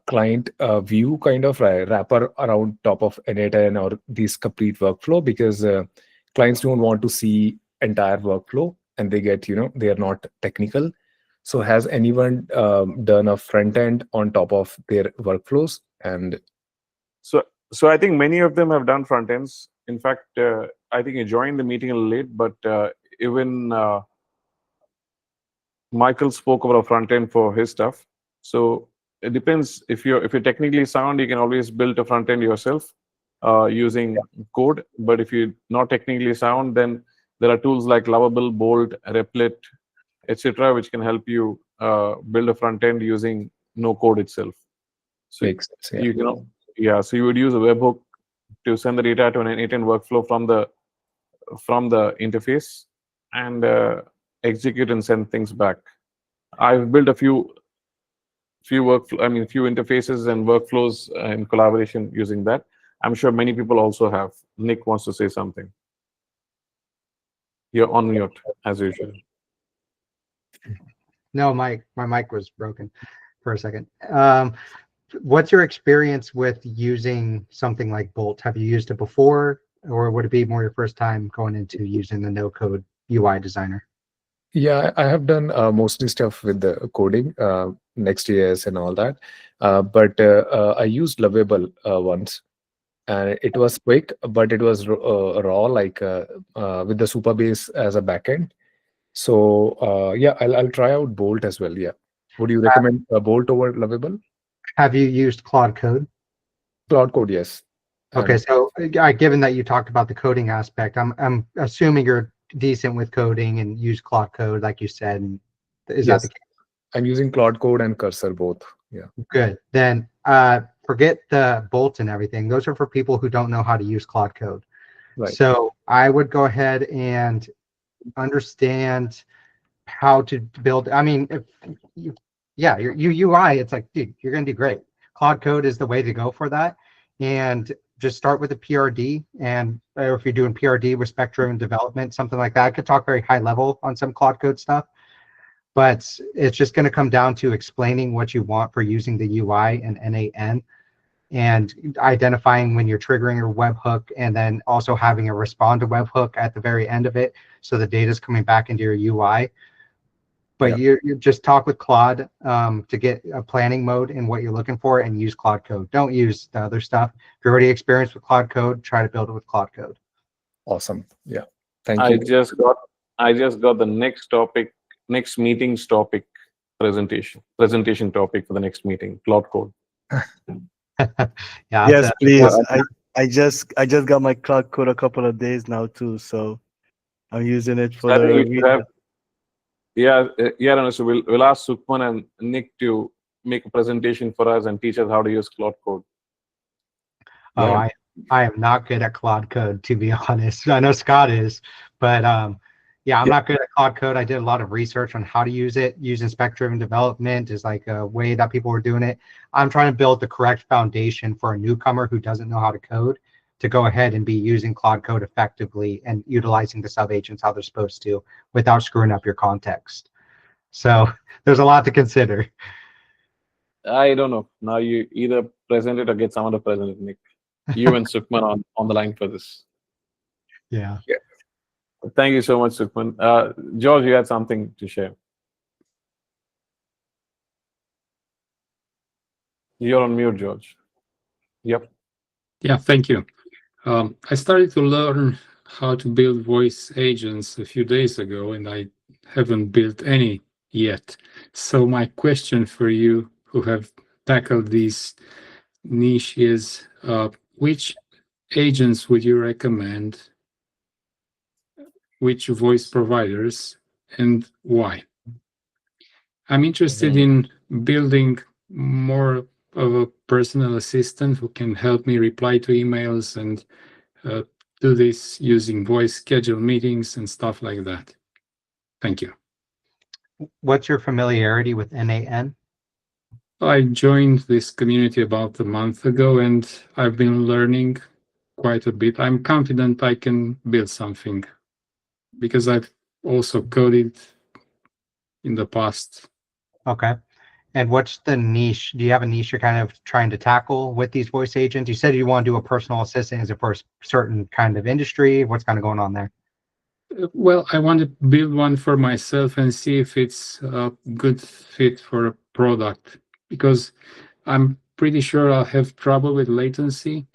client view kind of wrapper around top of N8N or these complete workflow? Because clients don't want to see entire workflow, and they get they are not technical. So, has anyone done a front end on top of their workflows? And so I think many of them have done front ends. In fact, I think you joined the meeting a little late, but even Michael spoke about a front end for his stuff. So it depends. If you're technically sound, you can always build a front end yourself using code. But if you're not technically sound, then there are tools like Lovable, Bolt, Replit, etc., which can help you build a front end using no code itself. So makes sense. Yeah. So you would use a webhook to send the data to an N8N workflow from the interface and execute and send things back. I've built a few interfaces and workflows in collaboration using that. I'm sure many people also have. Nick wants to say something. You're on mute as usual. No, my mic was broken for a second. What's your experience with using something like Bolt? Have you used it before, or would it be more your first time going into using the no-code UI designer? Yeah, I have done mostly stuff with the coding, Next.js and all that. But I used Lovable once, and it was quick, but it was raw, like with the Supabase as a backend. So yeah, I'll try out Bolt as well. Yeah, would you recommend Bolt over Lovable? Have you used Claude Code? Claude Code, yes. Okay, so given that you talked about the coding aspect, I'm assuming you're decent with coding and use Claude Code, like you said. Is that the case? I'm using Claude Code and Cursor both. Yeah. Good. Then forget the Bolt and everything. Those are for people who don't know how to use Claude Code. Right. So I would go ahead and understand how to build. I mean, if you, yeah, your UI, it's like, dude, you're gonna do great. Cloud Code is the way to go for that, and just start with a PRD. And or if you're doing PRD, respect-driven development, something like that. I could talk very high level on some Cloud Code stuff, but it's just going to come down to explaining what you want for using the UI and NAN, and identifying when you're triggering your webhook, and then also having a respond to webhook at the very end of it, so the data is coming back into your UI. But you just talk with Claude to get a planning mode in what you're looking for, and use Cloud Code. Don't use the other stuff. If you're already experienced with Cloud Code, try to build it with Cloud Code. Awesome. Yeah. Thank I you. just got the next meeting's topic presentation topic for the next meeting, Cloud Code. Yeah. Yes, please. I just got my Cloud Code a couple of days now too, so I'm using it for the reason. And so we'll ask Sukhman and Nick to make a presentation for us and teach us how to use Cloud Code. Oh, I am not good at Cloud Code, to be honest. I know Scott is, but yeah, I'm not good at Cloud Code. I did a lot of research on how to use it. Using spec-driven development is like a way that people were doing it. I'm trying to build the correct foundation for a newcomer who doesn't know how to code to go ahead and be using Cloud Code effectively and utilizing the sub-agents how they're supposed to without screwing up your context. So there's a lot to consider. I don't know. Now you either present it or get someone to present it, Nick. You and Sukhman on the line for this. Yeah. Thank you so much, Sukhman. George, you had something to share. You're on mute, George. Yep. Yeah, thank you. I started to learn how to build voice agents a few days ago, and I haven't built any yet. So my question for you who have tackled these niche is, which agents would you recommend? Which voice providers, and why? I'm interested in building more of a personal assistant who can help me reply to emails and do this using voice, schedule meetings and stuff like that. Thank you. What's your familiarity with NAN? I joined this community about a month ago, and I've been learning quite a bit. I'm confident I can build something because I've also coded in the past. Okay. And what's the niche? Do you have a niche you're kind of trying to tackle with these voice agents? You said you want to do a personal assistant. Is it for a certain kind of industry? What's kind of going on there? Well, I want to build one for myself and see if it's a good fit for a product, because I'm pretty sure I'll have trouble with latency.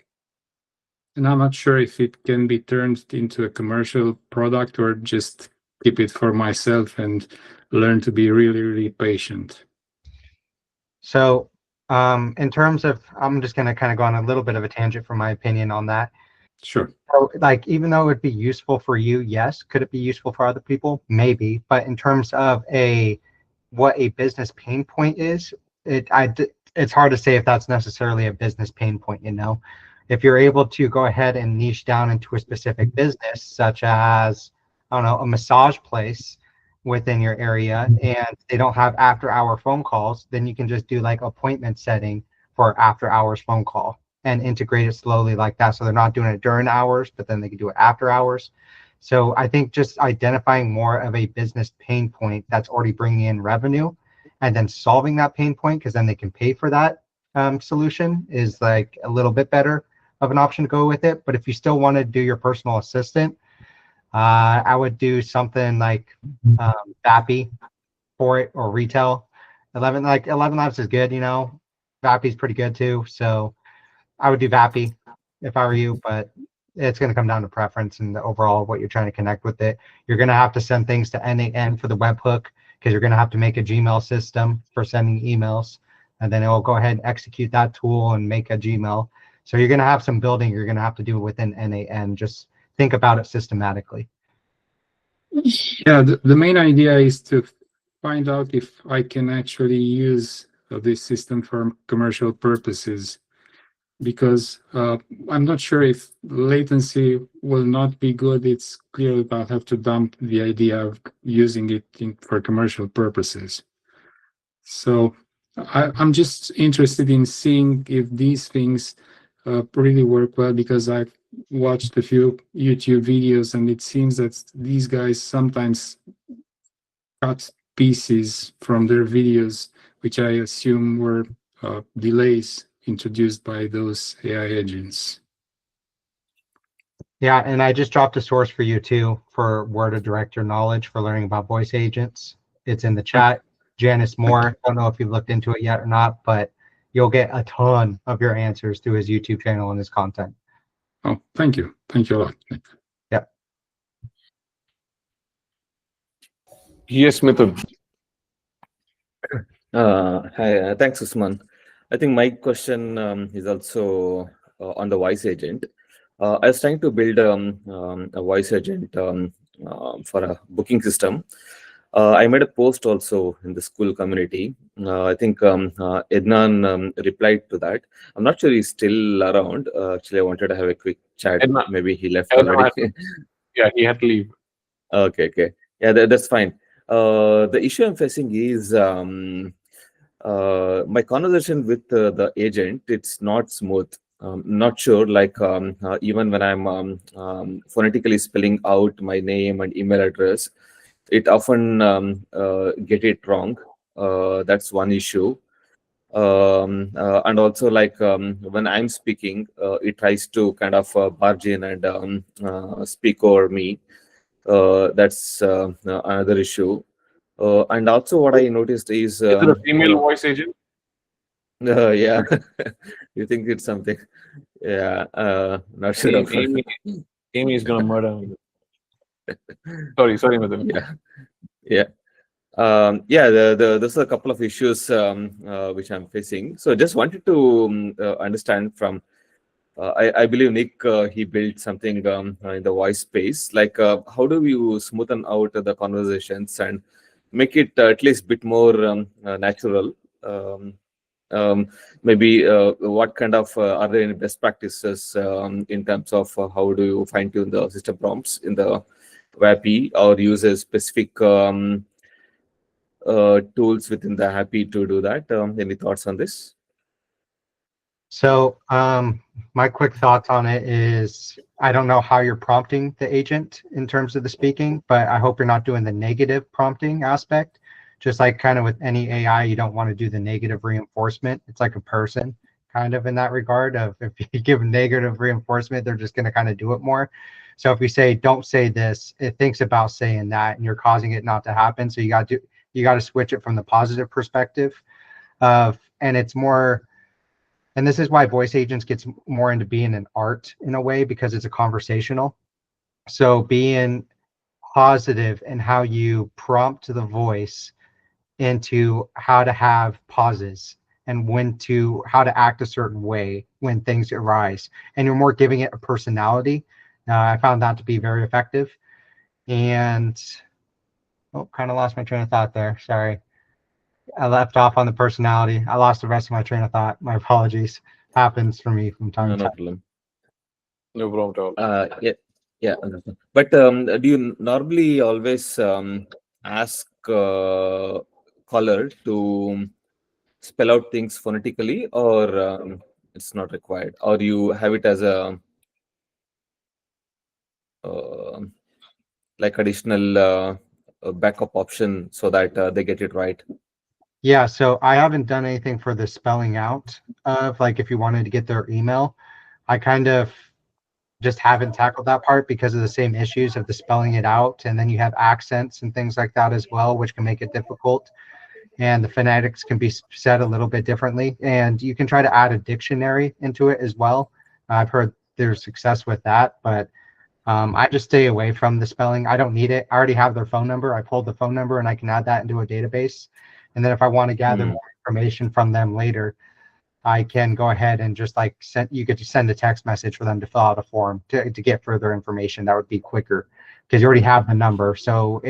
And I'm not sure if it can be turned into a commercial product or just keep it for myself and learn to be really, really patient. So in terms of, I'm just going to kind of go on a little bit of a tangent for my opinion on that. Sure. So, like, even though it would be useful for you, yes. Could it be useful for other people? Maybe. But in terms of what a business pain point is, it's hard to say if that's necessarily a business pain point, you know? If you're able to go ahead and niche down into a specific business, such as, I don't know, a massage place within your area, and they don't have after-hour phone calls, then you can just do like appointment setting for after-hours phone call and integrate it slowly like that. So they're not doing it during hours, but then they can do it after hours. So I think just identifying more of a business pain point that's already bringing in revenue and then solving that pain point, because then they can pay for that solution, is like a little bit better of an option to go with it. But if you still want to do your personal assistant, I would do something like Vappy for it, or retail. 11 Labs is good, you know. Vappy's pretty good too. So I would do Vappy if I were you, but it's going to come down to preference and the overall what you're trying to connect with it. You're going to have to send things to NAN for the webhook, because you're going to have to make a Gmail system for sending emails, and then it will go ahead and execute that tool and make a Gmail. So you're going to have some building you're going to have to do within NAN. Just think about it systematically. Yeah, the main idea is to find out if I can actually use this system for commercial purposes. because I'm not sure if latency will not be good. It's clear that I'll have to dump the idea of using it for commercial purposes. So I'm just interested in seeing if these things really work well, because I've watched a few YouTube videos and it seems that these guys sometimes cut pieces from their videos, which I assume were delays introduced by those AI agents. Yeah, and I just dropped a source for you too for where to direct your knowledge for learning about voice agents. It's in the chat. Janice Moore, don't know if you've looked into it yet or not, but you'll get a ton of your answers through his YouTube channel and his content. Oh, thank you. Thank you a lot. Yeah. Yes, Mithun. Hi, thanks, Usman. I think my question is also on the voice agent. I was trying to build a voice agent for a booking system. I made a post also in the Skool community. I think Ednan replied to that. I'm not sure he's still around. Actually, I wanted to have a quick chat. Ednan, Maybe he left Ednan already. yeah, he had to leave. Okay. Yeah, that's fine. The issue I'm facing is my conversation with the agent. It's not smooth. Not sure, like even when I'm phonetically spelling out my name and email address, it often get it wrong. That's one issue. And also, like when I'm speaking, it tries to kind of barge in and speak over me. That's another issue. And also, what I noticed is it a female voice agent? yeah. You think it's something? Yeah, not sure. Amy is gonna murder me. Sorry, Mithun. Yeah. There's a couple of issues which I'm facing. So just wanted to understand from, I believe Nick, he built something in the voice space. Like, how do you smoothen out the conversations and make it at least a bit more natural? Maybe what kind of are there any best practices in terms of how do you fine tune the system prompts in the WAPI, or use a specific tools within the Happy to do that? Any thoughts on this? So my quick thoughts on it is, I don't know how you're prompting the agent in terms of the speaking, but I hope you're not doing the negative prompting aspect. Just like kind of with any AI, you don't want to do the negative reinforcement. It's like a person kind of in that regard of, if you give negative reinforcement, they're just going to kind of do it more. So if you say, don't say this, it thinks about saying that, and you're causing it not to happen. So you got to switch it from the positive perspective of, and it's more, and this is why voice agents gets more into being an art in a way, because it's a conversational. So being positive in how you prompt the voice into how to have pauses and how to act a certain way when things arise, and you're more giving it a personality. I found that to be very effective. And kind of lost my train of thought there. Sorry, I left off on the personality. I lost the rest of my train of thought. My apologies. Happens for me from time to time. Problem. No problem at all. Yeah. But do you normally always ask caller to spell out things phonetically, or it's not required, or you have it as a like additional backup option so that they get it right? Yeah, so I haven't done anything for the spelling out of, like, if you wanted to get their email. I kind of just haven't tackled that part because of the same issues of the spelling it out, and then you have accents and things like that as well, which can make it difficult. And the phonetics can be said a little bit differently, and you can try to add a dictionary into it as well. I've heard there's success with that, but I just stay away from the spelling. I don't need it. I already have their phone number. I pulled the phone number and I can add that into a database. And then if I want to gather more information from them later, I can go ahead and just like you could send a text message for them to fill out a form to get further information. That would be quicker because you already have the number. So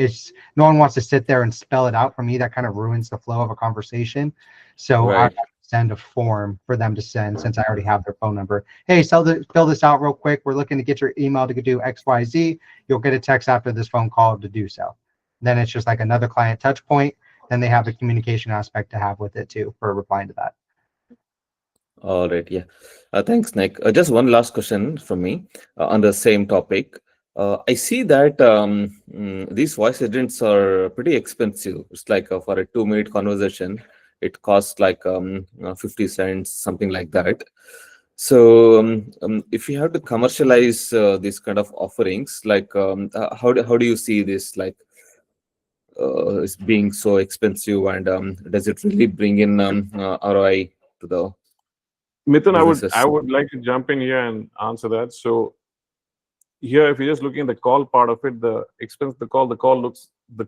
no one wants to sit there and spell it out for me. That kind of ruins the flow of a conversation. So Right. I send a form for them to send, since I already have their phone number. Hey, fill this out real quick. We're looking to get your email to do XYZ. You'll get a text after this phone call to do so. Then it's just like another client touch point. Then they have a communication aspect to have with it too for replying to that. All right, yeah. Thanks, Nick. Just one last question from me on the same topic. I see that these voice agents are pretty expensive. It's like for a 2-minute conversation, it costs like 50 cents, something like that. So if you have to commercialize these kind of offerings, like how do you see this, like it's being so expensive, and does it really bring in ROI to the Mithun, businesses? I would like to jump in here and answer that. So here, if you're just looking at the call part of it, the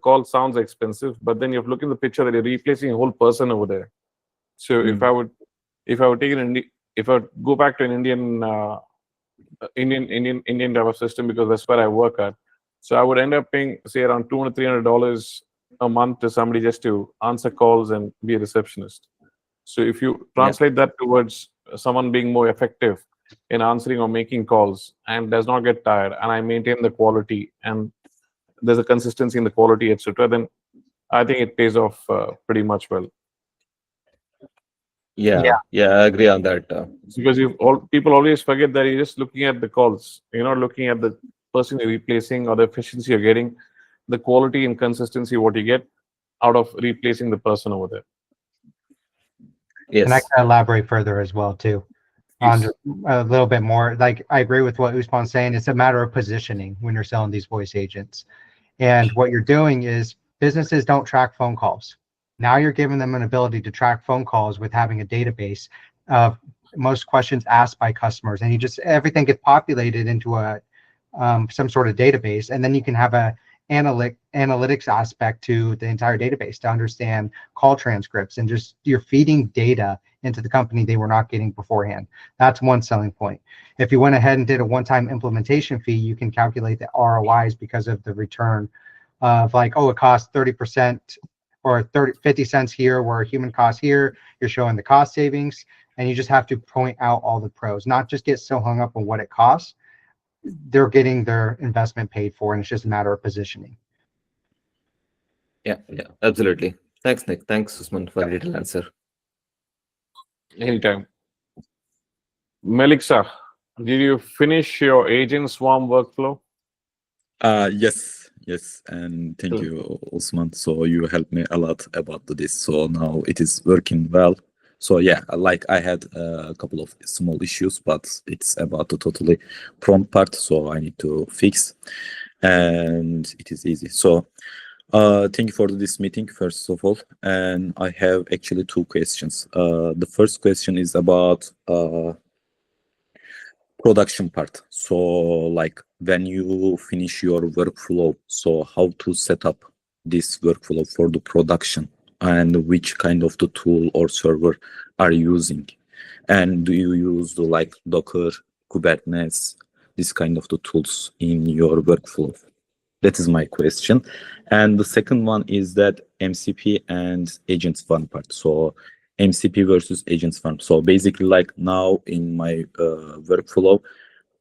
call sounds expensive, but then you have to look in the picture that you're replacing a whole person over there. So if I would go back to an Indian type of system, because that's where I work at, so I would end up paying, say, around $200-300 a month to somebody just to answer calls and be a receptionist. So if you translate that towards someone being more effective in answering or making calls and does not get tired, and I maintain the quality and there's a consistency in the quality, etc., then I think it pays off pretty much well. Yeah, I agree on that. Because people always forget that you're just looking at the calls. You're not looking at the person you're replacing or the efficiency you're getting, the quality and consistency what you get out of replacing the person over there. Yes. And I can elaborate further as well too. On just a little bit more, like I agree with what Usman's saying. It's a matter of positioning when you're selling these voice agents. And what you're doing is businesses don't track phone calls. Now you're giving them an ability to track phone calls with having a database of most questions asked by customers, and everything gets populated into a some sort of database, and then you can have a analytics aspect to the entire database to understand call transcripts, and just you're feeding data into the company they were not getting beforehand. That's one selling point. If you went ahead and did a one-time implementation fee, you can calculate the ROIs because of the return of like, oh, it costs 30% or 50 cents here where a human cost here. You're showing the cost savings, and you just have to point out all the pros, not just get so hung up on what it costs. They're getting their investment paid for, and it's just a matter of positioning. Yeah, absolutely. Thanks, Nick. Thanks, Usman, for the detailed answer. Anytime. Melixa, did you finish your agent swarm workflow? Yes, and thank you, Usman. So you helped me a lot about this. So now it is working well. So yeah, like I had a couple of small issues, but it's about the totally prompt part, so I need to fix, and it is easy. So thank you for this meeting, first of all. And I have actually 2 questions. The first question is about production part. So like when you finish your workflow, so how to set up this workflow for the production, and which kind of the tool or server are you using, and do you use the like Docker, Kubernetes, this kind of the tools in your workflow? That is my question. And the second one is that MCP and agents one part. So MCP versus agents one. So basically, like now in my workflow,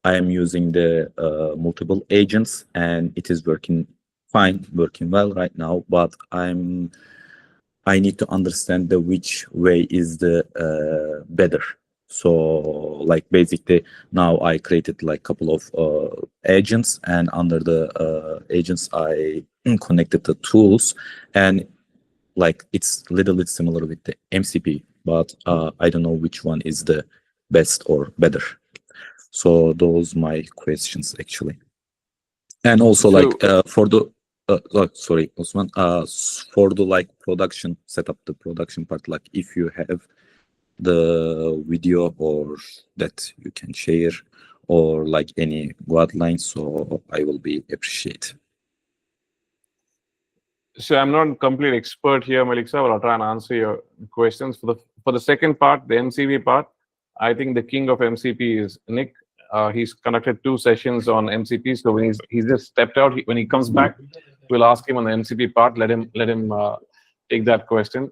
I am using the multiple agents, and it is working fine, working well right now. But I need to understand which way is the better. So like basically now I created like couple of agents, and under the agents I connected the tools, and like it's a little bit similar with the MCP, but I don't know which one is the best or better. So those my questions actually. And also like for the sorry, Osman, for the like production setup, the production part, like if you have the video or that you can share, or like any guidelines, so I will be appreciate. So I'm not a complete expert here, Melixa, but I'll try and answer your questions. For the second part, the MCP part, I think the king of MCP is Nick. He's conducted 2 sessions on MCP, so when he's just stepped out, when he comes back, we'll ask him on the MCP part. Let him take that question.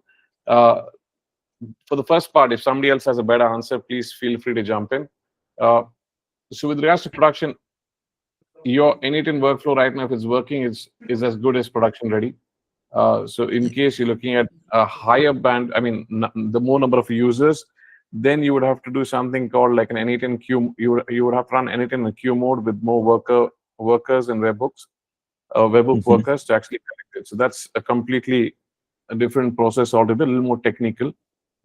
for the first part, if somebody else has a better answer, please feel free to jump in. So with regards to production, your N8N workflow right now, if it's working, is as good as production ready. So in case you're looking at a higher band, I mean, the more number of users, then you would have to do something called like an N8N queue. You would have to run N8N in a queue mode with more workers and webhooks, webhook workers to actually connect it. So that's a completely different process altogether, a little more technical.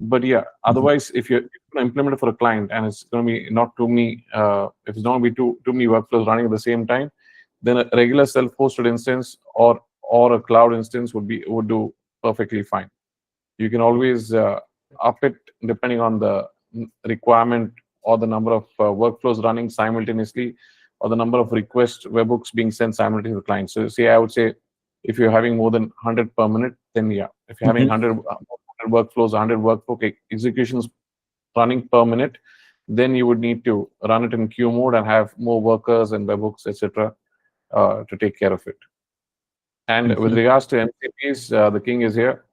But yeah, otherwise, if you're going to implement it for a client and it's going to be not too many, if it's not going to be too many workflows running at the same time, then a regular self-hosted instance or a cloud instance would do perfectly fine. You can always up it depending on the requirement or the number of workflows running simultaneously or the number of requests webhooks being sent simultaneously to the client. So I would say if you're having more than 100 per minute, then yeah. If you're having 100 workflows, 100 workflow executions running per minute, then you would need to run it in queue mode and have more workers and webhooks, etc., to take care of it. And with regards to MCPs, the king is here.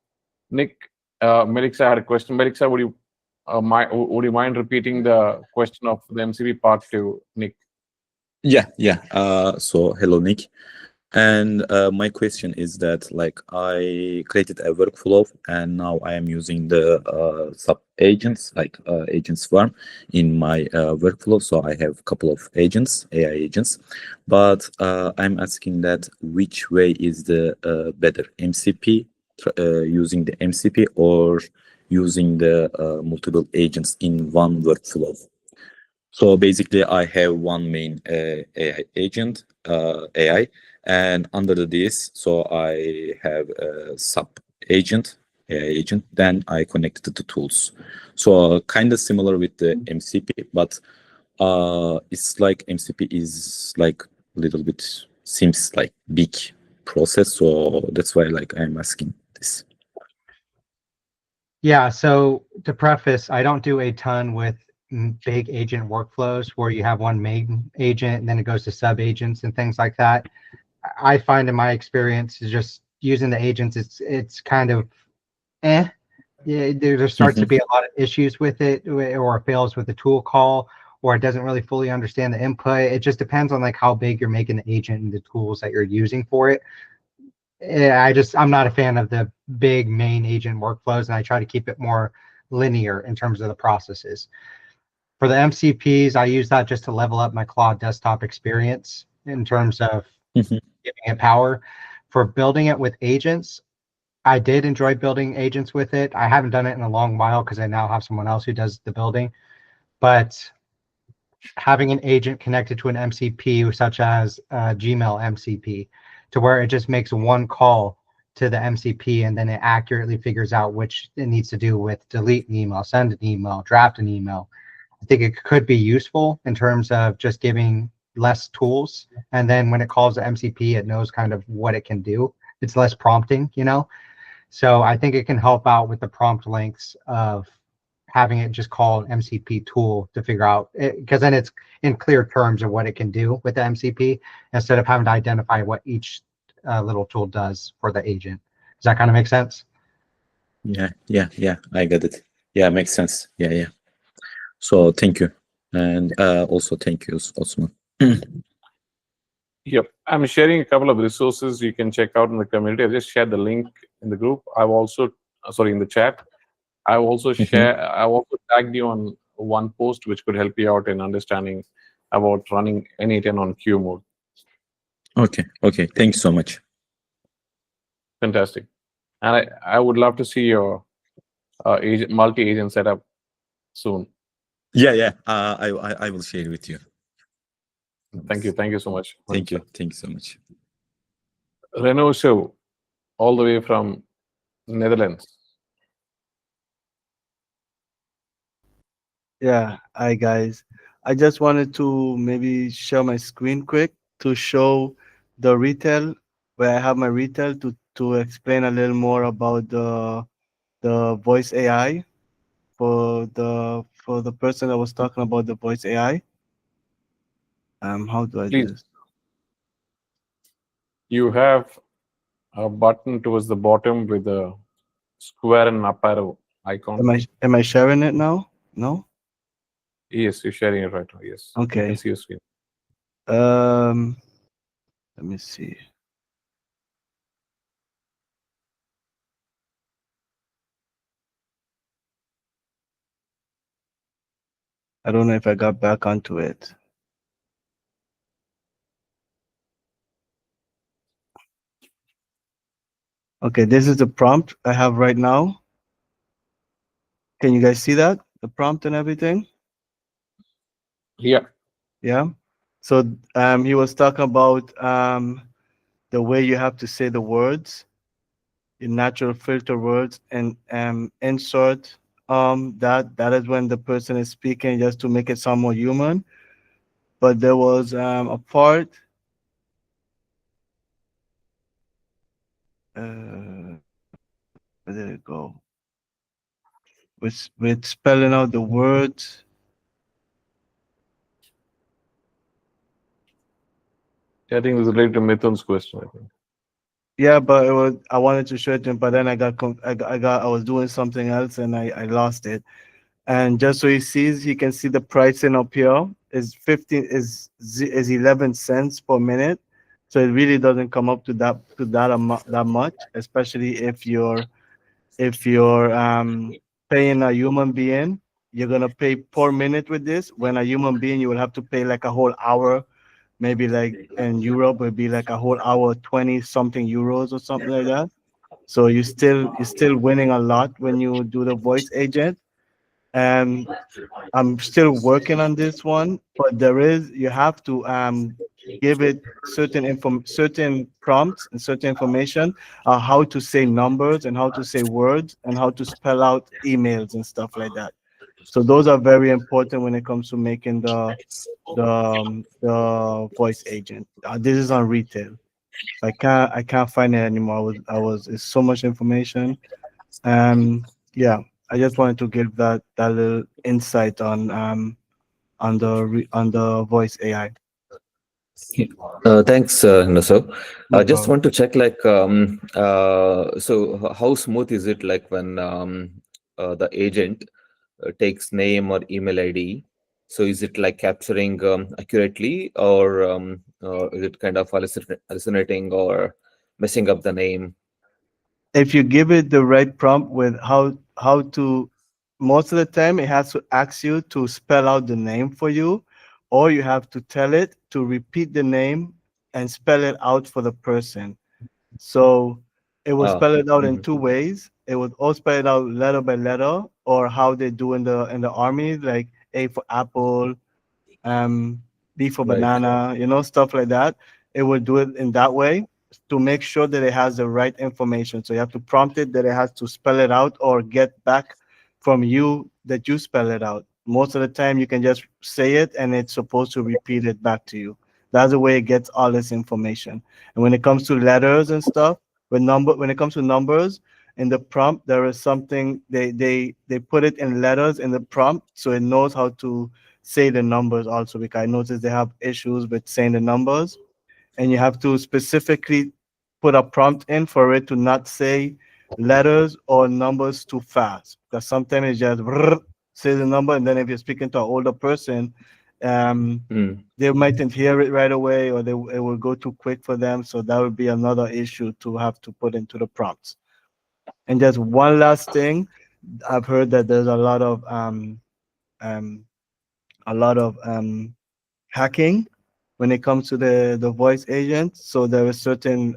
Nick, Meliksa had a question. Meliksa, would you mind repeating the question of the MCP part to Nick? Yeah. So hello, Nick. And my question is that like I created a workflow and now I am using the sub agents, like agents farm in my workflow. So I have a couple of agents, AI agents, but I'm asking that which way is the better, MCP, using the MCP or using the multiple agents in one workflow? So basically I have one main AI agent, AI, and under this, so I have a sub agent, AI agent, then I connected the tools. So kind of similar with the MCP, but it's like MCP is like a little bit, seems like big process. So that's why like I'm asking this. Yeah, so to preface, I don't do a ton with big agent workflows where you have one main agent and then it goes to sub agents and things like that. I find in my experience is just using the agents, it's kind of yeah, there starts to be a lot of issues with it, or it fails with the tool call, or it doesn't really fully understand the input. It just depends on like how big you're making the agent and the tools that you're using for it. I'm not a fan of the big main agent workflows, and I try to keep it more linear in terms of the processes. For the MCPs, I use that just to level up my Claude desktop experience in terms of giving it power. For building it with agents, I did enjoy building agents with it. I haven't done it in a long while because I now have someone else who does the building. But having an agent connected to an MCP, such as Gmail MCP, to where it just makes one call to the MCP and then it accurately figures out which it needs to do with delete an email, send an email, draft an email. I think it could be useful in terms of just giving less tools. And then when it calls the MCP, it knows kind of what it can do. It's less prompting, you know? So I think it can help out with the prompt lengths of having it just call an MCP tool to figure out, because then it's in clear terms of what it can do with the MCP instead of having to identify what each little tool does for the agent. Does that kind of make sense? Yeah, I got it. Yeah, makes sense. Yeah. So thank you. And also thank you, Osman. Yep, I'm sharing a couple of resources you can check out in the community. I just shared the link in the group. I've also, in the chat. I've also tagged you on one post which could help you out in understanding about running N8N on queue mode. Okay. Thank you so much. Fantastic. And I would love to see your multi-agent setup soon. Yeah. I will share it with you. Thank you so much. Thank you so much. Renault Show, all the way from Netherlands. Yeah, hi guys. I just wanted to maybe share my screen quick to show the retail, where I have my retail, to explain a little more about the voice AI for the person that was talking about the voice AI. How do I do this? You have a button towards the bottom with a square and up arrow icon. Am I sharing it now? No? Yes, you're sharing it right now. Yes. I Okay. can see your screen. Let me see. I don't know if I got back onto it. Okay, this is the prompt I have right now. Can you guys see that? The prompt and everything? Yeah. Yeah. So he was talking about the way you have to say the words, in natural filter words, and insert that is when the person is speaking just to make it sound more human. But there was a part where did it go? With spelling out the words. I think it's related to Mithun's question, I think. Yeah, but it was, I wanted to show it to him, but then I was doing something else and I lost it. And just so he sees, he can see the pricing up here is 11 cents per minute. So it really doesn't come up to that amount that much, especially if you're paying a human being. You're gonna pay per minute with this. When a human being, you will have to pay like a whole hour. Maybe like in Europe would be like a whole hour, 20 something euros or something like that. So you're still winning a lot when you do the voice agent. And I'm still working on this one, but you have to give it certain prompts and certain information, how to say numbers and how to say words and how to spell out emails and stuff like that. So those are very important when it comes to making the voice agent. This is on retail. I can't find it anymore. It's so much information. Yeah, I just wanted to give that little insight on the voice AI. Thanks, Naso. No I just problem. want to check, like, so how smooth is it, like, when the agent takes name or email ID? So is it like capturing accurately, or is it kind of hallucinating or messing up the name? If you give it the right prompt with how to, most of the time it has to ask you to spell out the name for you, or you have to tell it to repeat the name and spell it out for the person. So it will spell it out in two ways. It would all spell it out letter by letter, or how they do in the army, like A for apple, B for Right. banana, stuff like that. It will do it in that way to make sure that it has the right information. So you have to prompt it that it has to spell it out or get back from you that you spell it out. Most of the time you can just say it and it's supposed to repeat it back to you. That's the way it gets all this information. And when it comes to letters and stuff, when it comes to numbers, in the prompt there is something they put it in letters in the prompt so it knows how to say the numbers also, because I noticed they have issues with saying the numbers, and you have to specifically put a prompt in for it to not say letters or numbers too fast, because sometimes it just say the number, and then if you're speaking to an older person, they mightn't hear it right away, or it will go too quick for them. So that would be another issue to have to put into the prompts. And just one last thing, I've heard that there's a lot of hacking when it comes to the voice agent. So there is certain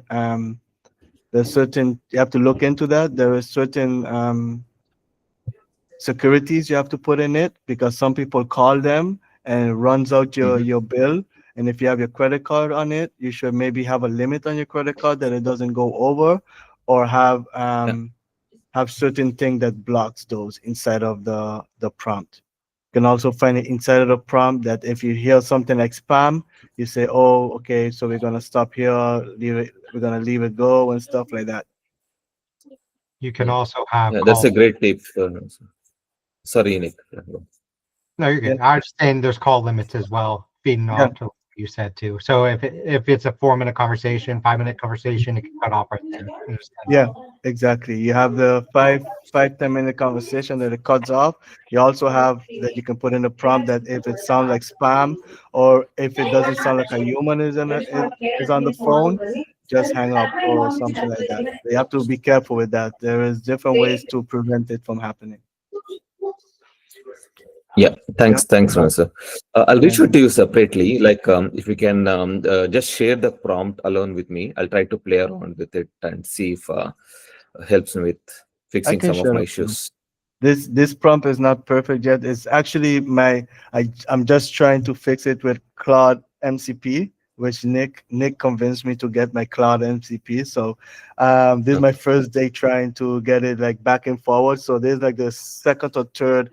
you have to look into that. There is certain securities you have to put in it, because some people call them and it runs out your bill. And if you have your credit card on it, you should maybe have a limit on your credit card that it doesn't go over, or have certain thing that blocks those inside of the prompt. You can also find it inside of the prompt that if you hear something like spam, you say, oh, okay, so we're gonna stop here, we're gonna leave it go and stuff like that. You can also have That's a call. great tip. Sorry, Nick. No, you're good. I was just saying there's call limits as well, feeding Yeah. off to you said too. So if it's a 4-minute conversation, 5-minute conversation, it can cut off right there. Yeah, exactly. You have the 10-minute conversation that it cuts off. You also have that you can put in a prompt that if it sounds like spam or if it doesn't sound like a human is on the phone, just hang up or something like that. You have to be careful with that. There is different ways to prevent it from happening. Yeah, thanks, Ransa. I'll reach out to you separately. Like, if you can just share the prompt alone with me, I'll try to play around with it and see if helps me with I fixing can some of share my it. issues. This prompt is not perfect yet. It's actually I'm just trying to fix it with Claude MCP, which Nick convinced me to get my Claude MCP. So this is my first day trying to get it like back and forward. So there's like the second or third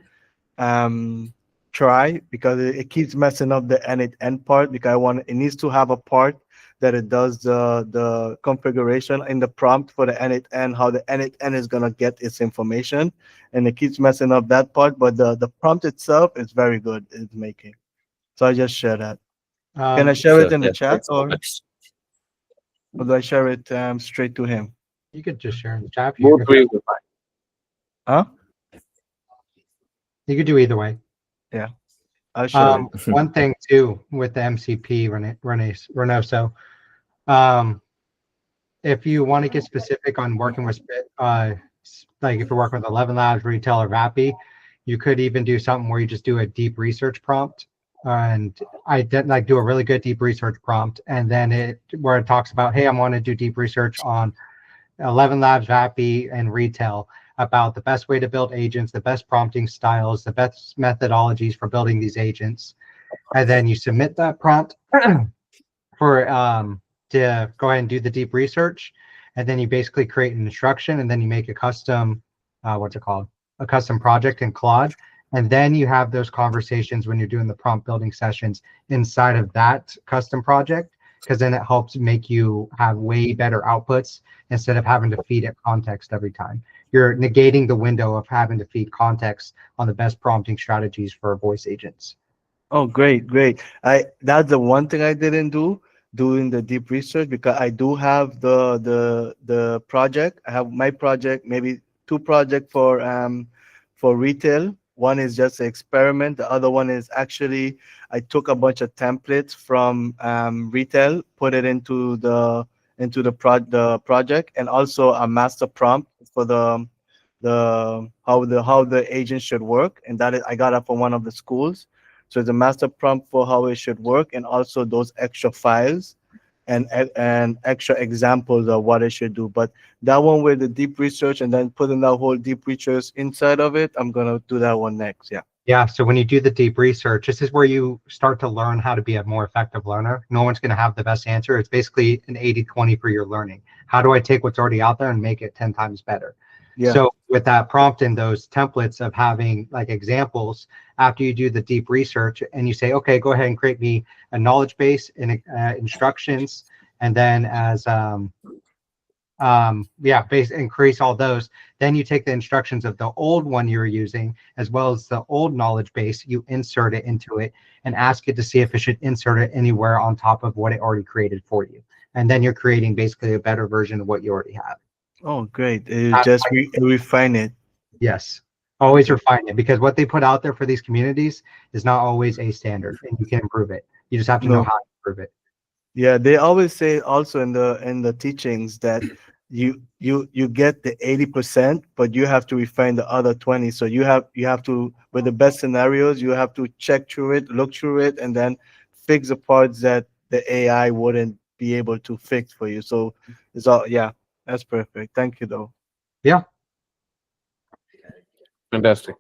try because it keeps messing up the end part because it needs to have a part that it does the configuration in the prompt for the end, how the end is gonna get its information, and it keeps messing up that part. But the prompt itself is very good. It's making. So I just share that. Can I share it in the chat or do I share it straight to him? You could just share in the chat. Both ways are fine. Huh? You could do either way. Yeah, I'll share it. One thing too with the MCP, Renoso, if you want to get specific on working with, like if you're working with 11 Labs, Retail, or VAPI, you could even do something where you just do a deep research prompt. And I did like do a really good deep research prompt, and then where it talks about, hey, I want to do deep research on 11 Labs, VAPI, and Retail about the best way to build agents, the best prompting styles, the best methodologies for building these agents. And then you submit that prompt for to go ahead and do the deep research. And then you basically create an instruction, and then you make a custom, what's it called? A custom project in Claude. And then you have those conversations when you're doing the prompt building sessions inside of that custom project, because then it helps make you have way better outputs instead of having to feed it context every time. You're negating the window of having to feed context on the best prompting strategies for voice agents. Oh, great. That's the one thing I didn't do doing the deep research because I do have the project. I have my project, maybe 2 projects for retail. One is just an experiment. The other one is actually I took a bunch of templates from retail, put it into the project, and also a master prompt for the how the agent should work, and that is I got it from one of the schools. So it's a master prompt for how it should work, and also those extra files and extra examples of what it should do. But that one with the deep research and then putting that whole deep research inside of it, I'm gonna do that one next. Yeah. Yeah, so when you do the deep research, this is where you start to learn how to be a more effective learner. No one's going to have the best answer. It's basically an 80-20 for your learning. How do I take what's already out there and make it 10 times better? Yeah. So with that prompt and those templates of having like examples, after you do the deep research and you say, okay, go ahead and create me a knowledge base and instructions, and then as increase all those. Then you take the instructions of the old one you're using, as well as the old knowledge base, you insert it into it and ask it to see if it should insert it anywhere on top of what it already created for you. And then you're creating basically a better version of what you already have. Oh, great. Just refine it. Yes. Always refine it, because what they put out there for these communities is not always a standard, and you can improve it. You just have to know how to improve it. Yeah, they always say also in the teachings that you get the 80%, but you have to refine the other 20. So you have to, with the best scenarios, you have to check through it, look through it, and then fix the parts that the AI wouldn't be able to fix for you. So it's all, yeah, that's perfect. Thank you though. Yeah. Fantastic.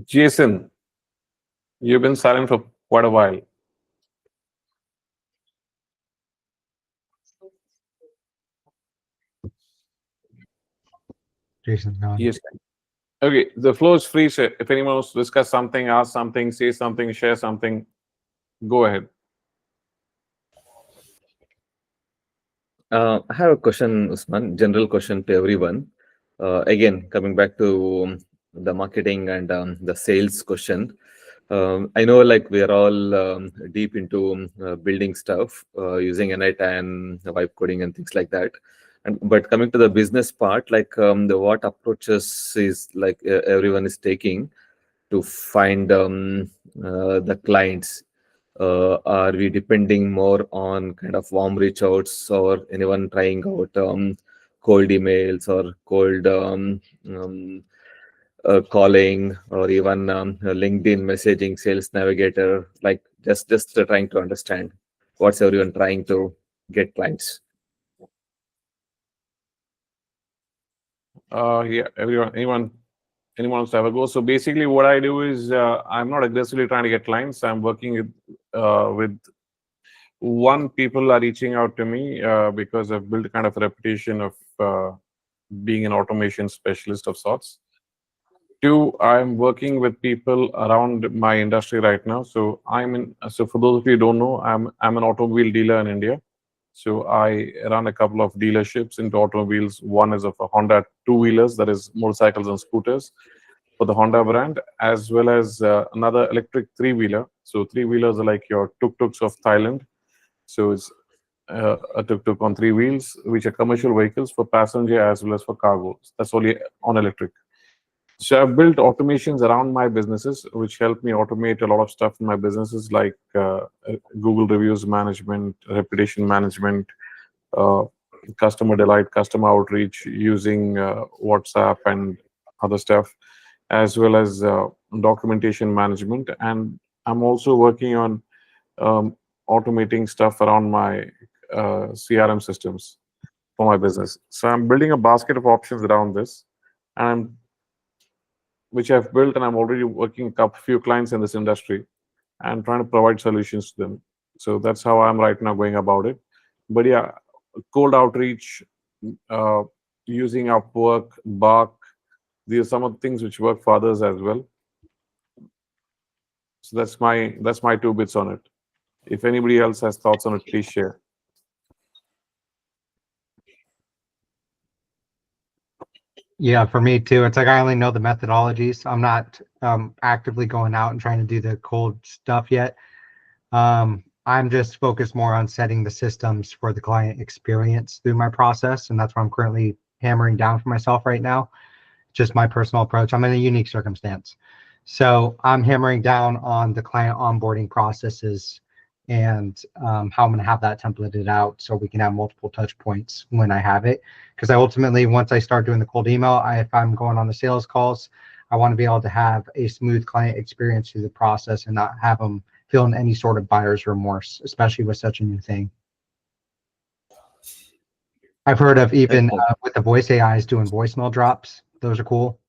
Jason, you've been silent for quite a while. Jason's gone. Yes. Okay, the floor is free. So if anyone wants to discuss something, ask something, say something, share something, go ahead. I have a question, Usman, general question to everyone. Again, coming back to the marketing and the sales question. I know like we are all deep into building stuff using Innit and vibe coding and things like that. But coming to the business part, like the what approaches is like everyone is taking to find the clients. Are we depending more on kind of warm reach outs, or anyone trying out cold emails or cold calling, or even LinkedIn messaging, Sales Navigator? Like just trying to understand what's everyone trying to get clients. Yeah, anyone wants to have a go. So basically what I do is I'm not aggressively trying to get clients. I'm working with one, people are reaching out to me because I've built a kind of a reputation of being an automation specialist of sorts. Two, I'm working with people around my industry right now. So so for those of you who don't know, I'm an automobile dealer in India. So I run a couple of dealerships into automobiles. One is of a Honda two-wheelers, that is motorcycles and scooters for the Honda brand, as well as another electric three-wheeler. So three-wheelers are like your tuk-tuks of Thailand. So it's a tuk-tuk on three wheels, which are commercial vehicles for passenger as well as for cargo. That's only on electric. So I've built automations around my businesses, which help me automate a lot of stuff in my businesses, like Google reviews management, reputation management, uh, customer delight, customer outreach using WhatsApp and other stuff, as well as documentation management. And I'm also working on automating stuff around my CRM systems for my business. So I'm building a basket of options around this, and which I've built, and I'm already working with a few clients in this industry and trying to provide solutions to them. So that's how I'm right now going about it. But yeah, cold outreach, uh, using Upwork, Bark, these are some of the things which work for others as well. So that's my 2 bits on it. If anybody else has thoughts on it, please share. Yeah, for me too. It's like I only know the methodologies. I'm not actively going out and trying to do the cold stuff yet. I'm just focused more on setting the systems for the client experience through my process, and that's what I'm currently hammering down for myself right now. Just my personal approach. I'm in a unique circumstance. So I'm hammering down on the client onboarding processes and how I'm going to have that templated out so we can have multiple touch points when I have it. Because I ultimately, once I start doing the cold email, if I'm going on the sales calls, I want to be able to have a smooth client experience through the process and not have them feeling any sort of buyer's remorse, especially with such a new thing. I've heard of even with the voice AIs doing voicemail drops. Those are cool.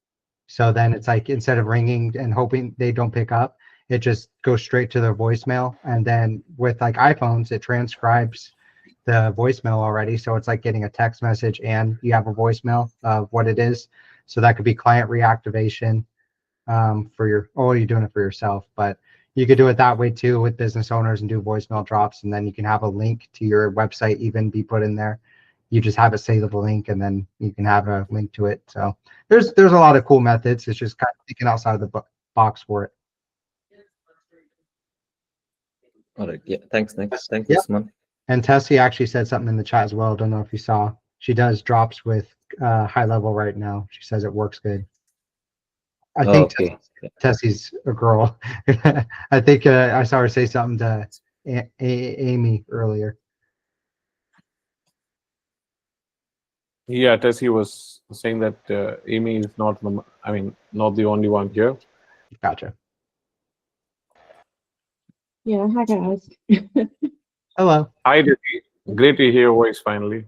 So then it's like instead of ringing and hoping they don't pick up, it just goes straight to their voicemail. And then with like iPhones, it transcribes the voicemail already. So it's like getting a text message and you have a voicemail of what it is. So that could be client reactivation for your, oh, you're doing it for yourself, but you could do it that way too with business owners and do voicemail drops. And then you can have a link to your website even be put in there. You just have it say the link and then you can have a link to it. So there's a lot of cool methods. It's just kind of thinking outside of the box for it. All right. Yeah. Thanks. Thanks, Usman. And Tessie actually said something in the chat as well. Don't know if you saw. She does drops with high level right now. She says it works good. I think Tessie's a girl. I think I saw her say something to Amy earlier. Yeah, Tessie was saying that Amy is not the only one here. Gotcha. Yeah, hi guys. Hello. Hi, Tessie. Great to hear your voice finally.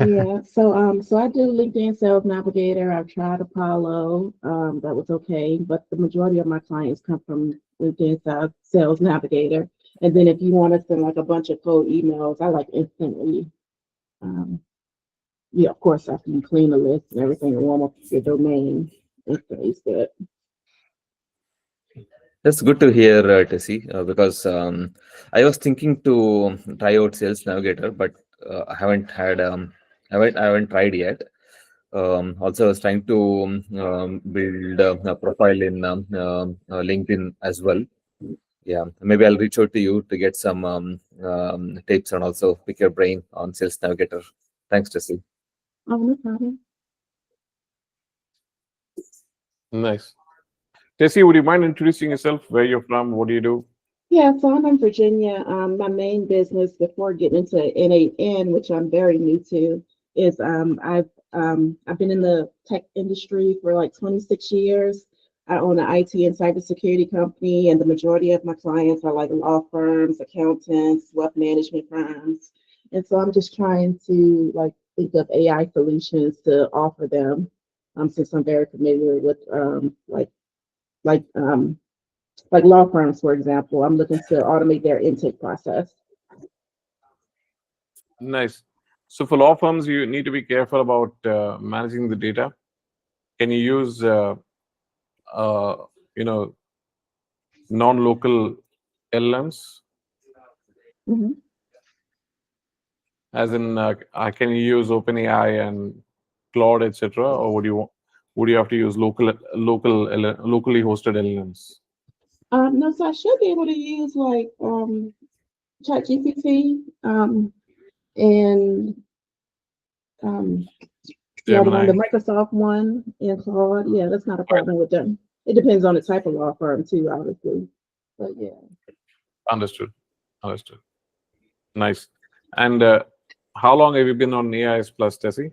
Yeah, so I did LinkedIn Sales Navigator. I've tried Apollo. That was okay, but the majority of my clients come from LinkedIn Sales Navigator. And then if you want to send like a bunch of cold emails, I like instantly. Yeah, of course, after you clean the list and everything and warm up your domain, it stays good. That's good to hear, Tessie, because I was thinking to try out Sales Navigator, but I haven't tried yet. Also, I was trying to build a profile in LinkedIn as well. Yeah, maybe I'll reach out to you to get some tips and also pick your brain on Sales Navigator. Thanks, Jesse. Oh, no problem. Nice. Tessie, would you mind introducing yourself? Where you're from? What do you do? Yeah, so I'm in Virginia. My main business before getting into NAN, which I'm very new to, is I've been in the tech industry for like 26 years. I own an IT and cybersecurity company, and the majority of my clients are like law firms, accountants, wealth management firms. And so I'm just trying to like think of AI solutions to offer them, since I'm very familiar with like like law firms, for example. I'm looking to automate their intake process. Nice. So for law firms, you need to be careful about managing the data. Can you use, non-local LLMs? Mm-hmm. As in, can you use OpenAI and Claude, etc., or would you have to use locally hosted LLMs? No, so I should be able to use like ChatGPT and the other one, Gemini. the Microsoft one, and Claude. Yeah, that's not a problem with them. It depends on the type of law firm too, obviously. But yeah. Understood. Nice. And how long have you been on AIS Plus, Tessie?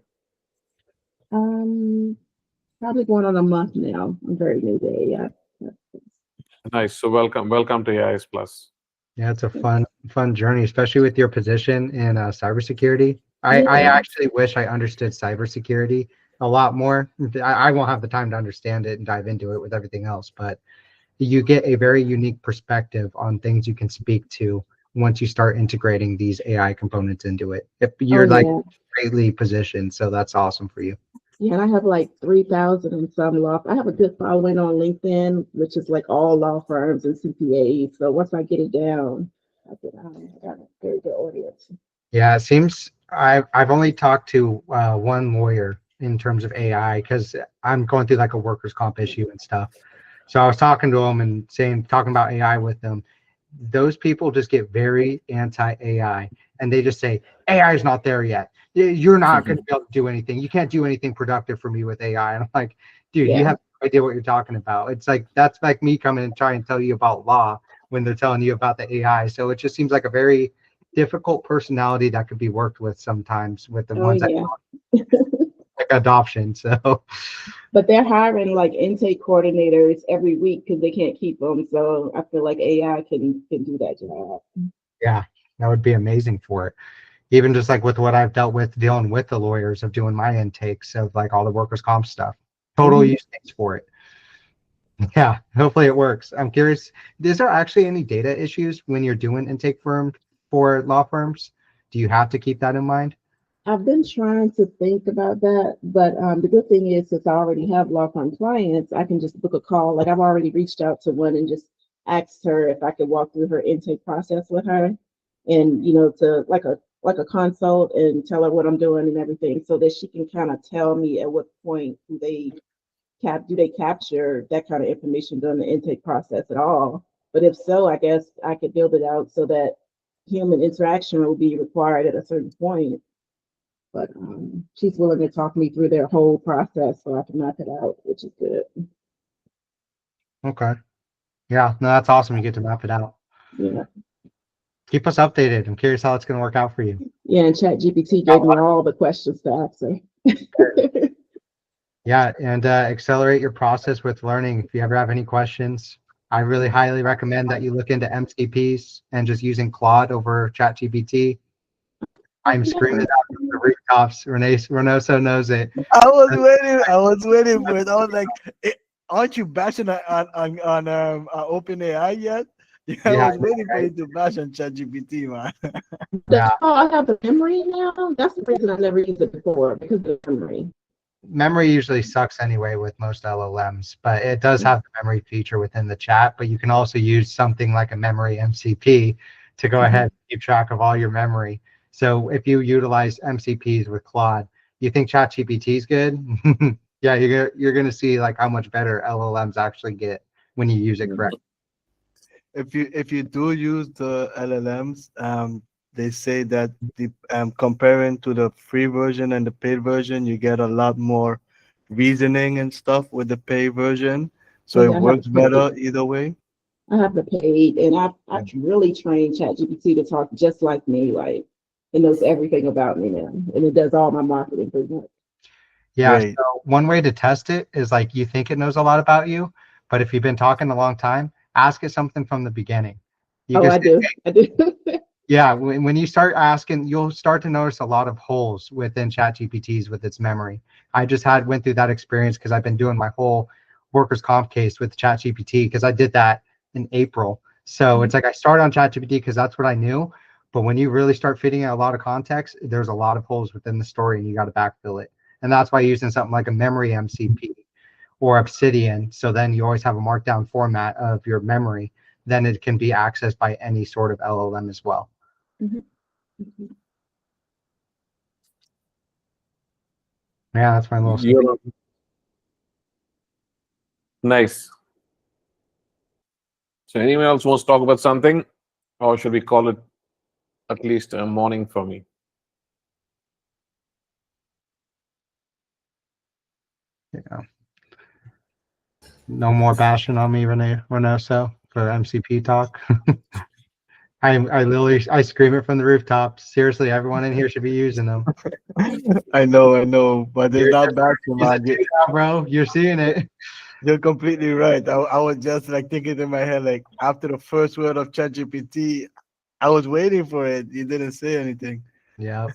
Probably going on a month now. I'm very new to AI. Nice. So welcome to AIS Plus. Yeah, it's a fun journey, especially with your position in cybersecurity. I actually wish I understood cybersecurity a lot more. I won't have the time to understand it and dive into it with everything else, but you get a very unique perspective on things you can speak to once you start integrating these AI components into it. If you're greatly positioned, so that's awesome for you. Yeah, and I have like 3,000 and some law. I have a good following on LinkedIn, which is like all law firms and CPAs. So once I get it down, I got a very good audience. Yeah, it seems I've only talked to one lawyer in terms of AI because I'm going through like a workers' comp issue and stuff. So I was talking to him and talking about AI with them. Those people just get very anti-AI and they just say, AI is not there yet. You're not going to be able to do anything. You can't do anything productive for me with AI. And I'm like, dude, you have no idea what you're talking about. It's like, that's like me coming and trying to tell you about law when they're telling you about the AI. So it just seems like a very difficult personality that could be worked with sometimes with the ones that like adoption. So, but they're hiring like intake coordinators every week because they can't keep them. So I feel like AI can do that job. Yeah, that would be amazing for it. Even just like with what I've dealt with dealing with the lawyers of doing my intakes of like all the workers' comp stuff. Total use case for it. Yeah, hopefully it works. I'm curious, is there actually any data issues when you're doing intake for law firms? Do you have to keep that in mind? I've been trying to think about that, but the good thing is since I already have law firm clients, I can just book a call. Like I've already reached out to one and just asked her if I could walk through her intake process with her, and to like a consult and tell her what I'm doing and everything, so that she can kind of tell me at what point do they capture that kind of information during the intake process at all. But if so, I guess I could build it out so that human interaction will be required at a certain point. But she's willing to talk me through their whole process so I can map it out, which is good. Okay. Yeah, no, that's awesome. You get to map it out. Yeah. Keep us updated. I'm curious how it's going to work out for you. Yeah, and ChatGPT gave me all the questions to answer. Yeah, and accelerate your process with learning. If you ever have any questions, I really highly recommend that you look into MCPs and just using Claude over ChatGPT. I'm screaming it out from the rooftops. Renoso knows it. I was waiting for it. I was like, aren't you bashing on OpenAI yet? Yeah, I was waiting for you to bash on ChatGPT, man. I have the memory now. That's the reason I never used it before, because of the memory. Memory usually sucks anyway with most LLMs, but it does have the memory feature within the chat. But you can also use something like a memory MCP to go ahead and keep track of all your memory. So if you utilize MCPs with Claude, You think ChatGPT is good? Yeah, you're gonna see like how much better LLMs actually get when you use it correctly. If you do use the LLMs, they say that the comparing to the free version and the paid version, you get a lot more reasoning and stuff with the paid version. So Okay, it I have works the paid. better either way. I have the paid, and I've really trained ChatGPT to talk just like me. Like it knows everything about me now, and it does all my marketing pretty much. Yeah, Great. so one way to test it is like you think it knows a lot about you, but if you've been talking a long time, ask it something from the beginning. You Oh, can I say, do. I do. yeah, when you start asking, you'll start to notice a lot of holes within ChatGPT's with its memory. I just went through that experience because I've been doing my whole workers' comp case with ChatGPT because I did that in April. So it's like I started on ChatGPT because that's what I knew. But when you really start fitting in a lot of context, there's a lot of holes within the story and you got to backfill it. And that's why using something like a memory MCP or Obsidian, so then you always have a markdown format of your memory, then it can be accessed by any sort of LLM as well. Mhm. Yeah, that's my little You're nice. So anyone else wants to talk about something, or should we call it at least a morning for me? Yeah. No more bashing on me, Renoso, for MCP talk. I literally scream it from the rooftops. Seriously, everyone in here should be using them. I know, but it's not bad to Use it man. too now, bro. You're seeing it. You're completely right. I was just like thinking in my head, like after the first word of ChatGPT, I was waiting for it. You didn't say anything. Yeah.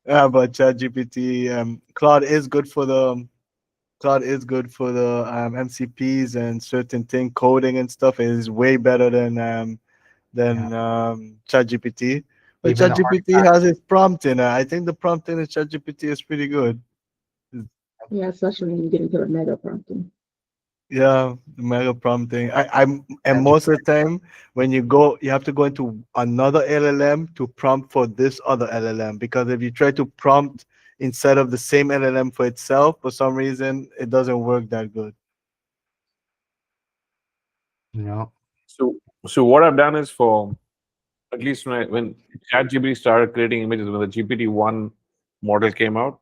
Yeah, but ChatGPT, Cloud is good for the MCPs and certain thing coding and stuff. It is way better than ChatGPT. But Even the ChatGPT has its prompt in it. I think the prompt in ChatGPT is pretty good. Yeah, especially when you get into the mega prompting. Yeah, the mega prompting. And most of the time when you have to go into another LLM to prompt for this other LLM, because if you try to prompt instead of the same LLM for itself, for some reason it doesn't work that good. No. So what I've done is, for at least when ChatGPT started creating images, when the GPT-1 model came out,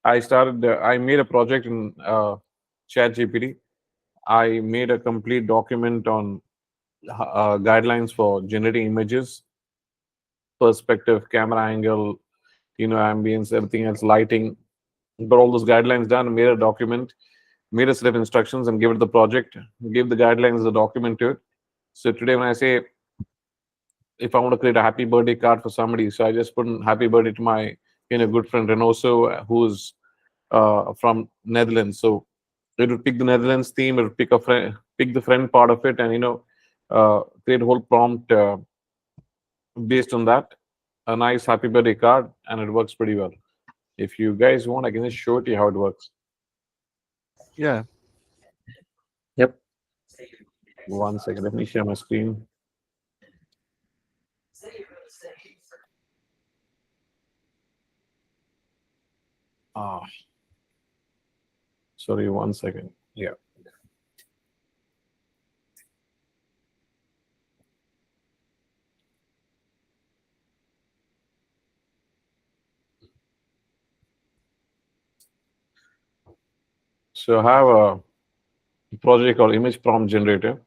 I made a project in ChatGPT. I made a complete document on guidelines for generating images, perspective, camera angle, ambience, everything else, lighting. Got all those guidelines done, made a document, made a set of instructions, and gave it the project, gave the guidelines, the document to it. So today when I say, if I want to create a happy birthday card for somebody, so I just put in happy birthday to my good friend Renoso, who's from Netherlands. So it would pick the Netherlands theme, it would pick the friend part of it, and create a whole prompt based on that. A nice happy birthday card, and it works pretty well. If you guys want, I can just show it to you how it works. Yeah. Yep. 1 second, let me share my screen. Sorry, 1 second. Yeah. So I have a project called Image Prompt Generator.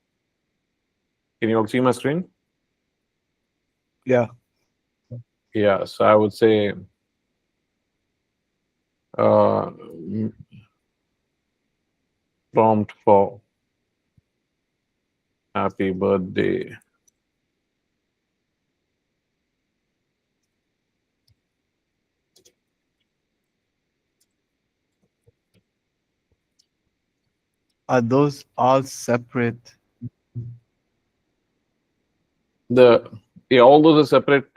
Can you all see my screen? Yeah. Yeah, so I would say prompt for happy birthday. Are those all separate? All those are separate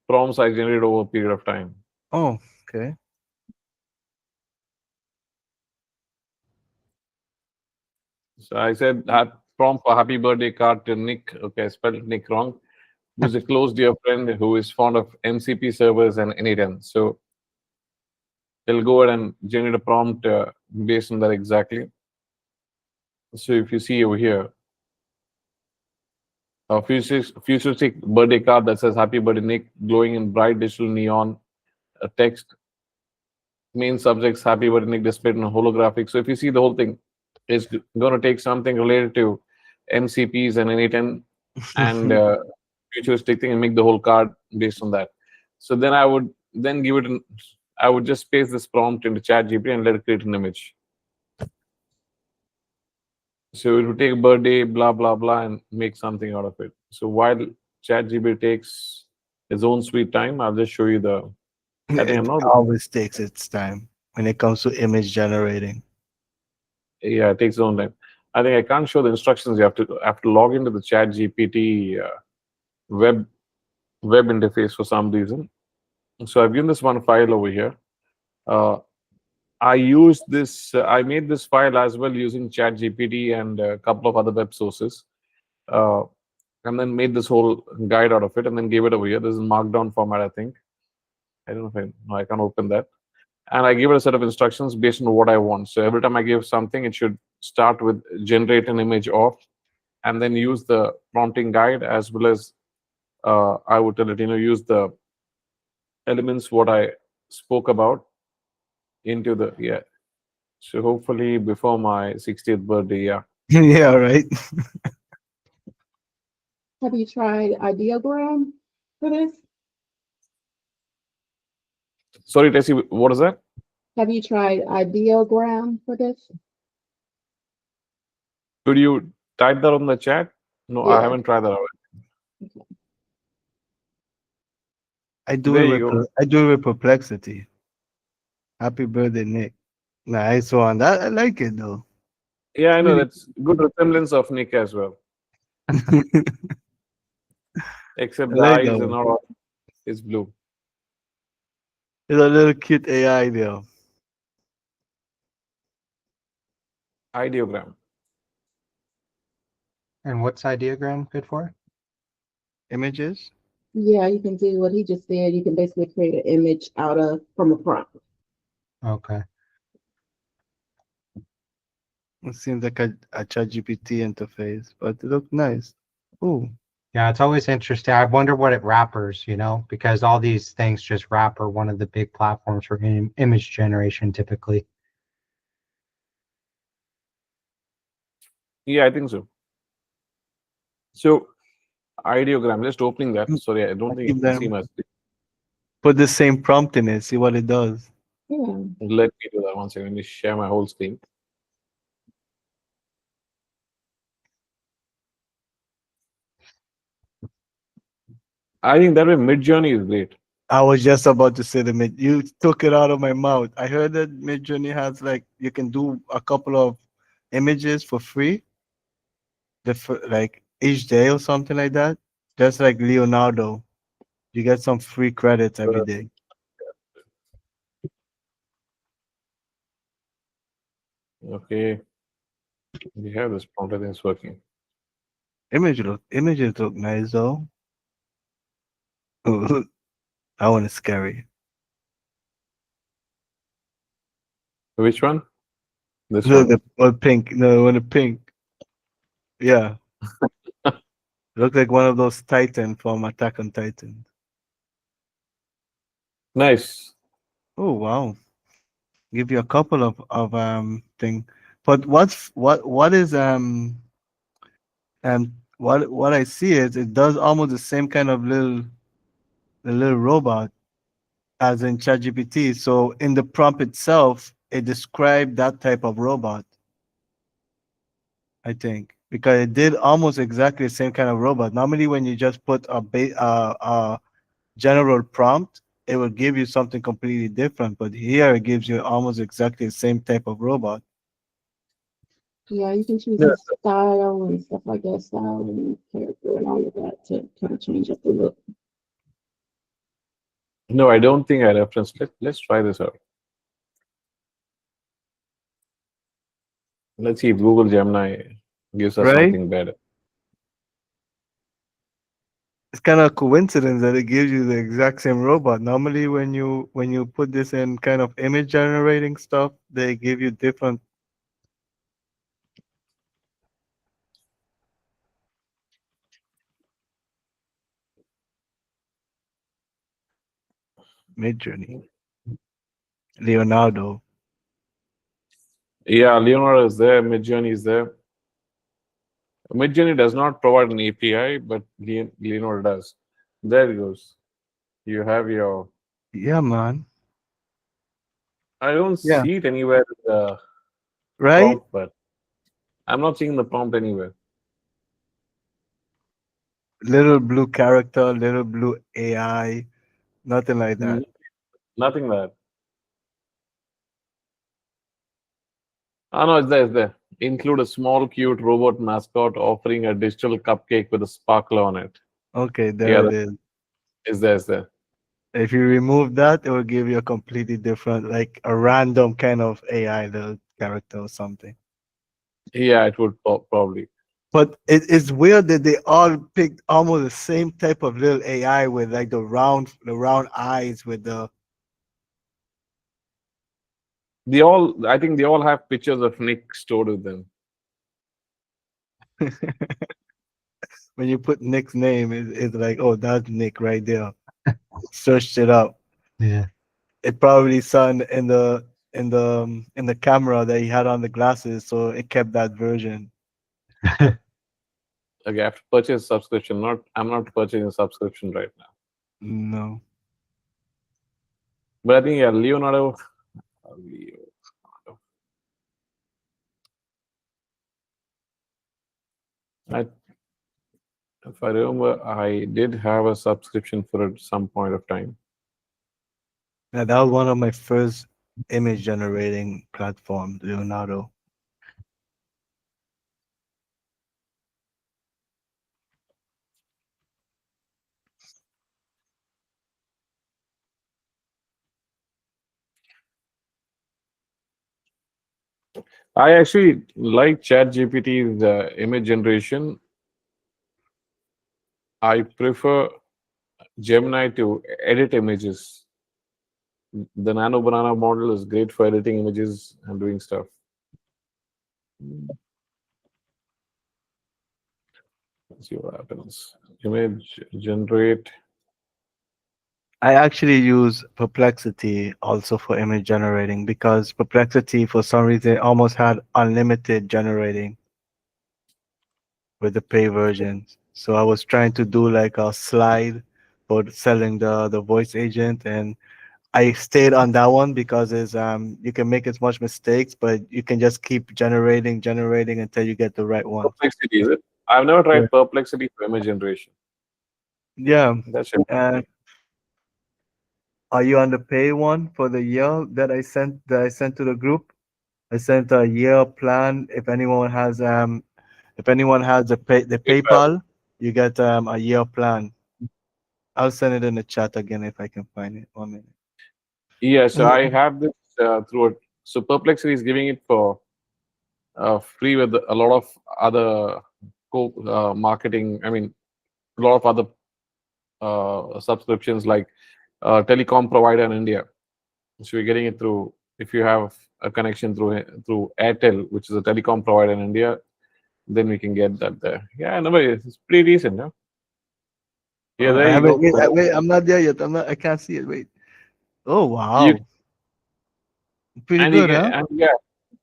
prompts I generated over a period of time. Oh, okay. So I said prompt for happy birthday card to Nick. Okay, I spelled Nick wrong. who's a close dear friend who is fond of MCP servers and N8N. So it'll go ahead and generate a prompt based on that exactly. So if you see over here, a futuristic birthday card that says "Happy Birthday, Nick," glowing in bright digital neon, a text, main subjects "Happy Birthday, Nick," displayed in a holographic. So if you see the whole thing, it's going to take something related to MCPs and N8N and futuristic thing and make the whole card based on that. So then I would then give it I would just paste this prompt into ChatGPT and let it create an image. So it would take a birthday, blah blah blah, and make something out of it. So while ChatGPT takes its own sweet time, I'll just show you the. I think I'm It not. always takes its time when it comes to image generating. Yeah, it takes its own time. I think I can't show the instructions. You have to log into the ChatGPT web interface for some reason. So I've given this one file over here. I used this. I made this file as well using ChatGPT and a couple of other web sources, and then made this whole guide out of it, and then gave it over here. This is Markdown format, I think. I don't know if I can open that. And I gave it a set of instructions based on what I want. So every time I give something, it should start with generate an image of, and then use the prompting guide as well as I would tell it, use the elements what I spoke about into the So hopefully before my 60th birthday, yeah. Yeah, right. Have you tried ideogram for this? Sorry, Tessie, what is that? Have you tried ideogram for this? Could you type that on the chat? No, I Yeah. haven't tried that out. I do There it you with go. I do it with Perplexity. Happy birthday, Nick. Nice one. I like it though. Yeah, I know Really- that's good resemblance of Nick as well. Except I the like eyes that are one. not all, it's blue. It's a little cute AI there. Ideogram. And what's ideogram good for? Images. Yeah, you can do what he just said. You can basically create an image from a prompt. Okay. It seems like a ChatGPT interface, but it looks nice. Ooh. Yeah, it's always interesting. I wonder what it wrappers, because all these things just wrapper one of the big platforms for image generation typically. Yeah, I think so. So ideogram, just opening that. Sorry, I don't think you Give can see them- my screen. Put the same prompt in it, see what it does. Yeah. Let me do that one second. Let me share my whole screen. I think that way Midjourney is great. I was just about to say you took it out of my mouth. I heard that Midjourney has you can do a couple of images for free, like each day or something like that. Just like Leonardo, you get some free credits every day. Okay. We have this prompt. I think it's working. Images look nice though. Ooh, that one is scary. Which one? This No, one? the one pink. No, one the pink. Yeah. Look like one of those Titan from Attack on Titan. Nice. Oh wow. Give you a couple of thing. But what is what I see is it does almost the same kind of little robot as in ChatGPT. So in the prompt itself, it described that type of robot. I think because it did almost exactly the same kind of robot. Normally, when you just put a general prompt, it will give you something completely different. But here, it gives you almost exactly the same type of robot. Yeah, you can choose Yeah. a style and stuff like that, style and character and all of that to kind of change up the look. No, I don't think I referenced it. Let's try this out. Let's see if Google Gemini gives us Right? something better. It's kind of a coincidence that it gives you the exact same robot. Normally, when you put this in kind of image generating stuff, they give you different. Midjourney, Leonardo. Yeah, Leonardo is there. Midjourney is there. Midjourney does not provide an API, but Leonardo does. There it goes. You have your. Yeah, man. I don't Yeah. see it anywhere in the Right? prompt, but I'm not seeing the prompt anywhere. Little blue character, little blue AI, nothing like that. Nothing there. Oh no, it's there. It's there. Include a small, cute robot mascot offering a digital cupcake with a sparkler on it. Okay, there Yeah, it is. it's there. It's there. If you remove that, it will give you a completely different, like a random kind of AI little character or something. Yeah, it would probably. But it's weird that they all picked almost the same type of little AI with like the round eyes with the. They all. I think they all have pictures of Nick stored with them. When you put Nick's name, it's like, oh, that's Nick right there. Searched it up. Yeah. It probably saw in the camera that he had on the glasses, so it kept that version. Okay, I have to purchase subscription. I'm not purchasing a subscription right now. No. But I think yeah, Leonardo. If I remember, I did have a subscription for it at some point of time. Yeah, that was one of my first image generating platforms, Leonardo. I actually like ChatGPT's image generation. I prefer Gemini to edit images. The Nano Banana model is great for editing images and doing stuff. Let's see what happens. Image generate. I actually use Perplexity also for image generating because Perplexity, for some reason, almost had unlimited generating with the pay versions. So I was trying to do like a slide for selling the voice agent, and I stayed on that one because it's you can make as much mistakes, but you can just keep generating until you get the right one. Perplexity, is it? I've never tried Perplexity for image generation. Yeah. That's it. Are you on the pay one for the year that I sent to the group? I sent a year plan. If anyone has the PayPal, you get a year plan. I'll send it in the chat again if I can find it. 1 minute. Yeah, so I have this through it. So Perplexity is giving it for free with a lot of other marketing. I mean, a lot of other subscriptions like telecom provider in India. So you're getting it through if you have a connection through Airtel, which is a telecom provider in India, then we can get that there. Yeah, no, but it's pretty decent, no? Yeah, there you go. Wait, I'm not there yet. I can't see it. Wait. Oh wow. Pretty good, huh? And yeah,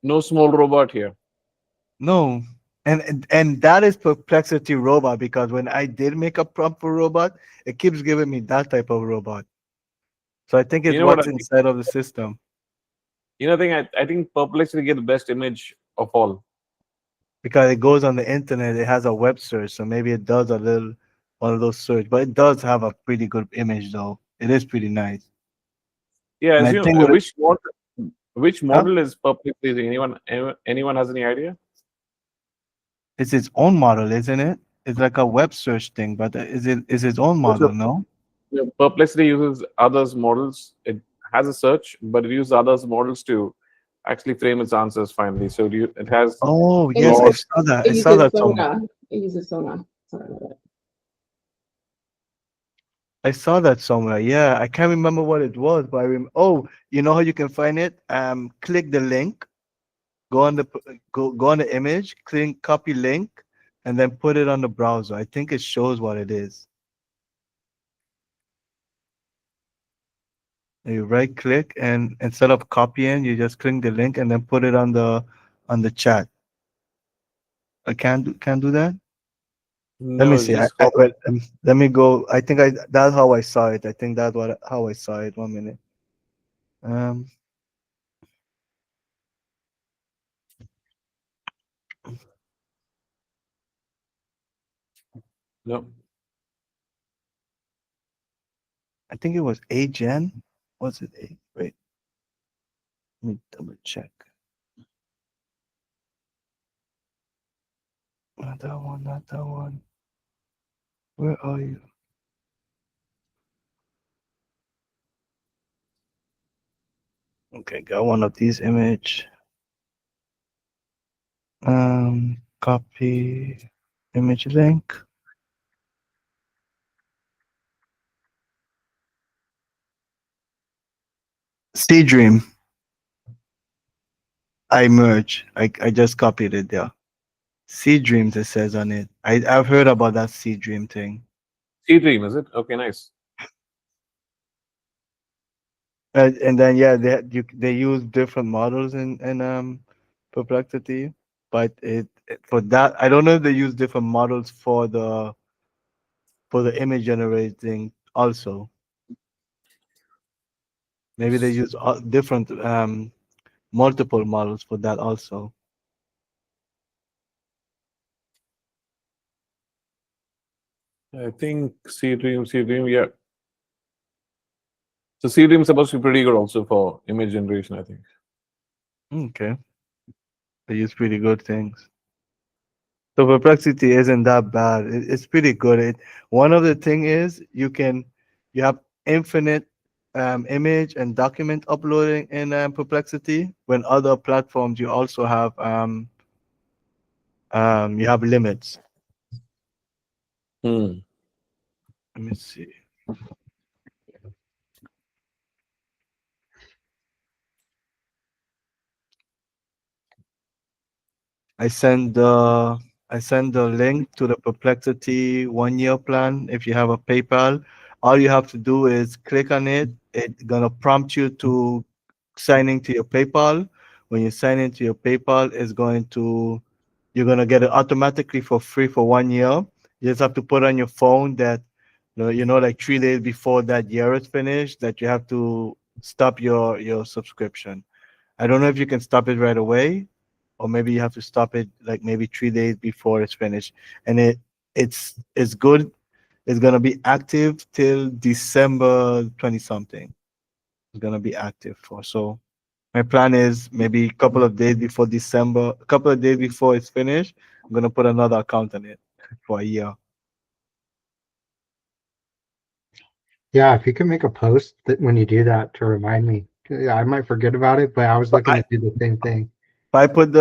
no small robot here. No. And that is Perplexity robot because when I did make a prompt for robot, it keeps giving me that type of robot. So I think it's what's inside of the system. You know, I think Perplexity gets the best image of all. Because it goes on the internet, it has a web search, so maybe it does a little one of those search, but it does have a pretty good image though. It is pretty nice. Yeah, And I assume, think which model is Perplexity? Anyone has any idea? It's its own model, isn't it? It's like a web search thing, but is its own model, no? Perplexity uses others models. It has a search, but it uses others models to actually frame its answers finally. So it has. Oh yes, I saw that. I saw that somewhere. It uses Sonar. Sorry about that. I saw that somewhere. Yeah, I can't remember what it was, but oh, you know how you can find it? Click the link, go on the go on the image, click copy link, and then put it on the browser. I think it shows what it is. You right click, and instead of copying, you just click the link and then put it on the chat. I can't do that. Let No, me it's see. just copy. Wait, let me go. I think that's how I saw it. I think that's how I saw it. 1 minute. Um, No. I think it was Agen. Was it A? Wait, let me double check. Not that one. Not that one. Where are you? Okay, got one of these image. Copy image link. C Dream. I merge. I just copied it there. C Dreams it says on it. I've heard about that C Dream thing. C Dream, is it? Okay, nice. And then yeah, they use different models in Perplexity, but for that I don't know if they use different models for the image generating also. Maybe they use different multiple models for that also. I think C Dream, yeah. So C Dream is supposed to be pretty good also for image generation, I think. Okay, they use pretty good things. So Perplexity isn't that bad. It's pretty good. One of the thing is you have infinite image and document uploading in Perplexity. When other platforms you also have you have limits. Hmm. Let me see. I send the link to the Perplexity 1 year plan. If you have a PayPal, all you have to do is click on it. It's gonna prompt you to sign into your PayPal. When you sign into your PayPal, you're gonna get it automatically for free for 1 year. You just have to put on your phone that like 3 days before that year is finished, that you have to stop your subscription. I don't know if you can stop it right away, or maybe you have to stop it like maybe 3 days before it's finished. And it's good. It's gonna be active till December 20 something. It's gonna be active for. So my plan is maybe a couple of days before December, a couple of days before it's finished, I'm gonna put another account on it for a year. Yeah, if you can make a post that when you do that to remind me, I might forget about it, but I was looking to do the same thing. I put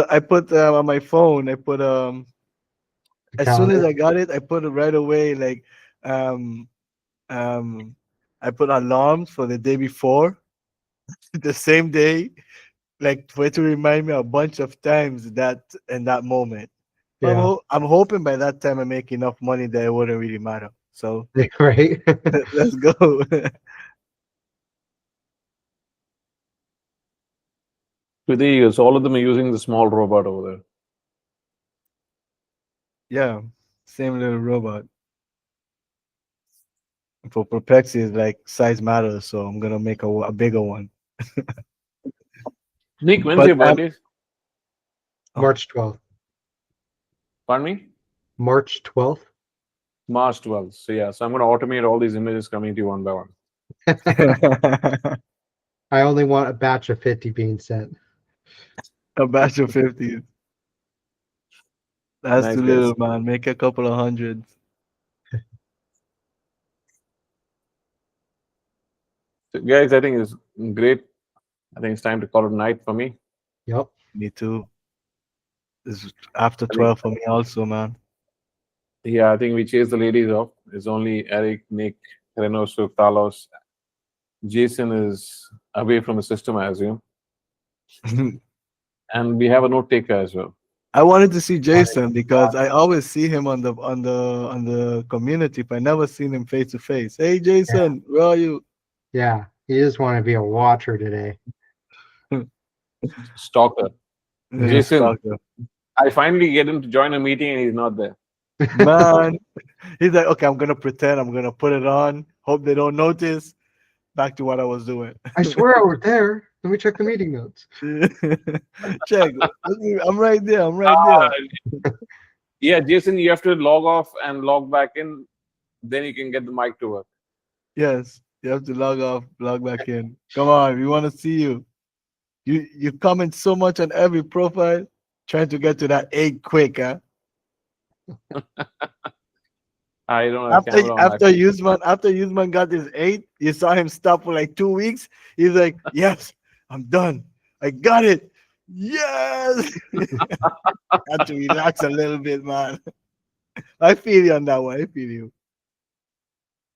on my phone. I put as soon as I got it, I put it right away. Like um I put alarms for the day before, the same day, like for it to remind me a bunch of times that in that moment. But Yeah. I'm hoping by that time I make enough money that it wouldn't really matter. So Right. let's go. Today, so all of them are using the small robot over there. Yeah, same little robot. For Perplexity, is like size matters, so I'm gonna make a bigger one. Nick, when's But your birthday? March 12th. Pardon me? March 12th. March 12th. So yeah, so I'm going to automate all these images coming to you one by one. I only want a batch of 50 being sent. A batch of 50s. That's Nice, too guys. little, man. Make a couple of hundreds. So guys, I think it's great. I think it's time to call it night for me. Yep. Me too. This is after I 12 think, for me also, man. yeah, I think we chased the ladies off. It's only Eric, Nick, Reynoso, Carlos. Jason is away from the system, I assume. And we have a note taker as well. I wanted to see Jason because I always see him on the community, but I never seen him face to face. Hey Jason, where are you? Yeah, he just want to be a watcher today. Stalker. Yeah, Jason, stalker. I finally get him to join a meeting and he's not there. Man, he's like, okay, I'm gonna pretend, I'm gonna put it on, hope they don't notice. Back to what I was doing. I swear I was there. Let me check the meeting notes. Check. I'm right there. I'm right there. Yeah, Jason, you have to log off and log back in. Then you can get the mic to work. Yes, you have to log off, log back in. Come on, we want to see you. You comment so much on every profile, trying to get to that 8 quick, huh? I don't have camera on my After Usman got his 8, you saw him stop for like 2 weeks. He's like, yes, I'm done. I got it. Yes. Had to relax a little bit, man. I feel you on that one. I feel you.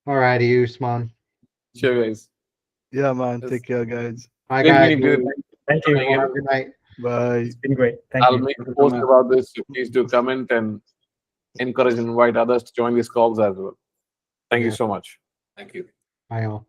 All righty, Usman. Sure, guys. Yeah, man. Take care, guys. Bye, Great guys. meeting you. Thank you. Thank Have a good night. Bye. It's been great. Thank I'll you. make a post about this. So please do comment and encourage and invite others to join these calls as well. Thank you so much. Thank you. Bye, all.